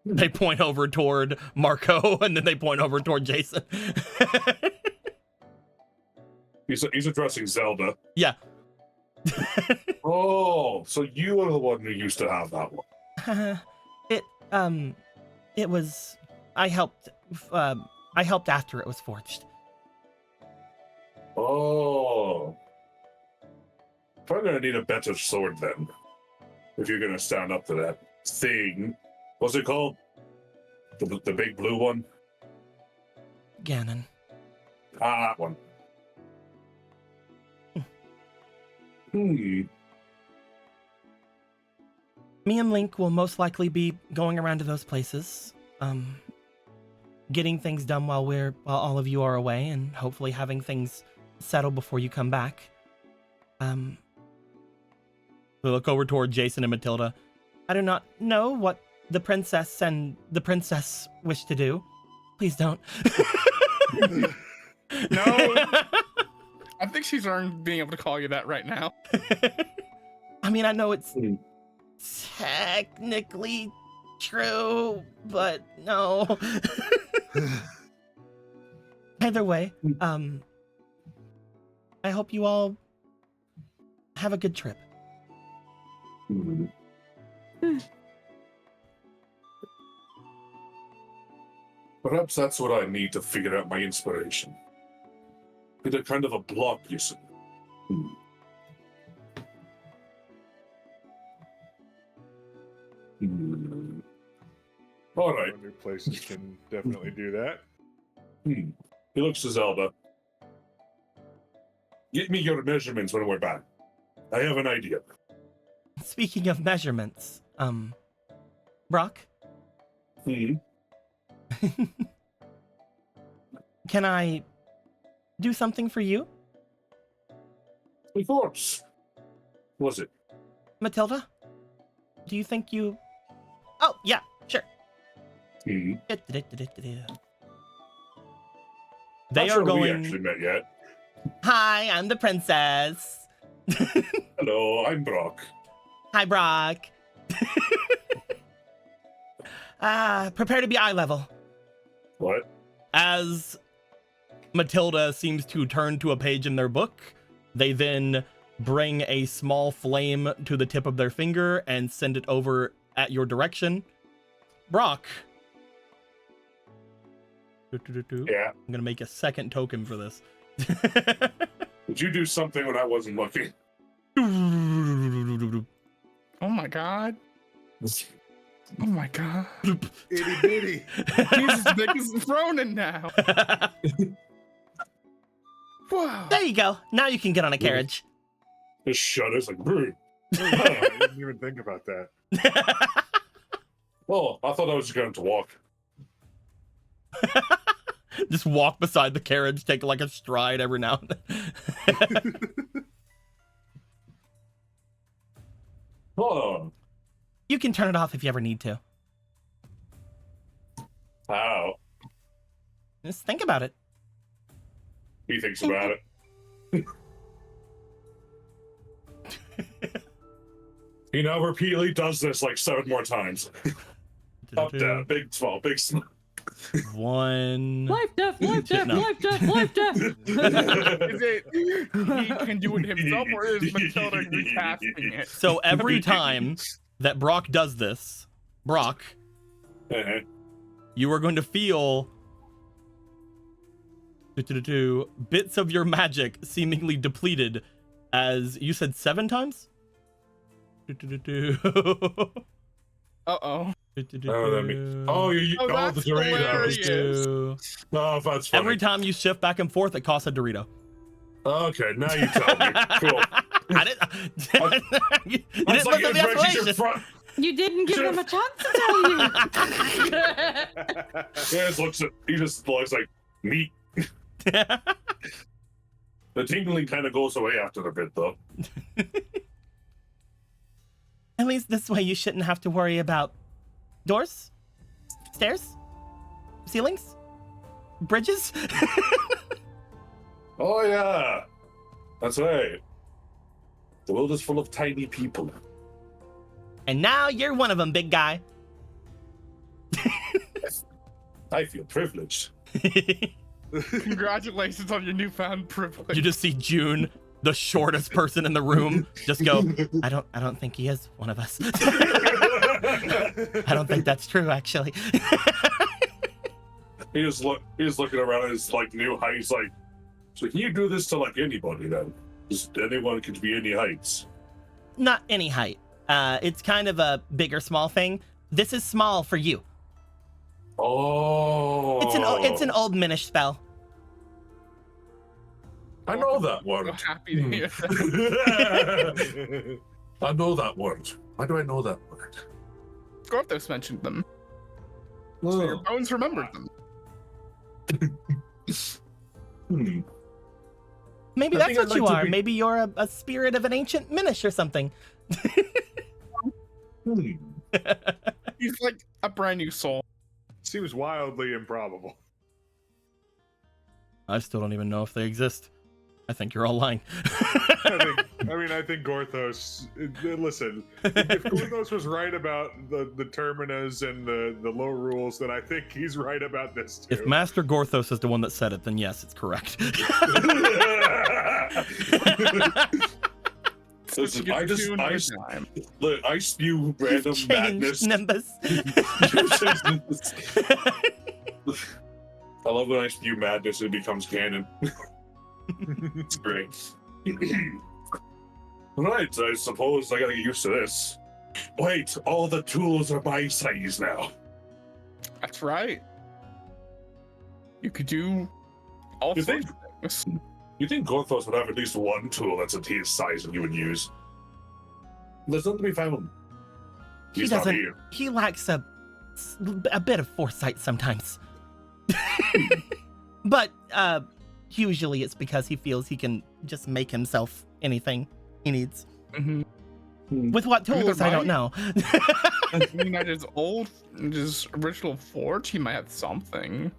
They point over toward Marco, and then they point over toward Jason. He's addressing Zelda. Yeah. Oh, so you are the one who used to have that one. It was, I helped after it was forged. Oh. Probably gonna need a better sword then. If you're gonna stand up to that thing. What's it called? The big blue one? Ganon. Ah, that one. Me and Link will most likely be going around to those places, getting things done while all of you are away, and hopefully having things settled before you come back. We look over toward Jason and Matilda. I do not know what the princess and the princess wish to do. Please don't. No. I think she's earned being able to call you that right now. I mean, I know it's technically true, but no. Either way, I hope you all have a good trip. Perhaps that's what I need to figure out my inspiration. It's a kind of a block, you see. All right. New places can definitely do that. He looks to Zelda. Get me your measurements when we're back. I have an idea. Speaking of measurements, Brock, Hmm. can I do something for you? Of course. Was it? Matilda? Do you think you... Oh, yeah, sure. Hmm. They Not are sure going... we actually met yet. Hi, I'm the princess. Hello, I'm Brock. Hi, Brock. Prepare to be eye level. What? As Matilda seems to turn to a page in their book, they then bring a small flame to the tip of their finger and send it over at your direction. Brock. Yeah. I'm gonna make a second token for this. Did you do something when I wasn't looking? Oh my god. Oh my god. Itty bitty. Jesus, big as Ronan now. Wow. There you go. Now you can get on a carriage. Just shudders like, "Brr." I didn't even think about that. Oh, I thought I was going to walk. Just walk beside the carriage, take like a stride every now and then. Oh, You can turn it off if you ever need to. how? Just think about it. He thinks about it. He now repeatedly does this like 7 more times. Up, down, big, small, big, small. One. Life, death, life, death, No. life, death, life, death. Is it he can do it himself, or is Matilda recasting it? So every time that Brock does this, Brock, you are going to feel bits of your magic seemingly depleted, as you said 7 times? Uh-oh. Oh, the that's Doritos. hilarious. Oh, that's funny. Every time you shift back and forth, it costs a Dorito. Okay, now you tell me. Cool. I didn't. You didn't That's like look at the it breaks your explanation. front. You didn't give Should've- him a chance to tell you. He just looks like meat. The tingling kind of goes away after a bit, though. At least this way you shouldn't have to worry about doors, stairs, ceilings, bridges. Oh, yeah. That's right. The world is full of tiny people. And now you're one of them, big guy. I feel privileged. Congratulations on your newfound privilege. You just see June, the shortest person in the room, just go, I don't think he is one of us. I don't think that's true, actually. He's looking around at his like new height. He's like, so can you do this to like anybody then? Just anyone can be any heights. Not any height. It's kind of a big or small thing. This is small for you. Oh. It's an old Minish spell. I know that I'm word. happy to hear that. I know that word. Why do I know that word? Gorthos mentioned them, so your bones remembered them. Hmm. Maybe I that's think I'd what you like to are. be- Maybe you're a spirit of an ancient Minish or something. Hmm. He's like a brand new soul. Seems wildly improbable. I still don't even know if they exist. I think you're all lying. I think Gorthos. Listen, if Gorthos was right about the Terminus and the low rules, then I think he's right about this too. If Master Gorthos is the one that said it, then yes, it's correct. Listen, Get I just tuned I, every s- time. look, I spew random Change madness. Nimbus. I love when I spew madness and it becomes canon. It's great. Right, I suppose I gotta get used to this. Wait, all the tools are my size now. That's right. You could do all You sorts think- of things. You think Gorthos would have at least one tool that's a his size that you would use? There's nothing to be found. He He's not doesn't. here. He lacks a bit of foresight sometimes. But usually it's because he feels he can just make himself anything he needs. Mhm. With what I mean, tools, there I don't might- know. I mean, at his original forge, he might have something.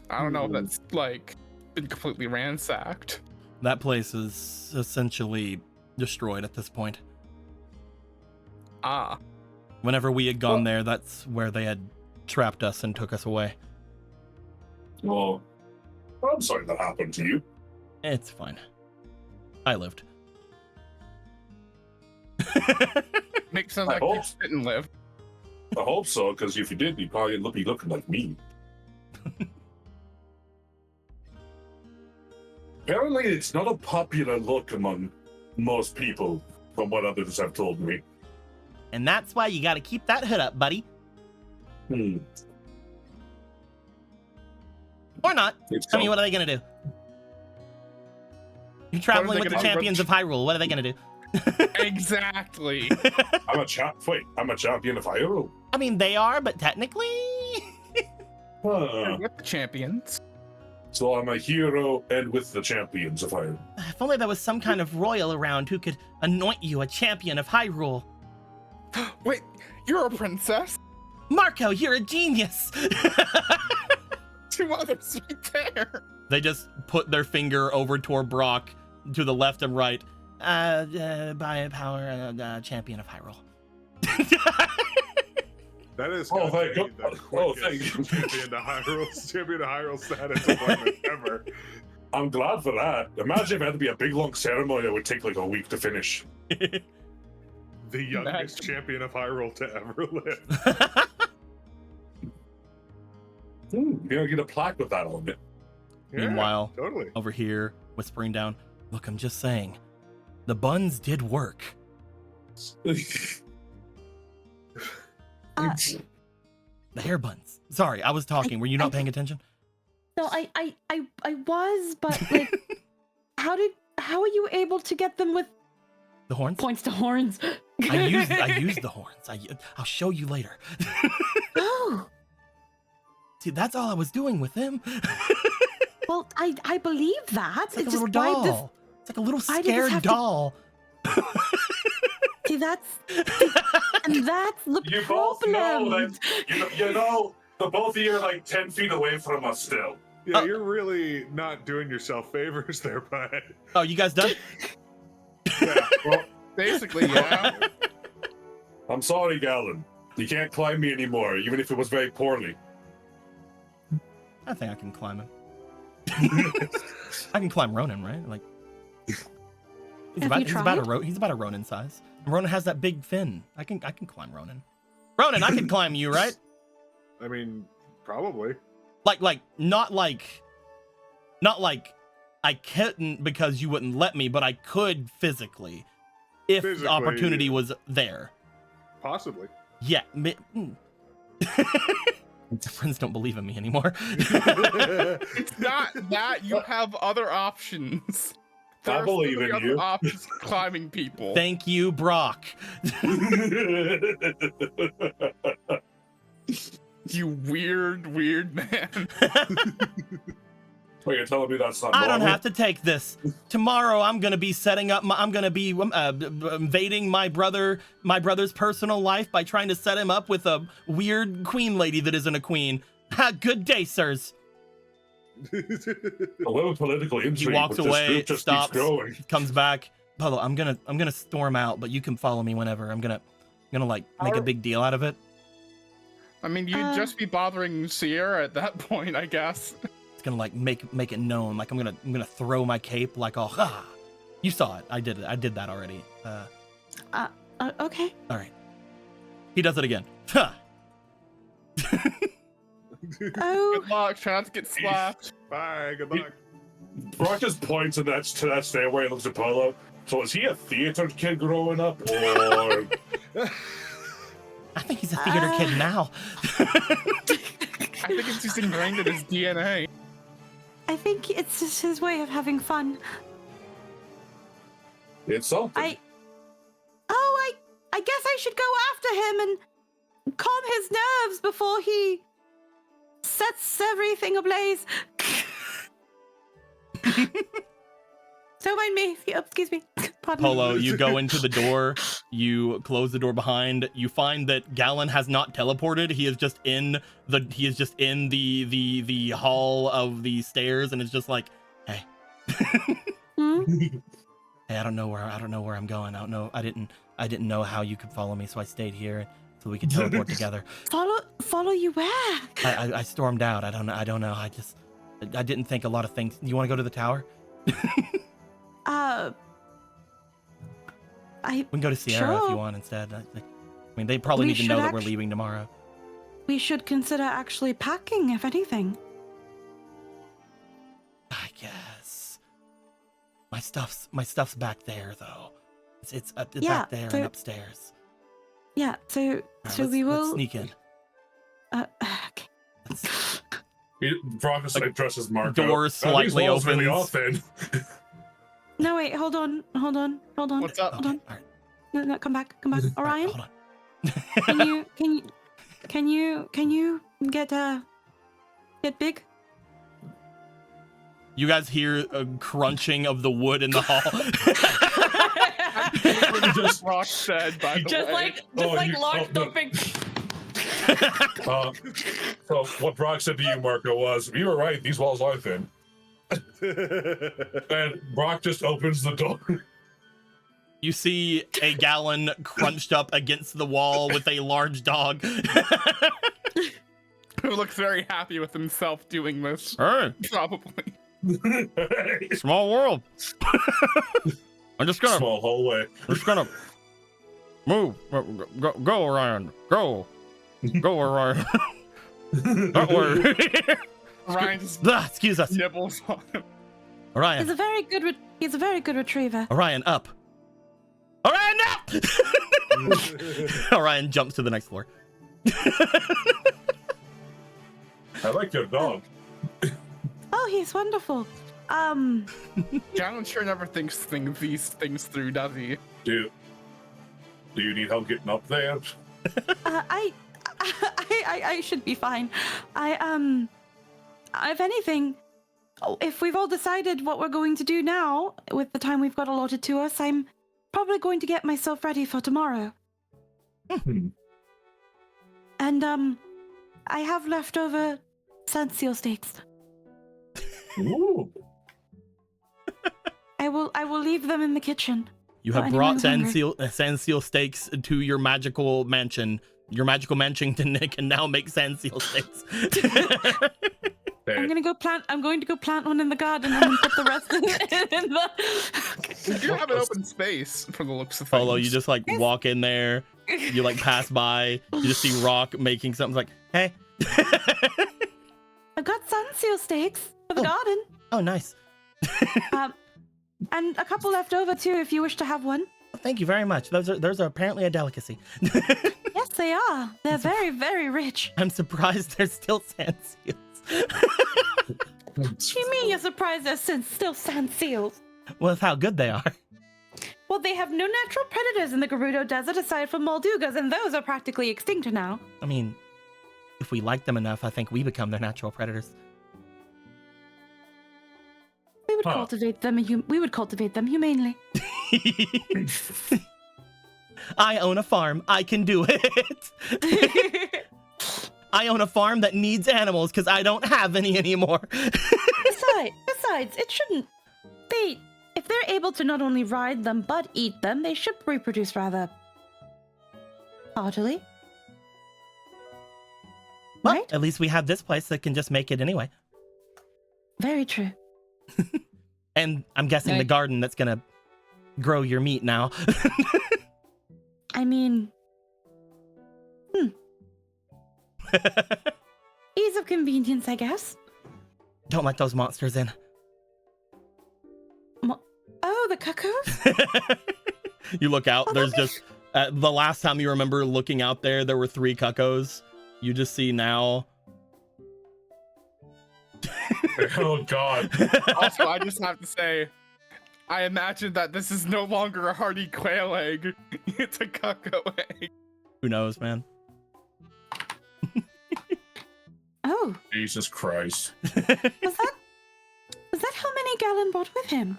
I don't know if that's like been completely ransacked. That place is essentially destroyed at this point. Ah, Whenever we had gone there, that's where they had trapped us and took us away. Oh, I'm sorry that happened to you. It's fine. I lived. makes sense. I Like hope- you didn't live. I hope so, because if you did, you'd probably be looking like me. Apparently, it's not a popular look among most people, from what others have told me. And that's why you gotta keep that hood up, buddy. Hmm. Or not. It's I mean, what are they gonna do? You're traveling they with the gonna do? champions of Hyrule. What are they gonna do? Exactly. I'm a champion of Hyrule. I mean, they are, but technically... Huh. With the champions. So I'm a hero and with the champions of Hyrule. If only there was some kind of royal around who could anoint you a champion of Hyrule. Wait, you're a princess? Marco, you're a genius! 2 others right there. They just put their finger over toward Brock to the left and right. By power, champion of Hyrule. That is Oh, gotta thank be you. the Oh, quickest thank you. champion of Hyrule status appointment ever. I'm glad for that. Imagine if it had to be a big long ceremony that would take like a week to finish. The youngest champion of Hyrule to ever live. You're gonna get a plaque with that on it. Yeah, Meanwhile, totally. over here, whispering down, look, I'm just saying, the buns did work. Uh, The hair buns. Sorry, I was talking. Were you not paying attention? No, I was, but like, how are you able to get them with The horns? points to horns? I used the horns. I'll show you later. Oh, See, that's all I was doing with them. well, I believe that. It's like a just little why does- doll. It's like a little why did this scared have to- doll. See, that's and that's the You both problem. know that you know the both of you are like 10 feet away from us still. Yeah, you're really not doing yourself favors there, bud. Oh, you guys done? Yeah. Well, Basically, yeah. I'm sorry, Galen. You can't climb me anymore, even if it was very poorly. I think I can climb him. I can climb Ronan, right? Like, he's Have you tried? he's about a Ronan size. Ronan has that big fin. I can climb Ronan. Ronan, I can climb you, right? I mean, probably. Not like I couldn't because you wouldn't let me, but I could physically if Physically, the opportunity was there. Possibly. Yeah. Friends don't believe in me anymore. It's not that you have other options. I There are believe so many in other you. options for climbing people. Thank you, Brock. You weird man. Wait, you're telling me that's not I don't normal? have to take this. Tomorrow, I'm gonna be invading my brother's personal life by trying to set him up with a weird queen lady that isn't a queen. Ha! Good day, sirs. A little political intrigue. walks but this away, group just stops. keeps growing. Comes back. Pablo, I'm gonna storm out, but you can follow me whenever. I'm gonna like make a big deal out of it. I mean, you'd just be bothering Sierra at that point, I guess. It's gonna like make it known. Like I'm gonna throw my cape like oh ha. You saw it. I did it. I did that already. Okay. All right. He does it again. Ha. Oh, Good luck. Try not to get slapped. Bye. Good luck. Brock just points to that stairway and looks at Polo. So is he a theater kid growing up, or I think he's a theater kid now. I think it's just ingrained in his DNA. I think it's just his way of having fun. it's something? I guess I should go after him and calm his nerves before he sets everything ablaze. So mind me. Oh, excuse me. Pardon Polo, me. you go into the door, you close the door behind, you find that Gallon has not teleported. He is just in the hall of the stairs, and it's just like, hey. Hmm? Hey, I don't know where I'm going. I didn't know how you could follow me, so I stayed here so we could teleport together. Follow you where? I stormed out. I don't know. I didn't think a lot of things. You want to go to the tower? We can go to Sierra if you Sure. want instead. I mean, they probably We need to know should that we're leaving tomorrow. We should consider actually packing, if anything. I guess. My stuff's back there though. It's Yeah, back there so- and upstairs. Yeah. So All right, let's will sneak in. Okay. Let's- Brockus addresses Marco. Door slightly These walls really opens. are thin. No, wait. Hold on. What's up? Hold on. All right. No, come back. Come back. All right, Orion, hold on. can you get big? You guys hear a crunching of the wood in the hall. Just Rock said, by the Just way. like lock no. thumping. So what Brock said to you, Marco, was, you were right, these walls are thin. And Brock just opens the door. You see a Gallon crunched up against the wall with a large dog. Who looks very happy with himself doing this. Hey, Probably. small world. I'm just gonna Small hallway. move. Go Orion. Go Orion. That way. Ryan just Excuse us. nibbles on him. Orion. He's a very good retriever. Orion, up. Orion, no! Orion jumps to the next floor. I like your dog. Oh, he's wonderful. Gallon sure never thinks these things through, does he? Do you need help getting up there? I should be fine. If anything, if we've all decided what we're going to do now, with the time we've got allotted to us, I'm probably going to get myself ready for tomorrow. And, I have leftover sand seal steaks. Ooh. I will leave them in the kitchen. You For have brought anyone hungry. sand seal steaks to your magical mansion. Your magical mansion can now make sand seal steaks. I'm going to go plant one in the garden and then put the rest in the... We do have an open space for the looks of things. Polo, you just like walk in there. You like pass by. You just see Rock making something like, hey. I've got sand seal steaks for the garden. Oh, nice. And a couple left over too, if you wish to have one. Thank you very much. Those are apparently a delicacy. Yes, they are. They're very, very rich. I'm surprised there's still sand seals. What do you mean you're surprised there's still sand seals? Well, that's how good they are. Well, they have no natural predators in the Gerudo Desert aside from Moldugas, and those are practically extinct now. I mean, if we like them enough, I think we become their natural predators. We would Huh. cultivate them. We would cultivate them humanely. I own a farm. I can do it. I own a farm that needs animals because I don't have any anymore. Besides, it shouldn't. If they're able to not only ride them but eat them, they should reproduce rather heartily. Well, Right? at least we have this place that can just make it anyway. Very true. And I'm guessing the Right. garden that's gonna grow your meat now. I mean, ease of convenience, I guess. Don't let those monsters in. Oh, the cuckoos? You look out, Oh, there's that'd be just the last time you remember looking out there were 3 cuckoos. You just see now. Oh God. Also, I just have to say, I imagine that this is no longer a hardy quail egg. It's a cuckoo egg. Who knows, man? Oh, Jesus Christ. was that? Was that how many Galen brought with him?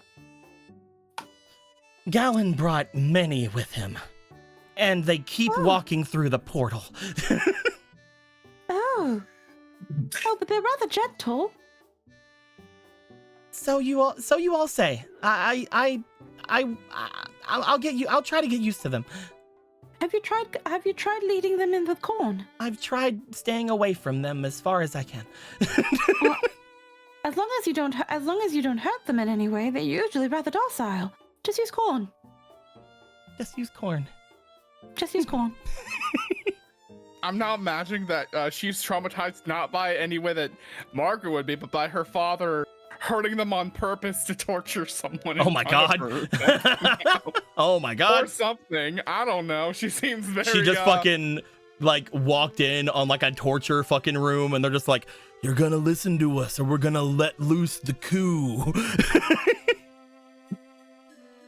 Galen brought many with him, and they keep walking through the portal. Oh. Oh, but they're rather gentle. So you all say. I'll try to get used to them. Have you tried leading them in the corn? I've tried staying away from them as far as I can. Well, as long as you don't hurt them in any way, they're usually rather docile. Just use corn. Just use corn. Just use corn. I'm now imagining that she's traumatized not by any way that Margaret would be, but by her father hurting them on purpose to torture someone. Oh my god. Oh my god. Or something. I don't know. She seems very. She just fucking like walked in on like a torture fucking room, and they're just like, "You're gonna listen to us, or we're gonna let loose the coup."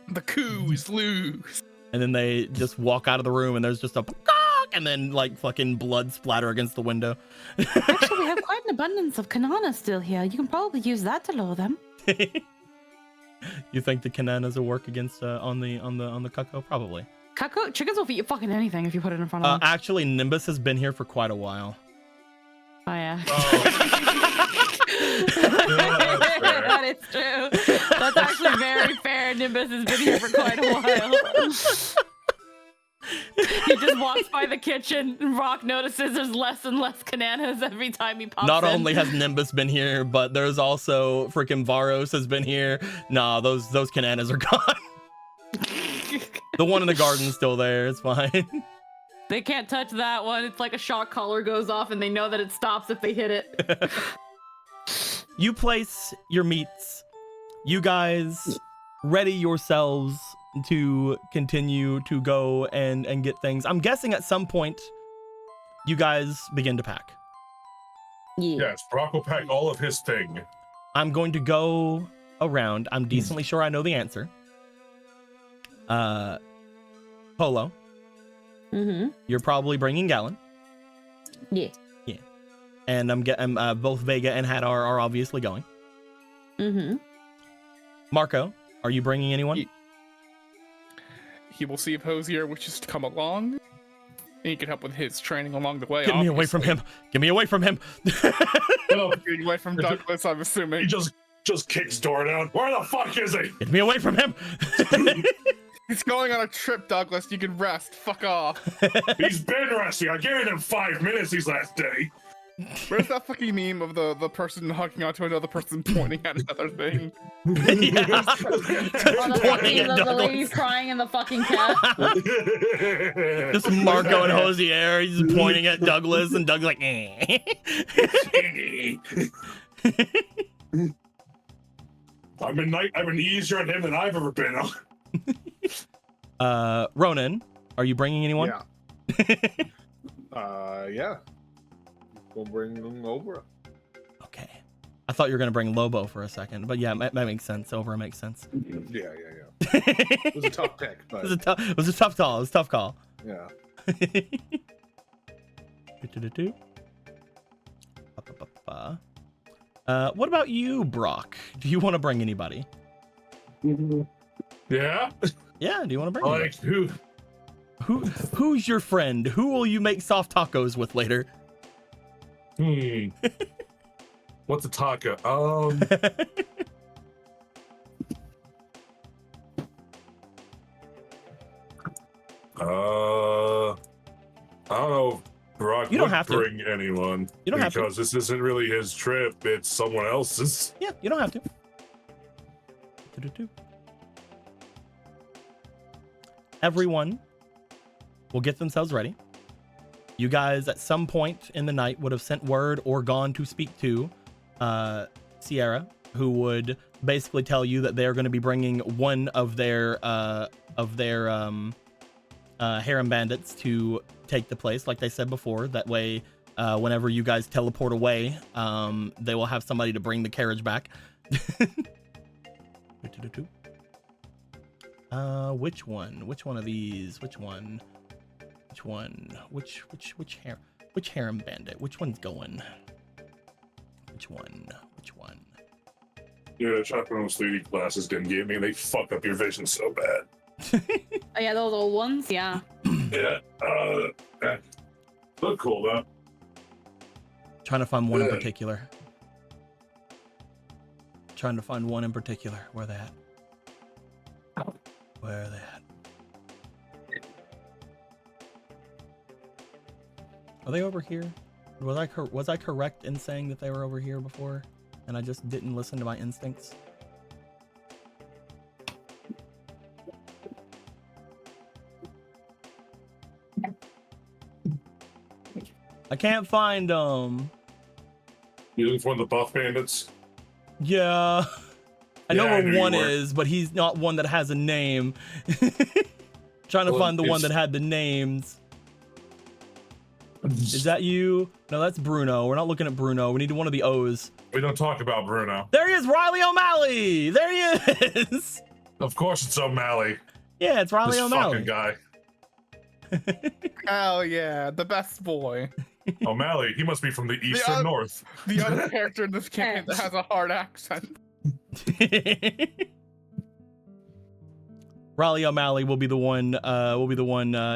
The coup is loose. And then they just walk out of the room, and there's just a and then like fucking blood splatter against the window. Actually, we have quite an abundance of Kanana still here. You can probably use that to lure them. You think the Kananas will work against on the Cucko? Probably. Cucko? Chickens will eat fucking anything if you put it in front of them. Actually, Nimbus has been here for quite a while. Oh yeah. That's That is true. That's actually very fair. Nimbus has been here for quite a while. He just walks by the kitchen, and Rock notices there's less and less Kananas every time he pops Not in. only has Nimbus been here, but there's also freaking Varos has been here. Nah, those Kananas are gone. The one in the garden's still there. It's fine. They can't touch that one. It's like a shock collar goes off and they know that it stops if they hit it. You place your meats. You guys ready yourselves to continue to go and get things. I'm guessing at some point you guys begin to pack. Yeah. Yes, Brock will pack all of his thing. I'm going to go around. I'm decently sure I know the answer. Polo, Mm-hmm. you're probably bringing Galen. Yeah. Yeah. And I'm getting both Vega and Hadar are obviously going. Mm-hmm. Marco, are you bringing anyone? He will see if Hosier wishes to come along. And he can help with his training along the way. Get me away from him. Get me away from him. Well, Getting away from Douglas, I'm he assuming. just kicks door down. Where the fuck is he? Get me away from him. He's going on a trip, Douglas. You can rest. Fuck off. He's been resting. I gave him 5 minutes these last day. Where's that fucking meme of the person hugging onto another person pointing at another thing? Yeah. Oh, the Pointing at the lady Douglas. crying and the fucking cat. Just Marco and Hosier. He's pointing at Douglas, and Doug's like, eh. I've been easier on him than I've ever been. Ronan, are you bringing anyone? Yeah. Yeah. We'll bring them over. Okay. I thought you were gonna bring Lobo for a second, but yeah, that makes sense. Over makes sense. Yeah. It was a tough pick, It but was a tough call. It was a tough call. yeah. What about you, Brock? Do you want to bring anybody? Yeah? Yeah, do you want to bring anybody? Like, who? Who's your friend? Who will you make soft tacos with later? What's a taco? I don't know if Brock You don't would have to. bring anyone. You don't have to. Because this isn't really his trip, it's someone else's. Yeah, you don't have to. Do-do-do. Everyone will get themselves ready. You guys at some point in the night would have sent word or gone to speak to Sierra, who would basically tell you that they're going to be bringing one of their harem bandits to take the place, like they said before. That way, whenever you guys teleport away, they will have somebody to bring the carriage back. Which one? Which one of these? Which one? Which one? Which harem bandit? Which one's going? Which one? Which one? Yeah, trying to put on those 3D glasses didn't get me. They fuck up your vision so bad. Oh yeah, those old ones. Yeah. Yeah. Look cool though. Trying to find one in Ugh. particular. Trying to find one in particular. Where they at? Where are they at? Are they over here? Was I correct in saying that they were over here before, and I just didn't listen to my instincts? I can't find them. You looking for the buff bandits? Yeah. I know Yeah, I where knew you one were. is, but he's not one that has a name. Trying to Well, find the one it's- that had the names. Is that you? No, that's Bruno. We're not looking at Bruno. We need one of the O's. We don't talk about Bruno. There he is, Riley O'Malley. There he is. Of course, it's O'Malley. Yeah, it's Riley This O'Malley. fucking guy. Hell yeah, the best boy. O'Malley. He must be from the east Yeah. or north. The other character in this campaign that has a hard accent. Riley O'Malley will be the one.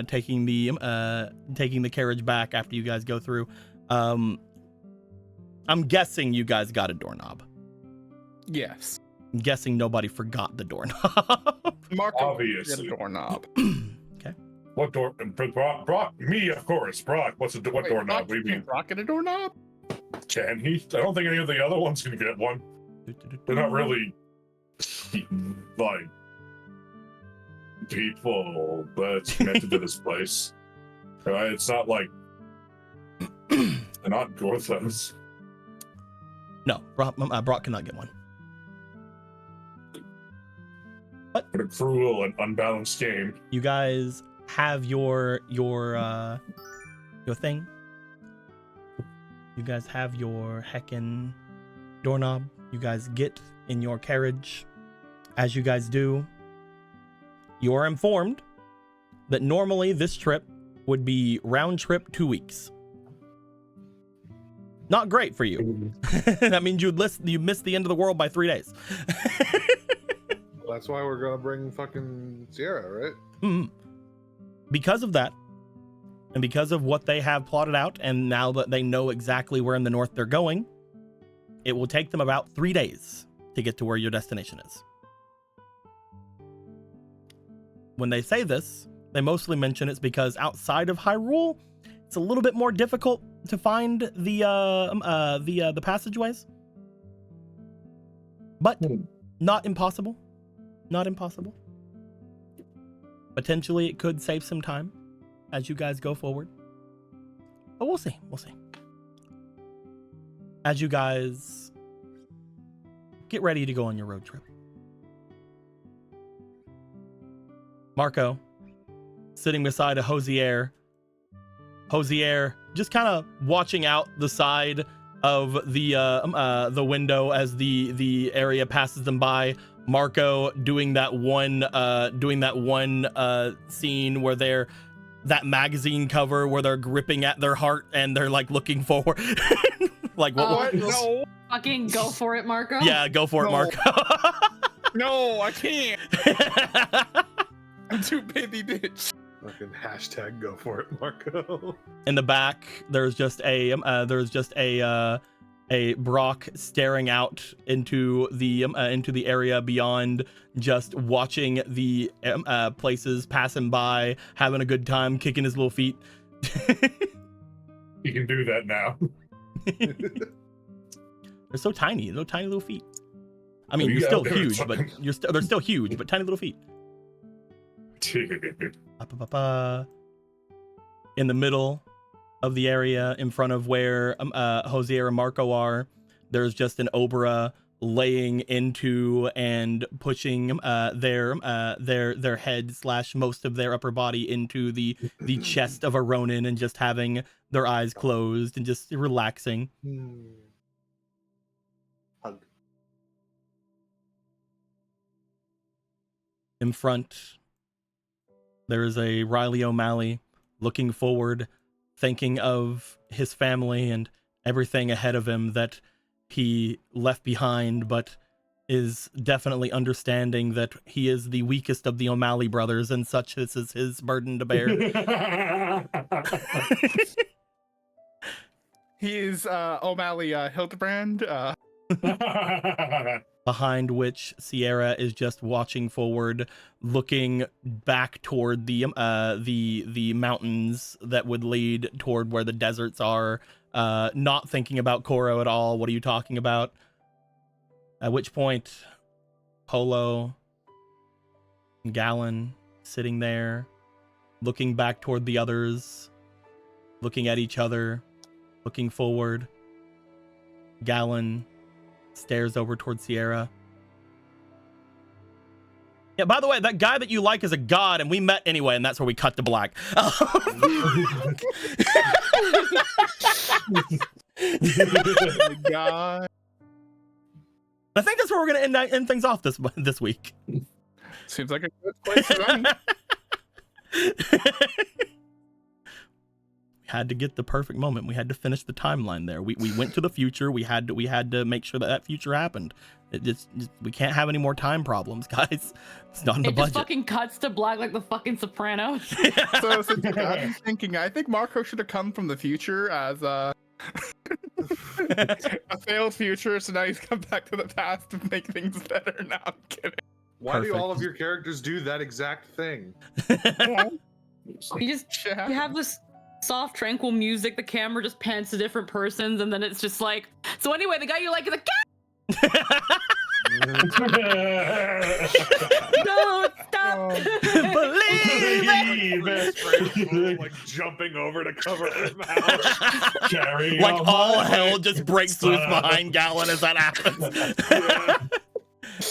Taking the carriage back after you guys go through. I'm guessing you guys got a doorknob. Yes. I'm guessing nobody forgot the doorknob. Marco Obviously. did a doorknob. What door? Brock, me, of course. Brock, what Wait, doorknob? Brock, What do you mean? Brock get a doorknob? Can he? I don't think any of the other ones can get one. They're not really like people that's connected to this place. Right? It's not like they're not Gorthos. No, Brock cannot get one. What a cruel and unbalanced game. You guys have your thing. You guys have your heckin' doorknob. You guys get in your carriage. As you guys do, you are informed that normally this trip would be round trip 2 weeks. Not great for you. That means you missed the end of the world by 3 days. That's why we're gonna bring fucking Sierra, right? Mhm. Because of that, and because of what they have plotted out, and now that they know exactly where in the north they're going, it will take them about 3 days to get to where your destination is. When they say this, they mostly mention it's because outside of Hyrule, it's a little bit more difficult to find the passageways, but not impossible. Not impossible. Potentially, it could save some time as you guys go forward. But we'll see. We'll see. As you guys get ready to go on your road trip. Marco, sitting beside a Hosier. Hosier just kind of watching out the side of the window as the area passes them by. Marco doing that one scene where they're that magazine cover where they're gripping at their heart and they're like looking forward. Like what? No, Fucking go for it, Marco. Yeah, go for it, No. Marco. no, I can't. I'm too busy, bitch. Fucking hashtag go for it, Marco. In the back, there's just a Brock staring out into the area beyond, just watching the places passing by, having a good time, kicking his little feet. He can do that now. They're so tiny, little tiny little feet. I mean, You you're still got- huge, but they're still huge, but tiny little feet. In the middle of the area, in front of where Hosier and Marco are, there's just an Obra laying into and pushing their head / most of their upper body into the chest of a Ronin, and just having their eyes closed and just relaxing. Hug. In front, there is a Riley O'Malley looking forward, thinking of his family and everything ahead of him that he left behind, but is definitely understanding that he is the weakest of the O'Malley brothers, and such this is his burden to bear. He's O'Malley Hildebrand. Behind which Sierra is just watching forward, looking back toward the mountains that would lead toward where the deserts are, not thinking about Koro at all. What are you talking about? At which point, Polo and Gallon sitting there, looking back toward the others, looking at each other, looking forward. Gallon stares over towards Sierra. Yeah, by the way, that guy that you like is a god, and we met anyway, and that's where we cut to black. Oh my god. I think that's where we're gonna end things off this week. Seems like a good place to end. Had to get the perfect moment. We had to finish the timeline there. We went to the future. We had to make sure that future happened. We can't have any more time problems, guys. It's not in the It budget. just fucking cuts to black like the fucking Sopranos. So since I'm thinking, I think Marco should have come from the future as a failed future, so now he's come back to the past to make things better. No, I'm kidding. Why do all Perfect. of your characters do that exact thing? You have this soft, tranquil music. The camera just pans to different persons, and then it's just like. So anyway, the guy you like is a cat. No, stop. Believe it. Like jumping over to cover his mouth. Carry Like on all my hell just breaks loose Stop. behind Gallon as that happens.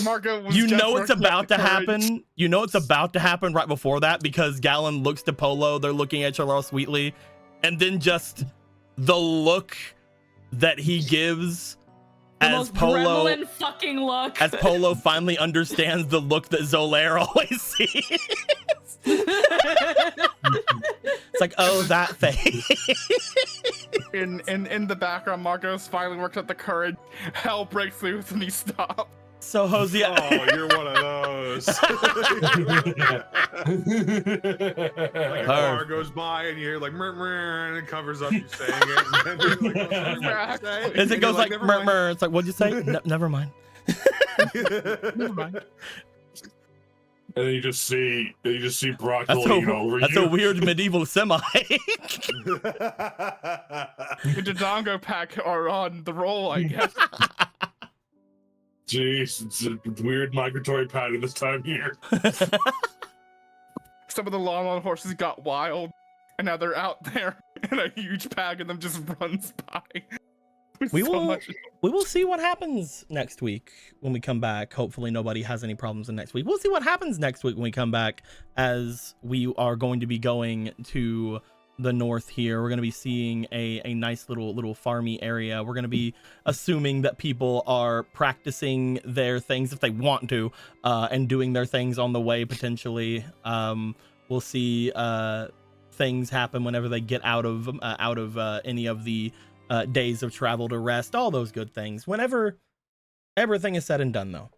Marco was You just know it's working up about the to courage. happen. You know it's about to happen right before that, because Gallon looks to Polo. They're looking at each other all sweetly, and then just the look that he gives The as most Polo gremlin fucking look. as Polo finally understands the look that Zolaire always sees. It's like, oh, that face. In the background, Marco's finally worked up the courage. Hell breaks loose and he stopped. So Hosea, Oh, you're one of those. Like a car goes by and you hear like "Murr, murr," and it covers up you saying it. And then you're like, "Oh, what did you say?" as And it you're goes like, "Never murr, mind." murr, it's like, what'd you say? Never mind. Never mind. And then you just see Brock lean over That's you. a weird medieval semi. The Dodongo pack are on the roll, I guess. Jeez, it's a weird migratory pattern this time of year. Some of the lawn horses got wild, and now they're out there, and a huge pack of them just runs by. We So will much- we will see what happens next week when we come back. Hopefully nobody has any problems in next week. We'll see what happens next week when we come back, as we are going to be going to the north here. We're going to be seeing a nice little farmy area. We're going to be assuming that people are practicing their things if they want to, and doing their things on the way potentially. We'll see things happen whenever they get out of any of the days of travel to rest, all those good things. Whenever everything is said and done, though.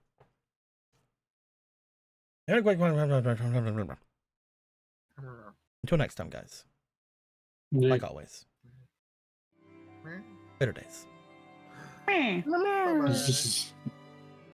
Until next time, guys. Like always. Better days. Bye-bye. This is-